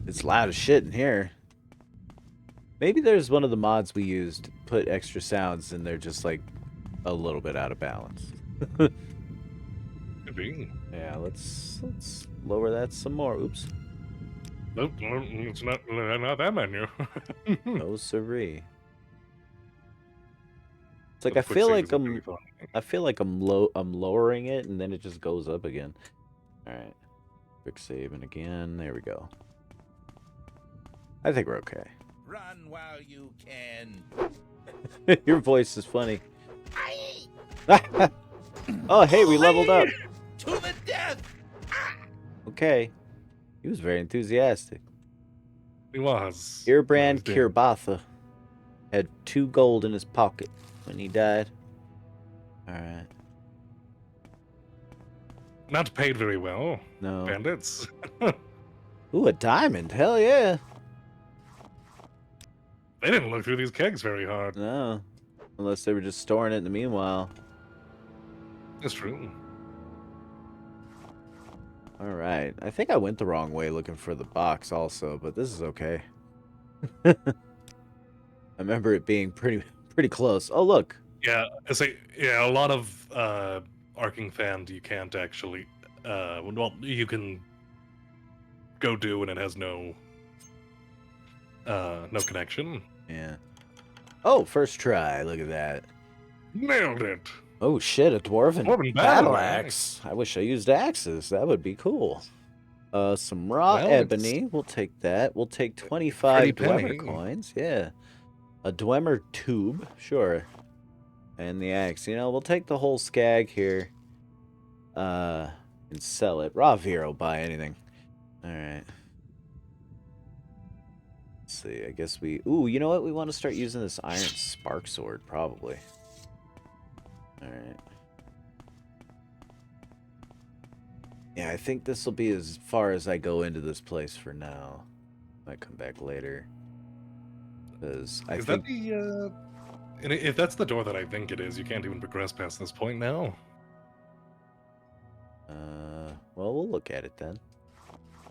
It's loud as shit in here. Maybe there's one of the mods we used to put extra sounds and they're just like a little bit out of balance. Could be. Yeah, let's lower that some more. Oops. Nope, it's not that menu. No siree. It's like The I quick feel save like is really fun. I'm lowering it and then it just goes up again. All right. Quick saving again. There we go. I think we're okay. Run while you can. Your voice is funny. Oh, hey, we leveled up. To the death. okay. He was very enthusiastic. He was. Irbrand He's dead. Kirbatha had 2 gold in his pocket when he died. Alright. Not paid very well. No. Bandits. Ooh, a diamond. Hell yeah. They didn't look through these kegs very hard. No. Unless they were just storing it in the meanwhile. That's true. Alright. I think I went the wrong way looking for the box also, but this is okay. I remember it being pretty close. Oh, look. Yeah, I say, yeah, a lot of Arcing Thand you can't actually, well, you can go do and it has no connection. Yeah. Oh, first try. Look at that. Nailed it. Oh shit, a dwarven Dwarven battle battle axe. I wish I used axes. That would be cool. Some raw Well, ebony. We'll take that. We'll take 25 pretty Dwemer penny. coins. Yeah. A Dwemer tube. Sure. And the axe. You know, we'll take the whole skag here. And sell it. Raw Vero, buy anything. Alright. Let's see. I guess we... Ooh, you know what? We want to start using this iron spark sword, probably. Alright. Yeah, I think this will be as far as I go into this place for now. Might come back later. Because I Is think... that the, and if that's the door that I think it is, you can't even progress past this point now. Well, we'll look at it then.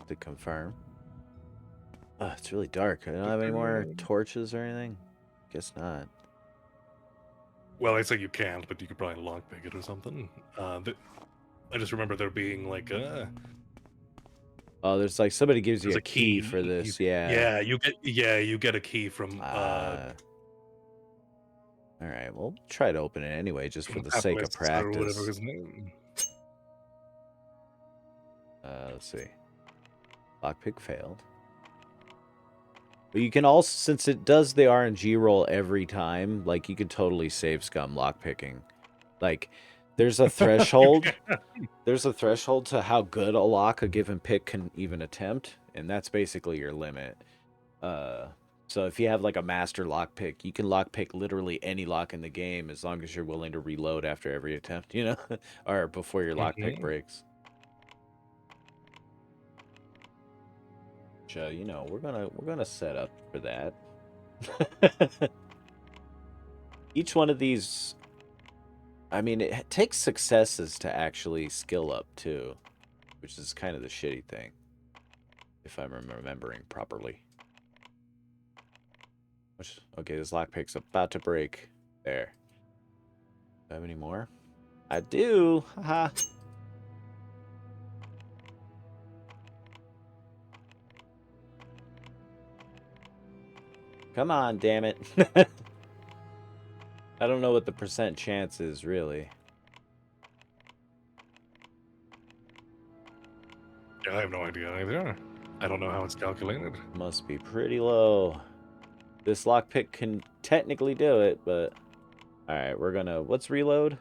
To confirm. It's really dark. I don't have any more torches or anything? Guess not. Well, I say you can't, but you could probably lockpick it or something. I just remember there being like Oh, there's like somebody gives you there's a key for this. Yeah. you get a key from All right, we'll try to open it anyway, just for from the sake of Atlas or whatever practice. his name. Let's see. Lockpick failed. But you can also, since it does the RNG roll every time, like you could totally save scum lockpicking. Like, there's a threshold. There's a threshold to how good a lock a given pick can even attempt, and that's basically your limit. So if you have like a master lockpick, you can lockpick literally any lock in the game as long as you're willing to reload after every attempt, you know, or before your lockpick breaks. Which, you know, we're gonna set up for that. Each one of these, I mean, it takes successes to actually skill up too, which is kind of the shitty thing, if I'm remembering properly. Which, okay, this lockpick's about to break. There. Do I have any more? I do. Haha. Come on, damn it. I don't know what the percent chance is, really. Yeah, I have no idea either. I don't know how it's calculated. Must be pretty low. This lockpick can technically do it, but... Alright, we're gonna... What's reload?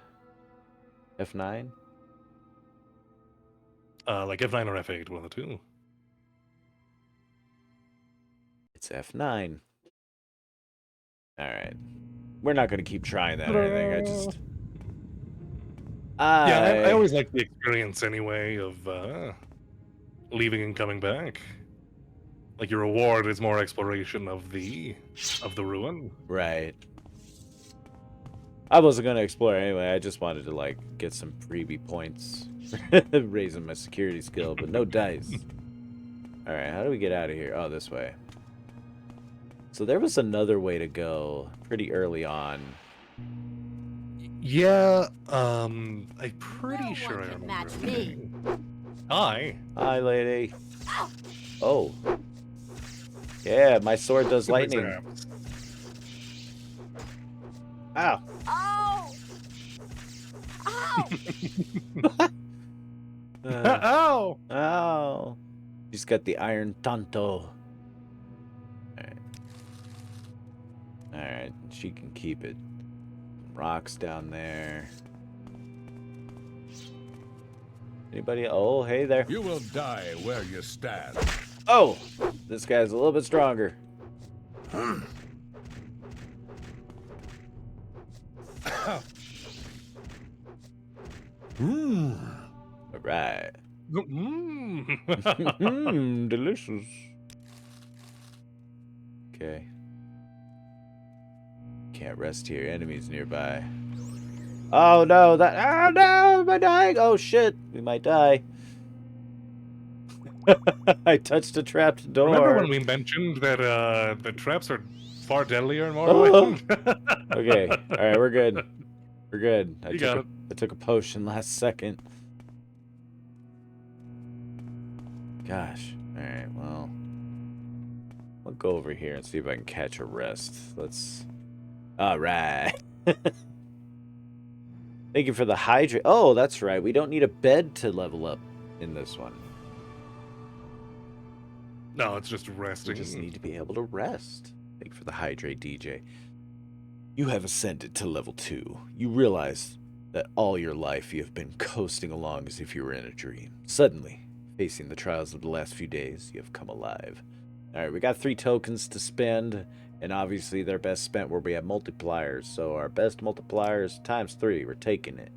F9? Like F9 or F8, one of the two. It's F9. Alright. We're not gonna keep trying that or anything, I just... Yeah, I always like the experience anyway of leaving and coming back. Like your reward is more exploration of the ruin. Right. I wasn't gonna explore anyway, I just wanted to, like, get some freebie points. Raising my security skill, but no dice. Alright, how do we get out of here? Oh, this way. So there was another way to go pretty early on. Yeah, I'm pretty sure I can remember. match everything. me. Hi. Hi, lady. Oh. Yeah, my sword does lightning. Ow. Oh! Oh! Ow! Ow. She's got the iron tanto. Alright, she can keep it. Rocks down there. Anybody? Oh, hey there. You will die where you stand. Oh, this guy's a little bit stronger. All right. Delicious. Okay. Can't rest here. Enemies nearby. Oh no! Oh no! Am I dying? Oh shit! We might die. I touched a trapped door. Remember when we mentioned that the traps are far deadlier in Oh. Morrowind? Okay. All right. We're good. We're good. You got it. I took a potion last second. Gosh. All right. Well, I'll go over here and see if I can catch a rest. Let's. All right. Thank you for the hydrate. Oh, that's right. We don't need a bed to level up in this one. No, it's just We resting. just need to be able to rest. Thank you for the hydrate, DJ. You have ascended to level 2. You realize that all your life you have been coasting along as if you were in a dream. Suddenly, facing the trials of the last few days, you have come alive. Alright, we got 3 tokens to spend, and obviously they're best spent where we have multipliers. So our best multiplier is ×3. We're taking it.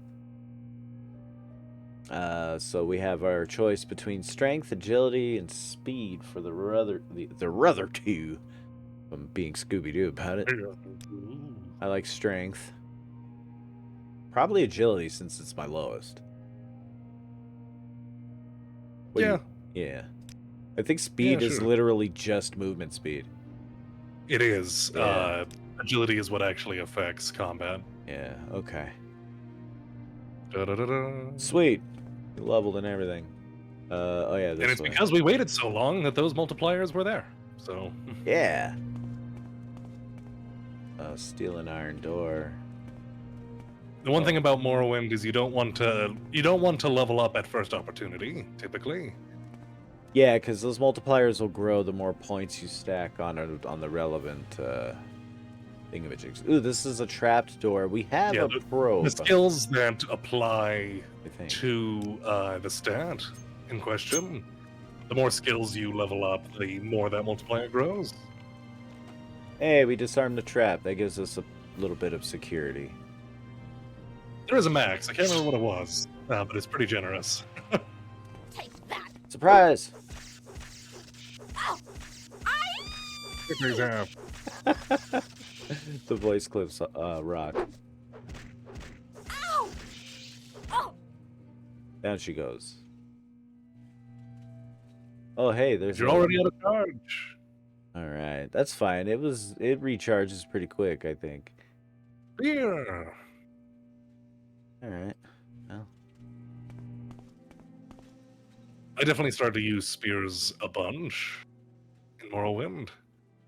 So we have our choice between strength, agility, and speed for the other two. I'm being Scooby-Doo about it. I like strength. Probably agility since it's my lowest. What do Yeah. Yeah. I think speed is sure. literally just movement speed. It is. Yeah. Agility is what actually affects combat. Yeah, okay. Da-da-da-da. Sweet. You leveled and everything. Oh yeah, this And it's way. because we waited so long that those multipliers were there. So Yeah. Steel and iron door. the one thing about Morrowind is you don't want to level up at first opportunity, typically. Yeah, because those multipliers will grow the more points you stack on the relevant thingamajigs. Ooh, this is a trapped door. We have Yeah, a probe. The skills that apply I think. to the stat in question, the more skills you level up, the more that multiplier grows. Hey, we disarmed the trap. That gives us a little bit of security. There is a max. I can't remember what it was, but it's pretty generous. Take that. Surprise! Ow. The voice clips rock. Ow. Oh. Down she goes. Oh, hey, there's. You're already out of charge. All right, that's fine. It recharges pretty quick, I think. Here. All right. Well. I definitely started to use spears a bunch in Morrowind.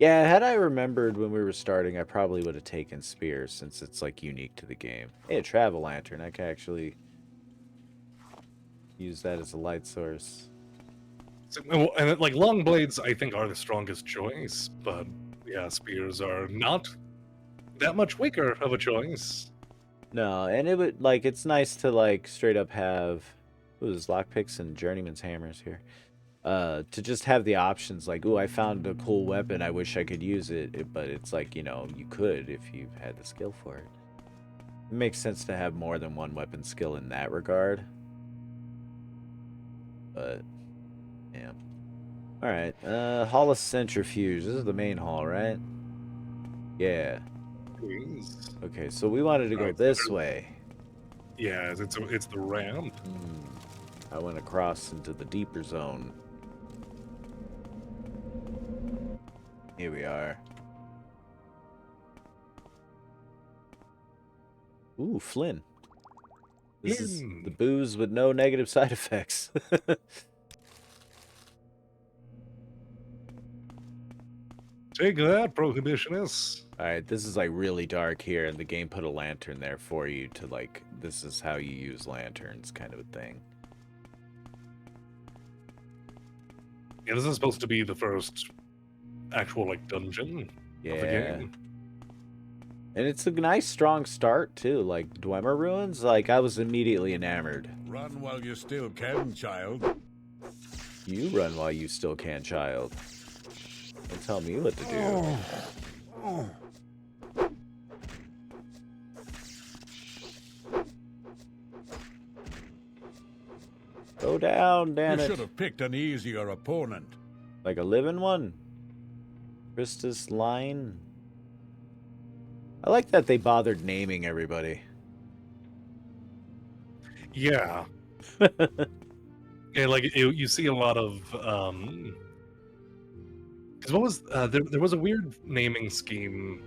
Yeah, had I remembered when we were starting, I probably would have taken spears since it's like unique to the game. Hey, a travel lantern. I can actually use that as a light source. And like long blades, I think are the strongest choice, but yeah, spears are not that much weaker of a choice. No, and it would like it's nice to like straight up have there's lockpicks and journeyman's hammers here. To just have the options like, ooh, I found a cool weapon, I wish I could use it, but it's like, you know, you could if you had the skill for it. It makes sense to have more than one weapon skill in that regard. But yeah. Alright, Hall of Centrifuge. This is the main hall, right? Yeah. Please. Okay, so we wanted to go Alright, this there's- way. Yeah, it's the ramp. I went across into the deeper zone. Here we are. Ooh, Flynn. This is Flynn. the booze with no negative side effects. Take that, prohibitionists. Alright, this is like really dark here, and the game put a lantern there for you to like, this is how you use lanterns kind of a thing. Yeah, this is supposed to be the first actual like dungeon of the Yeah. game. And it's a nice, strong start, too. Like, Dwemer Ruins, like, I was immediately enamored. Run while you still can, child. You run while you still can, child. Don't tell me what to do. Go down, damn You it. should have picked an easier opponent. Like a living one? Christus Line? I like that they bothered naming everybody. Yeah. Yeah, like you see a lot of because what was there was a weird naming scheme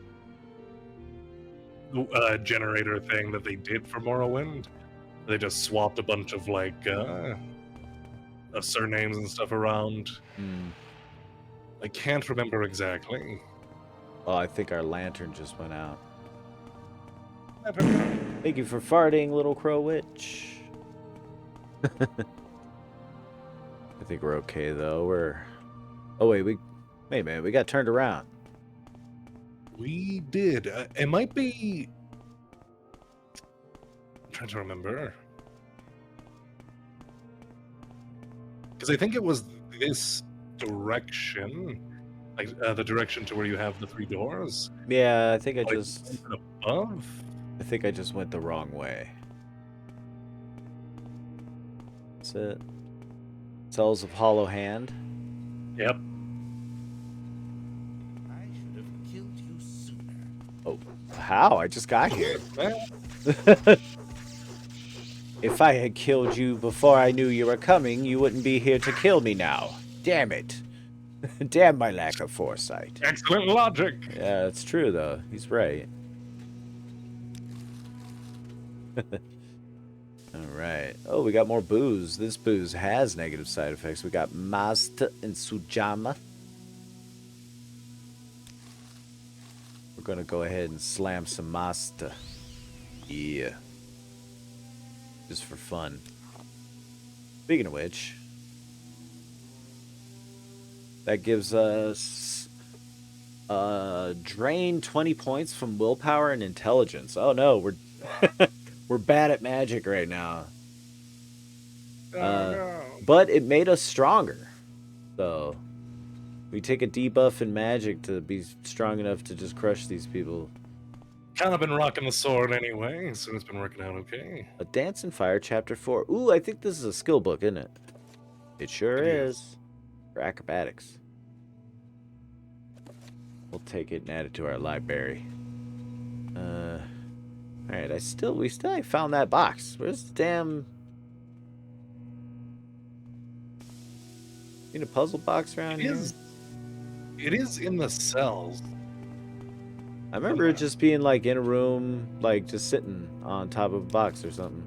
generator thing that they did for Morrowind. They just swapped a bunch of like surnames and stuff around. I can't remember exactly. Oh, I think our lantern just went out. Thank you for farting, little crow witch. I think we're okay though. Oh wait, wait man, we got turned around. We did. It might be. I'm trying to remember. Because I think it was this direction, like the direction to where you have the 3 doors. Yeah, I think I Like, just above. I think I just went the wrong way. That's it. Cells of Hollow Hand. Yep. I should have killed you sooner. Oh, how? I just got here. Well, If I had killed you before I knew you were coming, you wouldn't be here to kill me now. Damn it. Damn my lack of foresight. excellent logic. Yeah, that's true, though. He's right. Alright. Oh, we got more booze. This booze has negative side effects. We got Mazda and Sujama. We're going to go ahead and slam some Mazda. Yeah. Just for fun. Speaking of which, that gives us drain 20 points from willpower and intelligence. Oh no, we're we're bad at magic right now. But it made us stronger. So we take a debuff in magic to be strong enough to just crush these people. Kind of been rocking the sword anyway, so it's been working out okay. A Dance and Fire Chapter 4. Ooh, I think this is a skill book, isn't it? It sure It is. For acrobatics. We'll take it and add it to our library. Alright, we still ain't found that box. Where's the damn... Need a puzzle box around here? It is in the cells. I remember it just being like in a room, like just sitting on top of a box or something.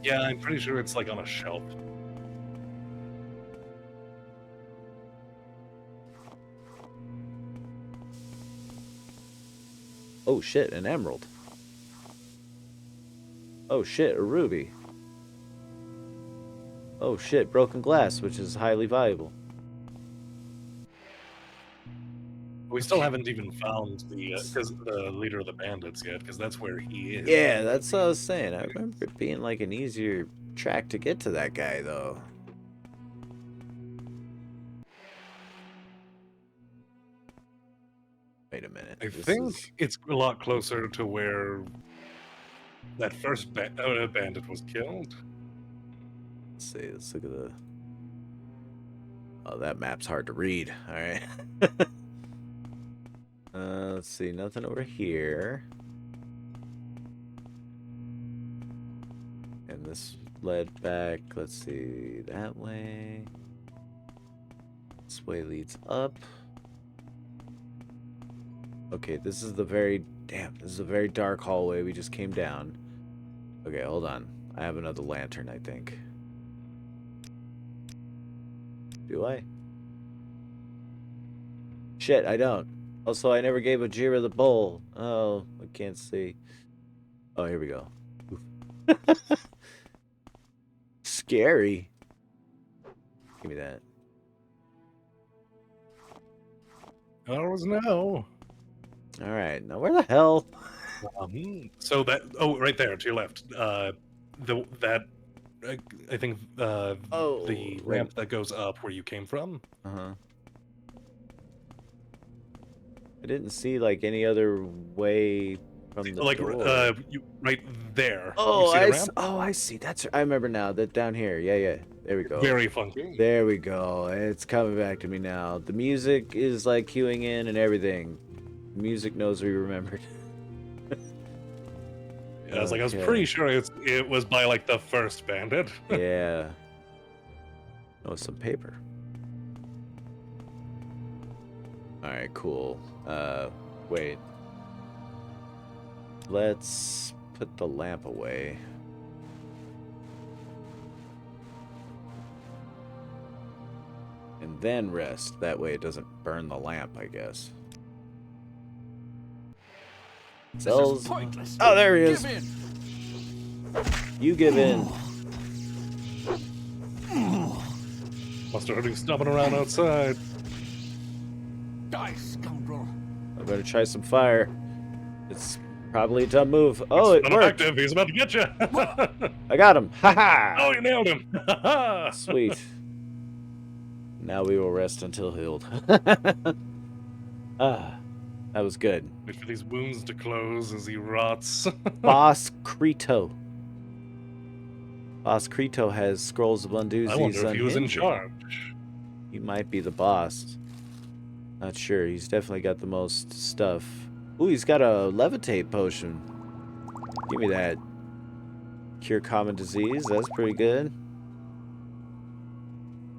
Yeah, I'm pretty sure it's like on a shelf. Oh shit, an emerald. Oh shit, a ruby. Oh shit, broken glass, which is highly valuable. We still haven't even found the leader of the bandits yet, because that's where he is. Yeah, that's what I was saying. I remember it being like an easier track to get to that guy, though. Wait a minute. I this think is- it's a lot closer to where that first bandit was killed. Let's see. Let's look at the... Oh, that map's hard to read. All right. Let's see. Nothing over here. And this led back. Let's see. That way. This way leads up. Okay, this is the very... Damn, this is a very dark hallway we just came down. Okay, hold on. I have another lantern, I think. Do I? Shit, I don't. Also, I never gave Ajira the bowl. Oh, I can't see. Oh, here we go. Scary. Give me that. Oh no. All right, now where the hell? So that right there to your left. That I think Oh, the like, ramp that goes up where you came from. uh-huh. I didn't see like any other way from the Like door. you right there. You Oh, see the ramp? oh, I see. That's I remember now. That down here. Yeah, yeah. There we go. Very funky. There we go. It's coming back to me now. The music is like queuing in and everything. The music knows we remembered. I was like, I was Okay. pretty sure it was by like the first bandit. Yeah. Oh, some paper. All right, cool. Wait. Let's put the lamp away. And then rest. That way it doesn't burn the lamp, I guess. This Cells. is pointless. Oh, there he is. Give in. You give in. Must have heard him stomping around outside. Die, scoundrel. I'm gonna try some fire. It's probably a dumb move. Oh, It's it worked. ineffective. He's about to get you. I got him. Ha Oh, you nailed him. ha. Sweet. Now we will rest until healed. Ah, that was good. Wait for these wounds to close as he rots. Boss Creto. Boss Creto has scrolls of undoozies. I wonder if he was in unhinging. charge. He might be the boss. Not sure. He's definitely got the most stuff. Ooh, he's got a levitate potion. Give me that. Cure common disease. That's pretty good.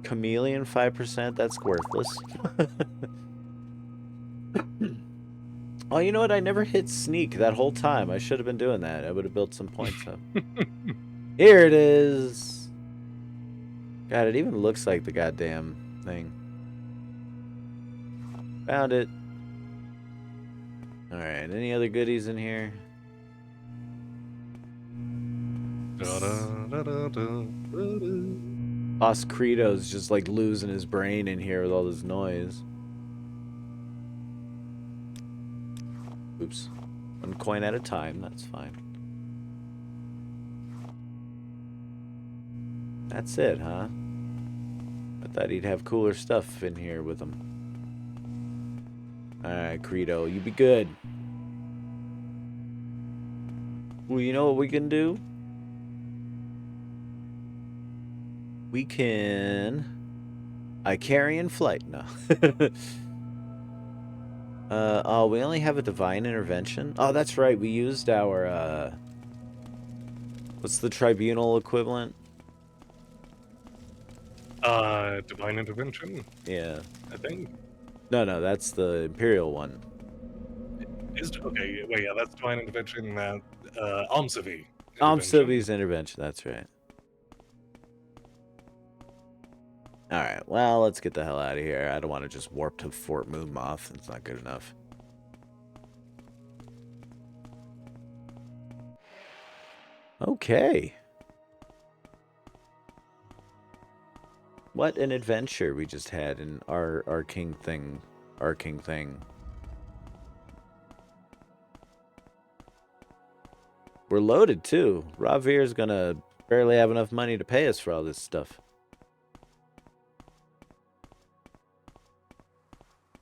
Chameleon 5%. That's worthless. Oh, you know what? I never hit sneak that whole time. I should have been doing that. I would have built some points up. Here it is. God, it even looks like the goddamn thing. Found it. Alright, any other goodies in here? Boss Credo's just like losing his brain in here with all this noise. Oops. One coin at a time, that's fine. That's it, huh? I thought he'd have cooler stuff in here with him. Alright, Credo, you be good. Well, you know what we can do? We can... Icarian Flight, no. Oh, we only have a Divine Intervention? Oh, that's right, we used our, what's the Tribunal equivalent? Divine intervention, Yeah. I think. No, that's the Imperial one. Okay, wait, yeah, that's divine intervention. Omcivi. Omcivi's Intervention, that's right. Alright, well, let's get the hell out of here. I don't want to just warp to Fort Moonmoth. It's not good enough. Okay. What an adventure we just had in our king thing. Our king thing. We're loaded, too. Ravir's gonna barely have enough money to pay us for all this stuff.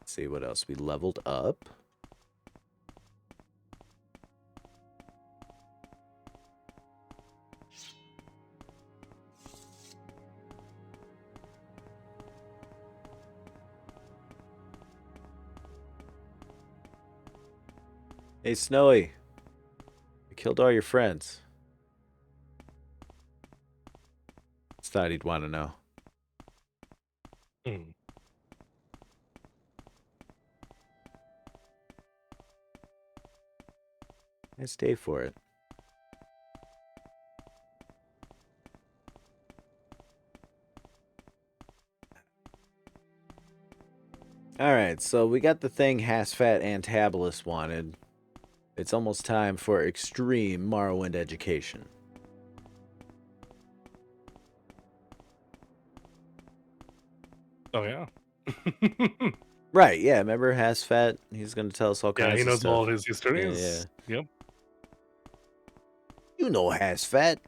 Let's see what else. We leveled up. Hey, Snowy. You killed all your friends. Just thought he'd want to know. Nice day for it. Alright, so we got the thing Hasfat Antabolus wanted. It's almost time for extreme Morrowind education. Oh, yeah. Right, yeah, remember Hasfat? He's gonna tell us all Yeah, kinds he of knows stuff. all his Yeah, histories. yeah. Yep. You know Hasfat.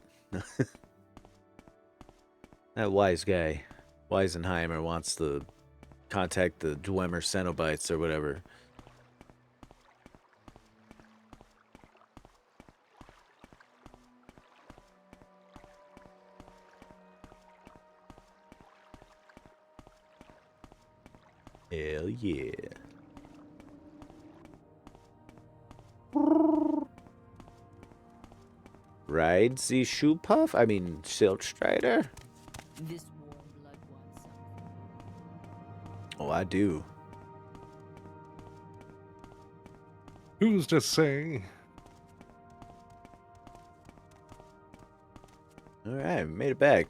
That wise guy, Weisenheimer, wants to contact the Dwemer Cenobites or whatever. Hell yeah. Ride the shoe puff? I mean, Silkstrider? This warm blood wants something. Oh, I do. Who's to say? Alright, made it back.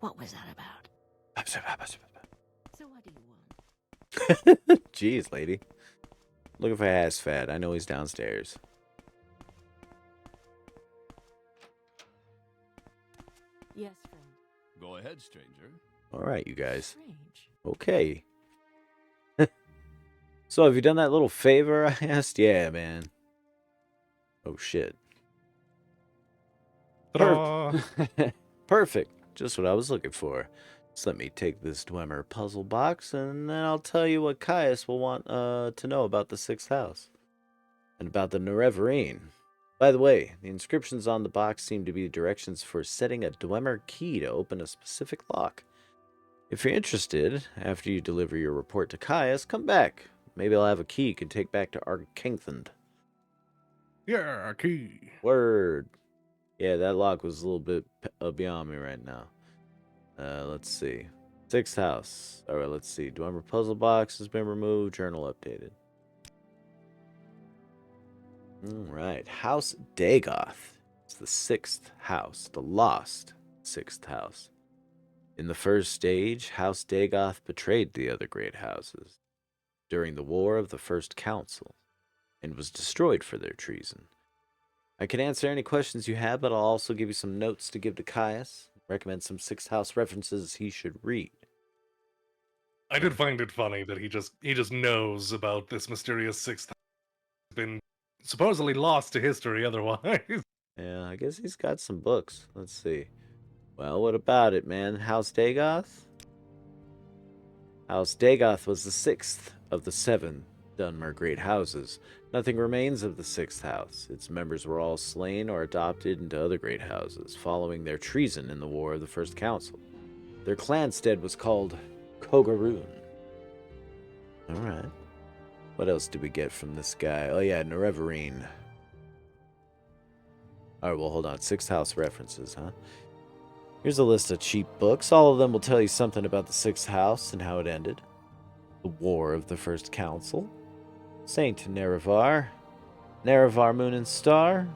What was that about? So what do you want? Jeez, lady. Looking for Hasfat. I know he's downstairs. Yes, friend. Go ahead, stranger. Alright, you guys. Strange. Okay. So, have you done that little favor I asked? Yeah, man. Oh, shit. Ta-da! Perfect. Just what I was looking for. Just let me take this Dwemer puzzle box, and then I'll tell you what Caius will want to know about the 6th house. And about the Nerevarine. By the way, the inscriptions on the box seem to be directions for setting a Dwemer key to open a specific lock. If you're interested, after you deliver your report to Caius, come back. Maybe I'll have a key you can take back to Arkangthand. Yeah, key. Word. Yeah, that lock was a little bit beyond me right now. Let's see. 6th house. Alright, let's see. Dwemer puzzle box has been removed. Journal updated. Alright. House Dagoth. It's the 6th house. The lost 6th house. In the first stage, House Dagoth betrayed the other great houses during the War of the First Council and was destroyed for their treason. I can answer any questions you have, but I'll also give you some notes to give to Caius. Recommend some 6th house references he should read. I did find it funny that he just knows about this mysterious 6th house. Been supposedly lost to history otherwise. Yeah, I guess he's got some books. Let's see. Well, what about it, man? House Dagoth? House Dagoth was the 6th of the 7 Dunmer great houses. Nothing remains of the 6th house. Its members were all slain or adopted into other great houses, following their treason in the War of the First Council. Their clanstead was called Kogaroon. Alright. What else did we get from this guy? Oh yeah, Nerevarine. Alright, well hold on. 6th house references, huh? Here's a list of cheap books. All of them will tell you something about the 6th house and how it ended. The War of the First Council. Saint Nerevar. Nerevar Moon and Star.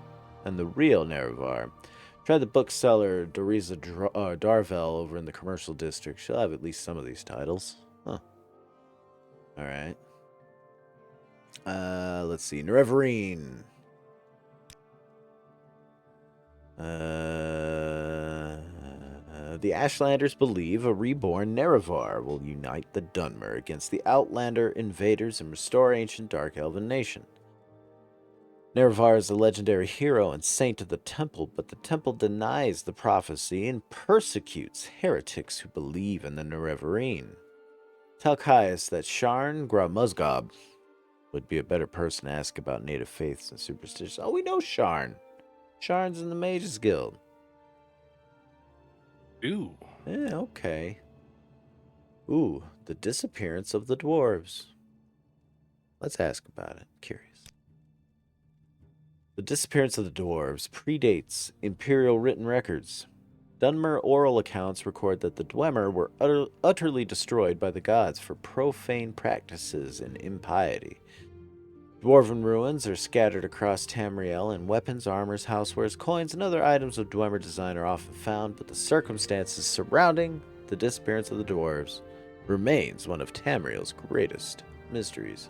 And the real Nerevar. Try the bookseller Doriza Darvel over in the commercial district. She'll have at least some of these titles. Huh. Alright. Let's see. Nerevarine. The Ashlanders believe a reborn Nerevar will unite the Dunmer against the Outlander invaders and restore ancient Dark Elven nation. Nerevar is a legendary hero and saint of the temple, but the temple denies the prophecy and persecutes heretics who believe in the Nerevarine. Tell Caius that Sharn Gramuzgob would be a better person to ask about native faiths and superstitions. Oh, we know Sharn. Sharn's in the Mages Guild. Ooh. Yeah, okay. Ooh, the disappearance of the dwarves. Let's ask about it. Curious. The disappearance of the dwarves predates imperial written records. Dunmer oral accounts record that the Dwemer were utterly destroyed by the gods for profane practices and impiety. Dwarven ruins are scattered across Tamriel, and weapons, armors, housewares, coins, and other items of Dwemer design are often found, but the circumstances surrounding the disappearance of the dwarves remains one of Tamriel's greatest mysteries.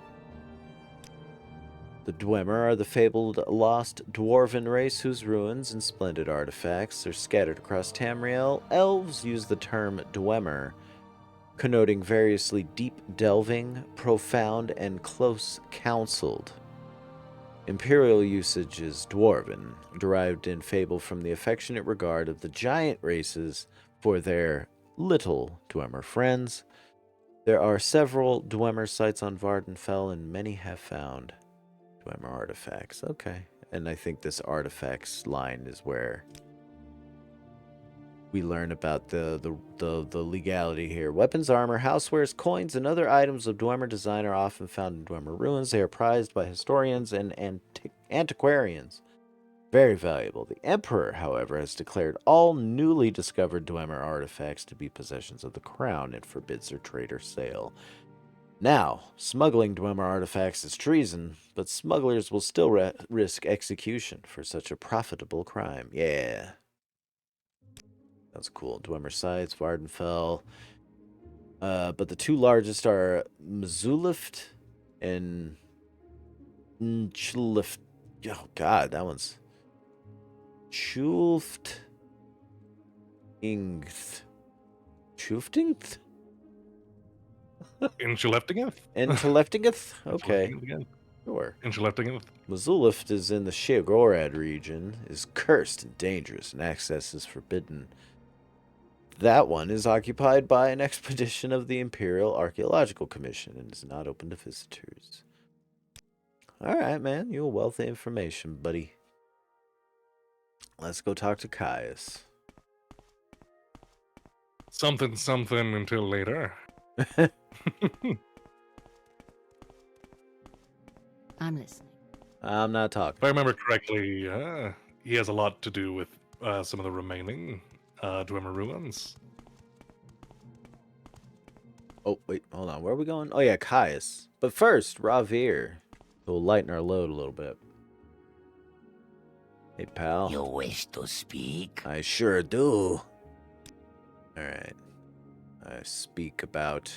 The Dwemer are the fabled lost dwarven race whose ruins and splendid artifacts are scattered across Tamriel. Elves use the term Dwemer, connoting variously deep delving, profound, and close counseled. Imperial usage is dwarven, derived in fable from the affectionate regard of the giant races for their little Dwemer friends. There are several Dwemer sites on Vardenfell, and many have found Dwemer artifacts. Okay. And I think this artifacts line is where we learn about the legality here. Weapons, armor, housewares, coins, and other items of Dwemer design are often found in Dwemer ruins. They are prized by historians and antiquarians. Very valuable. The Emperor, however, has declared all newly discovered Dwemer artifacts to be possessions of the crown and forbids their trade or sale. Now, smuggling Dwemer artifacts is treason, but smugglers will still risk execution for such a profitable crime. Yeah. That's cool. Dwemer sites, Vardenfell. But the two largest are Mzulift and Nchlift. Oh, God, that one's... Chulft. Ingth. Chuftingth? Inchuleftingeth? Inteleftingeth? Okay. Sure. Inchuleftingeth. Mzulift is in the Sheogorad region, is cursed and dangerous, and access is forbidden. That one is occupied by an expedition of the Imperial Archaeological Commission and is not open to visitors. Alright, man. You're a wealth of information, buddy. Let's go talk to Caius. Something until later. I'm listening. I'm not talking. If I remember correctly, he has a lot to do with some of the remaining Dwemer ruins. Oh, wait, hold on. Where are we going? Oh, yeah, Caius. But first, Ravir. We'll lighten our load a little bit. Hey, pal. You wish to speak? I sure do. Alright. I speak about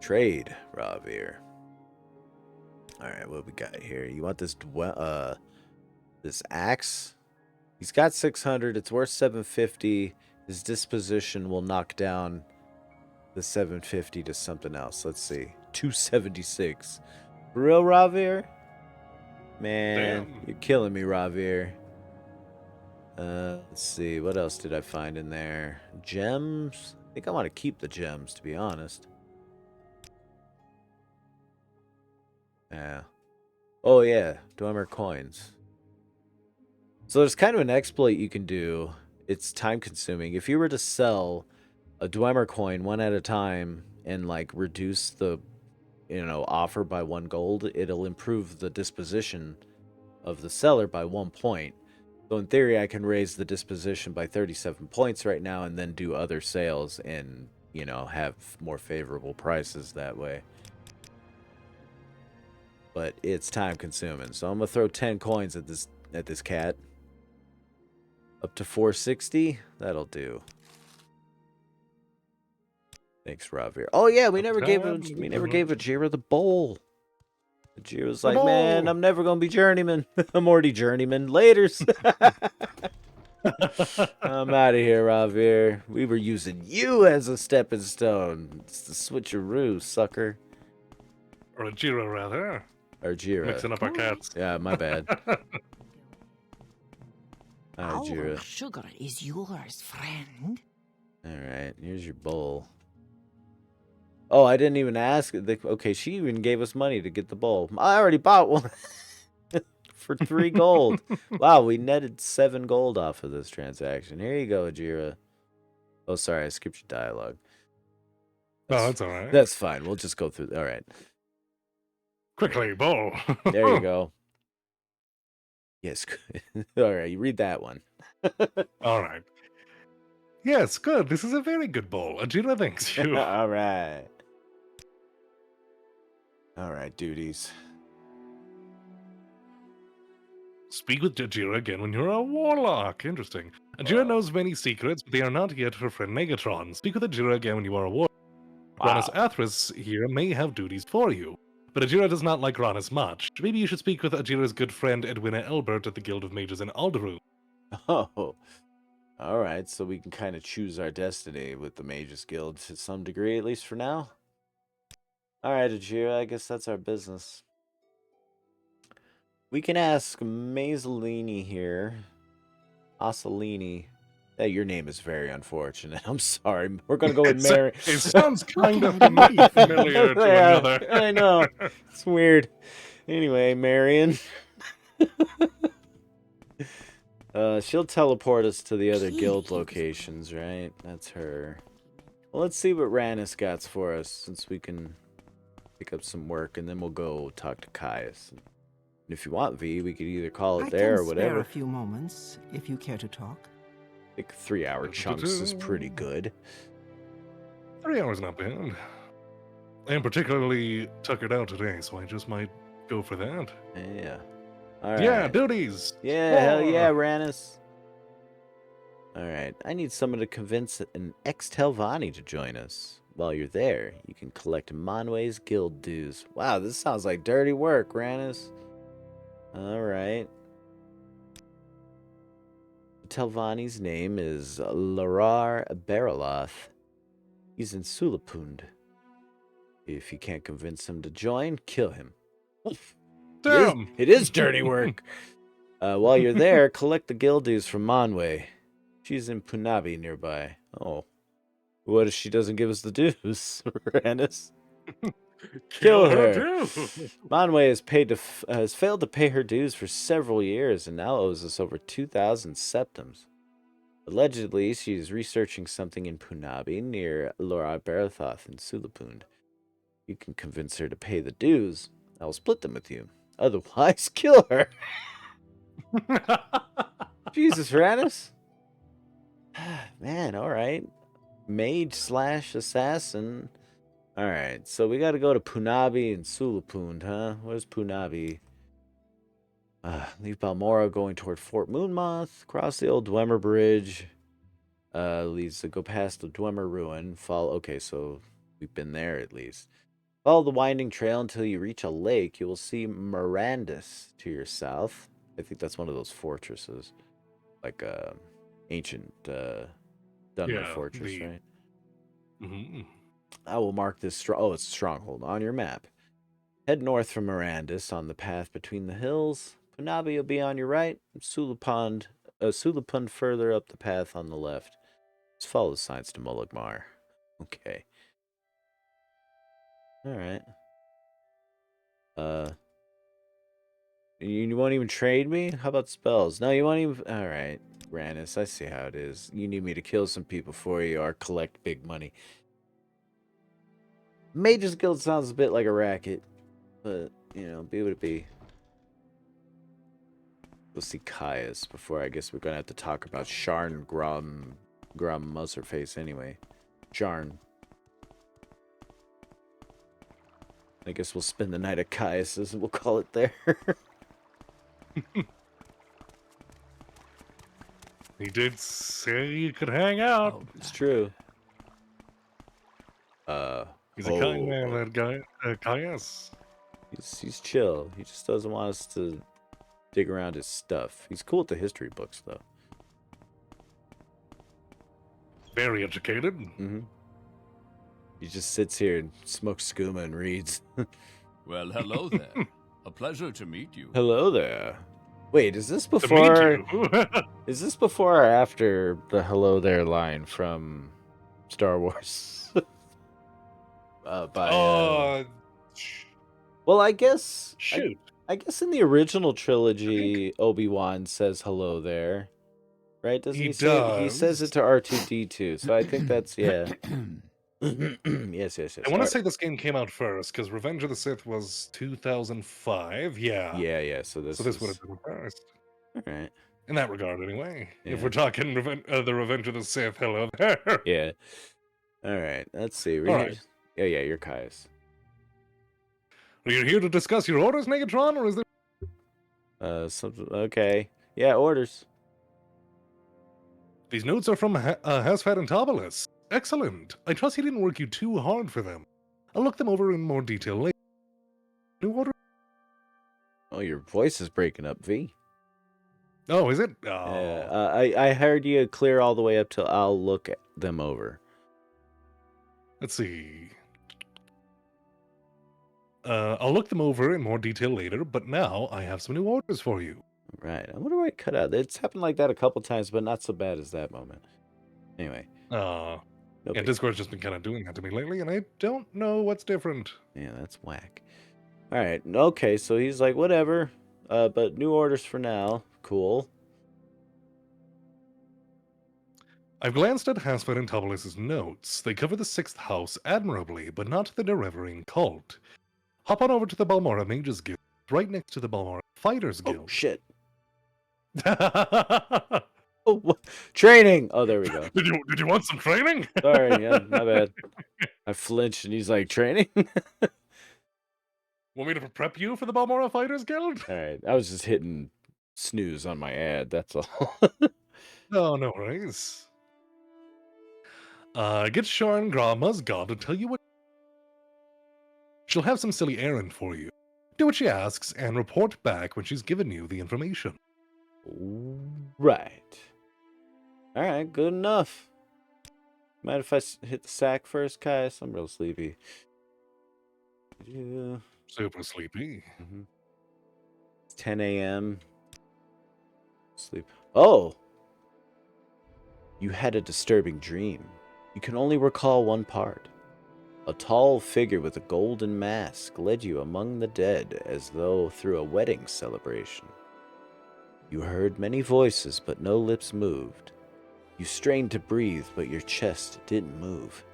trade, Ravir. Alright, what we got here? You want this this axe? He's got 600, it's worth 750. His disposition will knock down the 750 to something else. Let's see. 276. For real, Ravir? Man, Damn. you're killing me, Ravir. Let's see. What else did I find in there? Gems? I think I want to keep the gems, to be honest. Yeah. Oh, yeah. Dwemer coins. So there's kind of an exploit you can do. It's time consuming. If you were to sell a Dwemer coin one at a time and like reduce the offer by 1 gold, it'll improve the disposition of the seller by 1 point. So in theory, I can raise the disposition by 37 points right now and then do other sales and, have more favorable prices that way. But it's time consuming. So I'm going to throw 10 coins at this cat. Up to 460. That'll do. Thanks, Ravir. Oh yeah, we never gave Ajira the bowl. Ajira's like, man, I'm never gonna be Journeyman. I'm already Journeyman. Laters. I'm out of here, Ravir. We were using you as a stepping stone. It's the switcheroo, sucker. Or Ajira, rather. Ajira. Mixing up our cats. Yeah, my bad. Our Ajira. sugar is yours, friend. Alright, here's your bowl. Oh, I didn't even ask. Okay, she even gave us money to get the bowl. I already bought one for 3 gold. Wow, we netted 7 gold off of this transaction. Here you go, Ajira. Oh, sorry, I skipped your dialogue. Oh, that's all right. That's fine. We'll just go through. All right. Quickly, bowl. There you go. Yes. All right, you read that one. All right. Yes, good. This is a very good bowl. Ajira thanks you. All right. All right, duties. Speak with Ajira again when you're a warlock. Interesting. Ajira knows many secrets, but they are not yet her friend Megatron. Speak with Ajira again when you are a warlock. Wow. Athras here may have duties for you. But Ajira does not like Ranus much. Maybe you should speak with Ajira's good friend Edwina Elbert at the Guild of Mages in Alderun. Oh, all right. So we can kind of choose our destiny with the Mages Guild to some degree, at least for now. All right, Ajira, I guess that's our business. We can ask Mazzolini here. Assolini. Hey, your name is very unfortunate. I'm sorry. We're gonna go with Mary. It sounds kind of Okay. familiar to Yeah, another. I know. It's weird. Anyway, Marion. She'll teleport us to the other guild locations, right? That's her. Well, let's see what Ranus got for us, since we can pick up some work, and then we'll go talk to Caius. And if you want, V, we could either call it I there or can spare whatever. a few moments if you care to talk. I think 3-hour chunks is pretty good. 3 hours not bad. I am particularly tuckered out today, so I just might go for that. Yeah. All right. Yeah, duties. Yeah, hell yeah, More. Ranus. All right. I need someone to convince an ex-Telvanni to join us. While you're there, you can collect Manwe's guild dues. Wow, this sounds like dirty work, Ranus. All right. Telvanni's name is Larar Bariloth. He's in Sulapund. If you can't convince him to join, kill him. Damn. It is dirty work. While you're there, collect the guild dues from Manwe. She's in Punabi nearby. Oh. What if she doesn't give us the dues, Ranus? Kill her. too. Manwe has failed to pay her dues for several years and now owes us over 2,000 septums. Allegedly, she is researching something in Punabi near Laura Barathoth in Sulapund. You can convince her to pay the dues. I will split them with you. Otherwise, kill her. Jesus, Ranus. Man, all right. Mage/assassin. All right, so we got to go to Punabi and Sulapund, huh? Where's Punabi? Leave Balmora going toward Fort Moonmoth, cross the old Dwemer Bridge, leads to go past the Dwemer Ruin, okay, so we've been there at least. Follow the winding trail until you reach a lake. You will see Mirandus to your south. I think that's one of those fortresses, like ancient Dunmer fortress, right? Mm-hmm. I will mark this it's a stronghold on your map. Head north from Mirandus on the path between the hills. Punabi will be on your right. Sulapund further up the path on the left. Let's follow the signs to Mulugmar. Okay. All right. You won't even trade me? How about spells? No, you won't even. All right, Ranus. I see how it is. You need me to kill some people for you or collect big money. Mages Guild sounds a bit like a racket, but you know, be what it be. We'll see Caius before I guess we're gonna have to talk about Sharn Grum Muzzerface anyway. Sharn. I guess we'll spend the night at Caius's and we'll call it there. He did say you could hang out. It's true. He's a kind man, that guy. Caius. He's chill. He just doesn't want us to dig around his stuff. He's cool with the history books, though. Very educated. Mm-hmm. He just sits here and smokes skooma and reads. Well, hello there. A pleasure to meet you. Hello there. Wait, is this To before? meet you. Is this before or after the "Hello there" line from Star Wars? Well, I guess. Shoot. I guess in the original trilogy, Obi-Wan says "Hello there," right? Doesn't he say it? He says it to R2-D2, so I think that's yes. I want to say this game came out first because Revenge of the Sith was 2005. Yeah. Yeah. So this would have been first. all right. In that regard, anyway. Yeah. If we're talking the Revenge of the Sith, hello there. Yeah. All right. Let's see. All right. Yeah. You're Caius. Are you here to discuss your orders, Megatron, or is there? Okay. Yeah. Orders. These notes are from Hasfat and Tabalis. Excellent. I trust he didn't work you too hard for them. I'll look them over in more detail later. New order? Oh, your voice is breaking up, V. Oh, is it? Yeah, Oh. I heard you clear all the way up till I'll look at them over. Let's see. I'll look them over in more detail later, but now I have some new orders for you. Right. I wonder why it cut out. It's happened like that a couple times, but not so bad as that moment. Anyway. Uh, No yeah, big- Discord's just been kind of doing that to me lately, and I don't know what's different. Yeah, that's whack. All right. Okay, so he's like, whatever. But new orders for now. Cool. I've glanced at Hasford and Tobolus's notes. They cover the 6th house admirably, but not the Derevering cult. Hop on over to the Balmora Mages Guild, right next to the Balmora Fighters Oh, Guild. shit. Oh, training. Oh, there we go. Did you want some training? Sorry, yeah, my bad. I flinched and he's like, training? Want me to prep you for the Balmora Fighters Guild? All right. I was just hitting snooze on my ad. That's all. No, no worries. Get Sharon Grandma's god to tell you what. She'll have some silly errand for you. Do what she asks and report back when she's given you the information. Right. All right, good enough. Mind if I hit the sack first, Caius? I'm real sleepy. Yeah. Super sleepy. It's 10 a.m. Sleep. Oh! You had a disturbing dream. You can only recall one part. A tall figure with a golden mask led you among the dead as though through a wedding celebration. You heard many voices, but no lips moved. You strained to breathe, but your chest didn't move.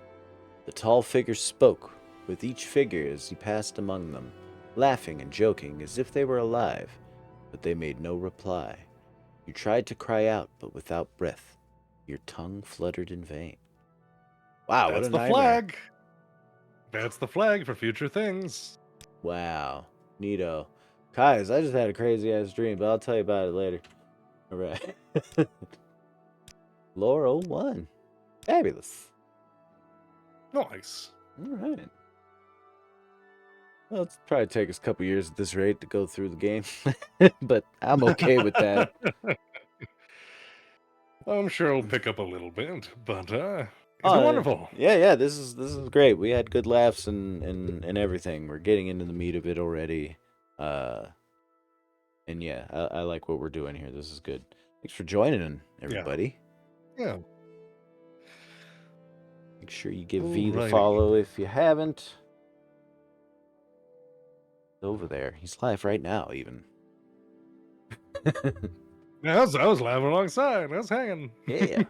The tall figure spoke with each figure as you passed among them, laughing and joking as if they were alive, but they made no reply. You tried to cry out, but without breath. Your tongue fluttered in vain. Wow, That's what a the nightmare. flag. That's the flag for future things. Wow, neato. Guys, I just had a crazy ass dream, but I'll tell you about it later. All right. Lore 01. Fabulous. Nice. All right. Well, it's probably take us a couple years at this rate to go through the game, but I'm okay with that. I'm sure it'll pick up a little bit, but it's Oh, wonderful. Yeah. This is great. We had good laughs and everything. We're getting into the meat of it already. And yeah, I like what we're doing here. This is good. Thanks for joining, everybody. Yeah. Make sure you give V the Alrighty. follow if you haven't. Over there. He's live right now, even. Yeah, I was laughing alongside. I was hanging. Yeah.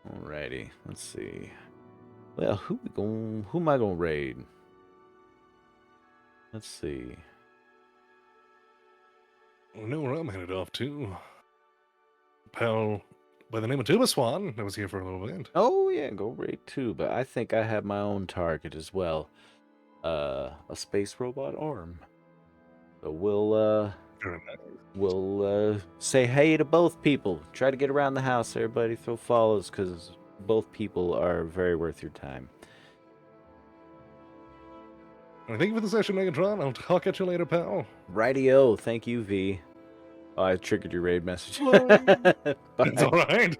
Alrighty. Let's see. Well, who am I gonna raid? Let's see. I know where I'm headed off to. Pal by the name of Tuba Swan that was here for a little bit. Oh yeah, go raid too, but I think I have my own target as well. A space robot arm. So Very nice. we'll say hey to both people. Try to get around the house, everybody. Throw follows, because both people are very worth your time. Thank you for the session, Megatron. I'll catch you later, pal. Rightio. Thank you, V. Oh, I triggered your raid message. It's Bye. all right.